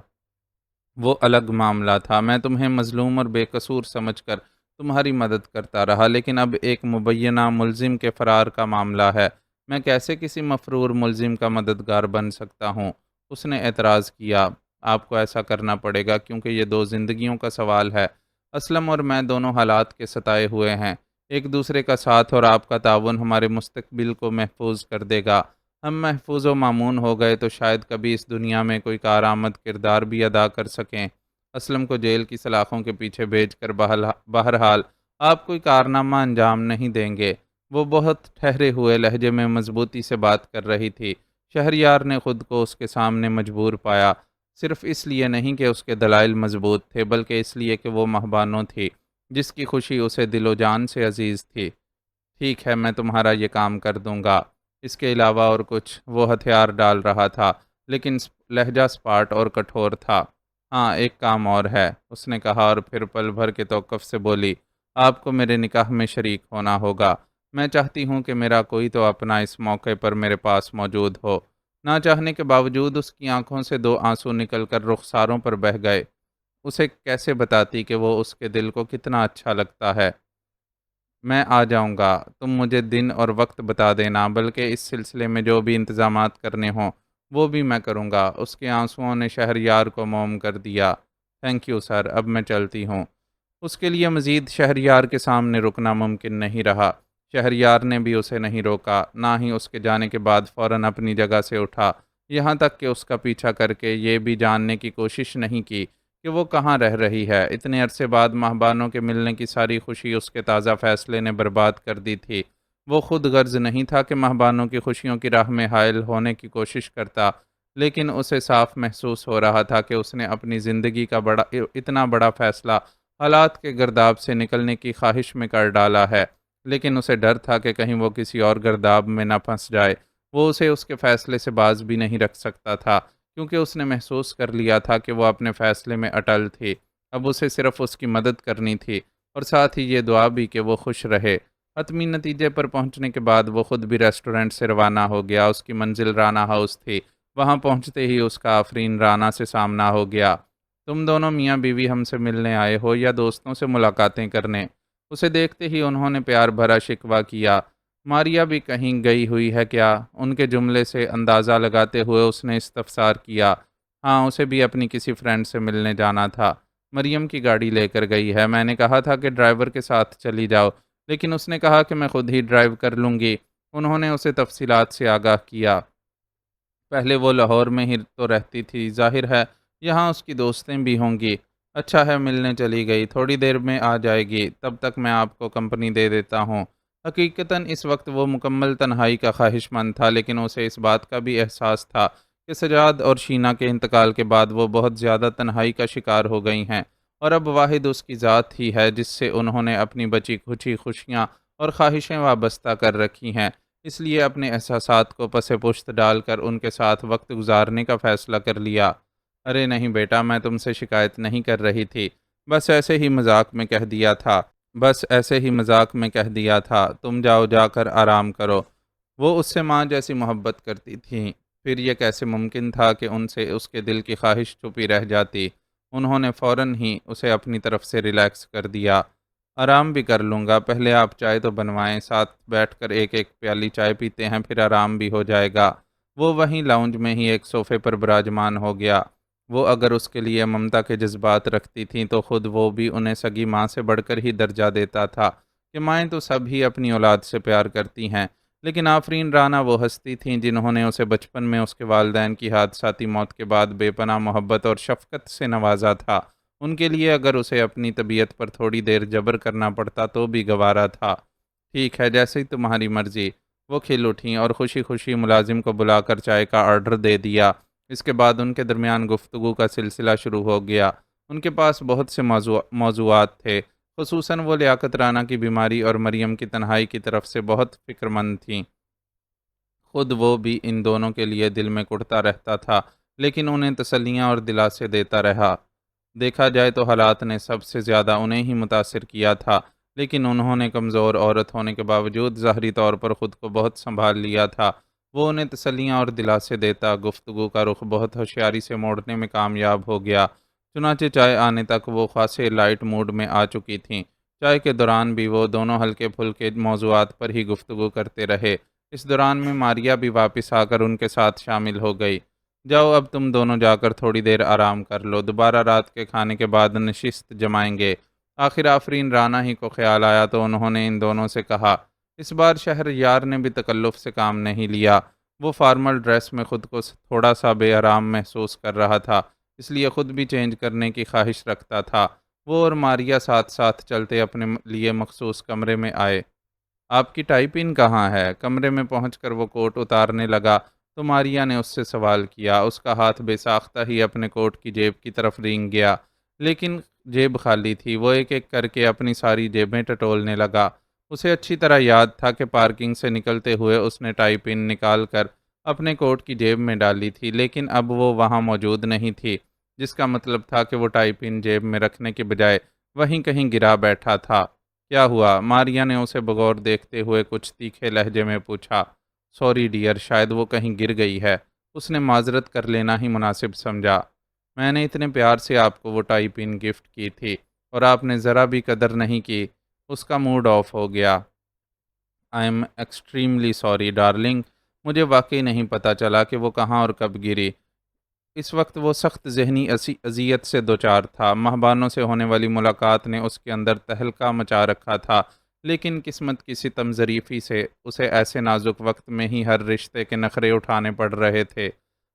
وہ الگ معاملہ تھا، میں تمہیں مظلوم اور بے قصور سمجھ کر تمہاری مدد کرتا رہا، لیکن اب ایک مبینہ ملزم کے فرار کا معاملہ ہے، میں کیسے کسی مفرور ملزم کا مددگار بن سکتا ہوں؟ اس نے اعتراض کیا۔ آپ کو ایسا کرنا پڑے گا کیونکہ یہ دو زندگیوں کا سوال ہے۔ اسلم اور میں دونوں حالات کے ستائے ہوئے ہیں، ایک دوسرے کا ساتھ اور آپ کا تعاون ہمارے مستقبل کو محفوظ کر دے گا۔ ہم محفوظ و مامون ہو گئے تو شاید کبھی اس دنیا میں کوئی کارآمد کردار بھی ادا کر سکیں۔ اسلم کو جیل کی سلاخوں کے پیچھے بھیج کر بہرحال آپ کوئی کارنامہ انجام نہیں دیں گے۔ وہ بہت ٹھہرے ہوئے لہجے میں مضبوطی سے بات کر رہی تھی۔ شہریار نے خود کو اس کے سامنے مجبور پایا، صرف اس لیے نہیں کہ اس کے دلائل مضبوط تھے، بلکہ اس لیے کہ وہ مہبانو تھی، جس کی خوشی اسے دل و جان سے عزیز تھی۔ ٹھیک ہے، میں تمہارا یہ کام کر دوں گا۔ اس کے علاوہ اور کچھ وہ ہتھیار ڈال رہا تھا، لیکن لہجہ اسپاٹ اور کٹھور تھا۔ ہاں، ایک کام اور ہے، اس نے کہا، اور پھر پل بھر کے توقف سے بولی۔ آپ کو میرے نکاح میں شریک ہونا ہوگا۔ میں چاہتی ہوں کہ میرا کوئی تو اپنا اس موقع پر میرے پاس موجود ہو۔ نہ چاہنے کے باوجود اس کی آنکھوں سے دو آنسو نکل کر رخساروں پر بہہ گئے۔ اسے کیسے بتاتی کہ وہ اس کے دل کو کتنا اچھا لگتا ہے۔ میں آ جاؤں گا، تم مجھے دن اور وقت بتا دینا، بلکہ اس سلسلے میں جو بھی انتظامات کرنے ہوں وہ بھی میں کروں گا۔ اس کے آنسوؤں نے شہریار کو موم کر دیا۔ تھینک یو سر، اب میں چلتی ہوں۔ اس کے لیے مزید شہریار کے سامنے رکنا ممکن نہیں رہا۔ شہریار نے بھی اسے نہیں روکا، نہ ہی اس کے جانے کے بعد فوراً اپنی جگہ سے اٹھا، یہاں تک کہ اس کا پیچھا کر کے یہ بھی جاننے کی کوشش نہیں کی کہ وہ کہاں رہ رہی ہے۔ اتنے عرصے بعد ماہبانوں کے ملنے کی ساری خوشی اس کے تازہ فیصلے نے برباد کر دی تھی۔ وہ خود غرض نہیں تھا کہ ماہبانوں کی خوشیوں کی راہ میں حائل ہونے کی کوشش کرتا، لیکن اسے صاف محسوس ہو رہا تھا کہ اس نے اپنی زندگی کا اتنا بڑا فیصلہ حالات کے گرداب سے نکلنے کی خواہش میں کر ڈالا ہے، لیکن اسے ڈر تھا کہ کہیں وہ کسی اور گرداب میں نہ پھنس جائے۔ وہ اسے اس کے فیصلے سے باز بھی نہیں رکھ سکتا تھا، کیونکہ اس نے محسوس کر لیا تھا کہ وہ اپنے فیصلے میں اٹل تھی۔ اب اسے صرف اس کی مدد کرنی تھی، اور ساتھ ہی یہ دعا بھی کہ وہ خوش رہے۔ حتمی نتیجے پر پہنچنے کے بعد وہ خود بھی ریسٹورنٹ سے روانہ ہو گیا۔ اس کی منزل رانا ہاؤس تھی۔ وہاں پہنچتے ہی اس کا آفرین رانا سے سامنا ہو گیا۔ تم دونوں میاں بیوی ہم سے ملنے آئے ہو یا دوستوں سے ملاقاتیں کرنے؟ اسے دیکھتے ہی انہوں نے پیار بھرا شکوہ کیا۔ ماریا بھی کہیں گئی ہوئی ہے کیا؟ ان کے جملے سے اندازہ لگاتے ہوئے اس نے استفسار کیا۔ ہاں، اسے بھی اپنی کسی فرینڈ سے ملنے جانا تھا۔ مریم کی گاڑی لے کر گئی ہے، میں نے کہا تھا کہ ڈرائیور کے ساتھ چلی جاؤ، لیکن اس نے کہا کہ میں خود ہی ڈرائیو کر لوں گی۔ انہوں نے اسے تفصیلات سے آگاہ کیا۔ پہلے وہ لاہور میں ہی تو رہتی تھی، ظاہر ہے یہاں اس کی دوستیں بھی ہوں گی۔ اچھا ہے ملنے چلی گئی، تھوڑی دیر میں آ جائے گی، تب تک میں آپ کو کمپنی دے دیتا ہوں۔ حقیقتاً اس وقت وہ مکمل تنہائی کا خواہش مند تھا، لیکن اسے اس بات کا بھی احساس تھا کہ سجاد اور شینا کے انتقال کے بعد وہ بہت زیادہ تنہائی کا شکار ہو گئی ہیں، اور اب واحد اس کی ذات ہی ہے جس سے انہوں نے اپنی بچی کھچی خوشیاں اور خواہشیں وابستہ کر رکھی ہیں۔ اس لیے اپنے احساسات کو پس پشت ڈال کر ان کے ساتھ وقت گزارنے کا فیصلہ کر لیا۔ ارے نہیں بیٹا، میں تم سے شکایت نہیں کر رہی تھی، بس ایسے ہی مذاق میں کہہ دیا تھا، تم جاؤ، جا کر آرام کرو۔ وہ اس سے ماں جیسی محبت کرتی تھیں، پھر یہ کیسے ممکن تھا کہ ان سے اس کے دل کی خواہش چھپی رہ جاتی۔ انہوں نے فوراً ہی اسے اپنی طرف سے ریلیکس کر دیا۔ آرام بھی کر لوں گا، پہلے آپ چائے تو بنوائیں، ساتھ بیٹھ کر ایک ایک پیالی چائے پیتے ہیں، پھر آرام بھی ہو جائے گا۔ وہ وہیں لاؤنج میں ہی ایک صوفے پر براجمان ہو گیا۔ وہ اگر اس کے لیے ممتا کے جذبات رکھتی تھیں تو خود وہ بھی انہیں سگی ماں سے بڑھ کر ہی درجہ دیتا تھا کہ مائیں تو سب ہی اپنی اولاد سے پیار کرتی ہیں، لیکن آفرین رانا وہ ہستی تھیں جنہوں نے اسے بچپن میں اس کے والدین کی حادثاتی موت کے بعد بے پناہ محبت اور شفقت سے نوازا تھا۔ ان کے لیے اگر اسے اپنی طبیعت پر تھوڑی دیر جبر کرنا پڑتا تو بھی گوارا تھا۔ ٹھیک ہے، جیسے ہی تمہاری مرضی۔ وہ کھل اٹھیں اور خوشی خوشی ملازم کو بلا کر چائے کا آرڈر دے دیا۔ اس کے بعد ان کے درمیان گفتگو کا سلسلہ شروع ہو گیا۔ ان کے پاس بہت سے موضوعات تھے، خصوصاً وہ لیاقت رانا کی بیماری اور مریم کی تنہائی کی طرف سے بہت فکر مند تھیں۔ خود وہ بھی ان دونوں کے لیے دل میں کڑتا رہتا تھا، لیکن انہیں تسلیاں اور دلاسے دیتا رہا۔ دیکھا جائے تو حالات نے سب سے زیادہ انہیں ہی متاثر کیا تھا، لیکن انہوں نے کمزور عورت ہونے کے باوجود ظاہری طور پر خود کو بہت سنبھال لیا تھا۔ وہ انہیں تسلیاں اور دلاسے دیتا، گفتگو کا رخ بہت ہوشیاری سے موڑنے میں کامیاب ہو گیا۔ چنانچہ چائے آنے تک وہ خاصے لائٹ موڈ میں آ چکی تھیں۔ چائے کے دوران بھی وہ دونوں ہلکے پھلکے موضوعات پر ہی گفتگو کرتے رہے۔ اس دوران میں ماریا بھی واپس آ کر ان کے ساتھ شامل ہو گئی۔ جاؤ اب تم دونوں جا کر تھوڑی دیر آرام کر لو، دوبارہ رات کے کھانے کے بعد نشست جمائیں گے۔ آخر آفرین رانا ہی کو خیال آیا تو انہوں نے ان دونوں سے کہا۔ اس بار شہر یار نے بھی تکلف سے کام نہیں لیا۔ وہ فارمل ڈریس میں خود کو تھوڑا سا بے آرام محسوس کر رہا تھا، اس لیے خود بھی چینج کرنے کی خواہش رکھتا تھا۔ وہ اور ماریا ساتھ ساتھ چلتے اپنے لیے مخصوص کمرے میں آئے۔ آپ کی ٹائی پن کہاں ہے؟ کمرے میں پہنچ کر وہ کوٹ اتارنے لگا تو ماریا نے اس سے سوال کیا۔ اس کا ہاتھ بے ساختہ ہی اپنے کوٹ کی جیب کی طرف رینگ گیا، لیکن جیب خالی تھی۔ وہ ایک ایک کر کے اپنی ساری جیبیں ٹٹولنے لگا۔ اسے اچھی طرح یاد تھا کہ پارکنگ سے نکلتے ہوئے اس نے ٹائی پن نکال کر اپنے کوٹ کی جیب میں ڈالی تھی، لیکن اب وہ وہاں موجود نہیں تھی، جس کا مطلب تھا کہ وہ ٹائی پن جیب میں رکھنے کے بجائے وہیں کہیں گرا بیٹھا تھا۔ کیا ہوا؟ ماریا نے اسے بغور دیکھتے ہوئے کچھ تیکھے لہجے میں پوچھا۔ سوری ڈیئر، شاید وہ کہیں گر گئی ہے۔ اس نے معذرت کر لینا ہی مناسب سمجھا۔ میں نے اتنے پیار سے آپ کو وہ ٹائی پن گفٹ کی تھی اور آپ نے ذرا بھی قدر نہیں کی۔ اس کا موڈ آف ہو گیا۔ I am extremely sorry darling, مجھے واقعی نہیں پتہ چلا کہ وہ کہاں اور کب گری۔ اس وقت وہ سخت ذہنی اذیت سے دوچار تھا۔ ماہبانوں سے ہونے والی ملاقات نے اس کے اندر تہلکہ مچا رکھا تھا، لیکن قسمت کی ستم ظریفی سے اسے ایسے نازک وقت میں ہی ہر رشتے کے نخرے اٹھانے پڑ رہے تھے۔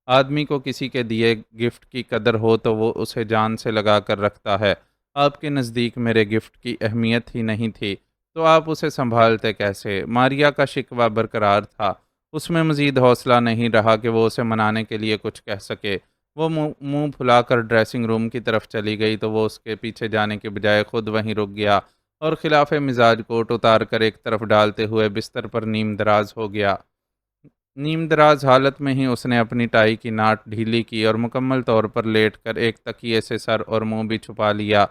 آدمی کو کسی کے دیے گفٹ کی قدر ہو تو وہ اسے جان سے لگا کر رکھتا ہے۔ آپ کے نزدیک میرے گفٹ کی اہمیت ہی نہیں تھی تو آپ اسے سنبھالتے کیسے؟ ماریا کا شکوہ برقرار تھا۔ اس میں مزید حوصلہ نہیں رہا کہ وہ اسے منانے کے لیے کچھ کہہ سکے۔ وہ منہ پھلا کر ڈریسنگ روم کی طرف چلی گئی تو وہ اس کے پیچھے جانے کے بجائے خود وہیں رک گیا اور خلاف مزاج کوٹ اتار کر ایک طرف ڈالتے ہوئے بستر پر نیم دراز ہو گیا۔ نیم دراز حالت میں ہی اس نے اپنی ٹائی کی ناٹ ڈھیلی کی اور مکمل طور پر لیٹ کر ایک تکیے سے سر اور منہ بھی چھپا لیا۔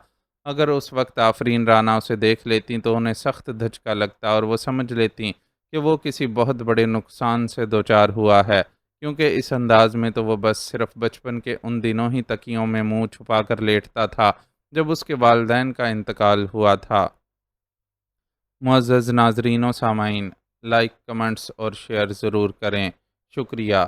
اگر اس وقت آفرین رانا اسے دیکھ لیتی تو انہیں سخت دھچکا لگتا اور وہ سمجھ لیتی کہ وہ کسی بہت بڑے نقصان سے دوچار ہوا ہے، کیونکہ اس انداز میں تو وہ بس صرف بچپن کے ان دنوں ہی تکیوں میں منہ چھپا کر لیٹتا تھا جب اس کے والدین کا انتقال ہوا تھا۔ معزز ناظرین و سامعین، لائک، کمنٹس اور شیئر ضرور کریں۔ شکریہ۔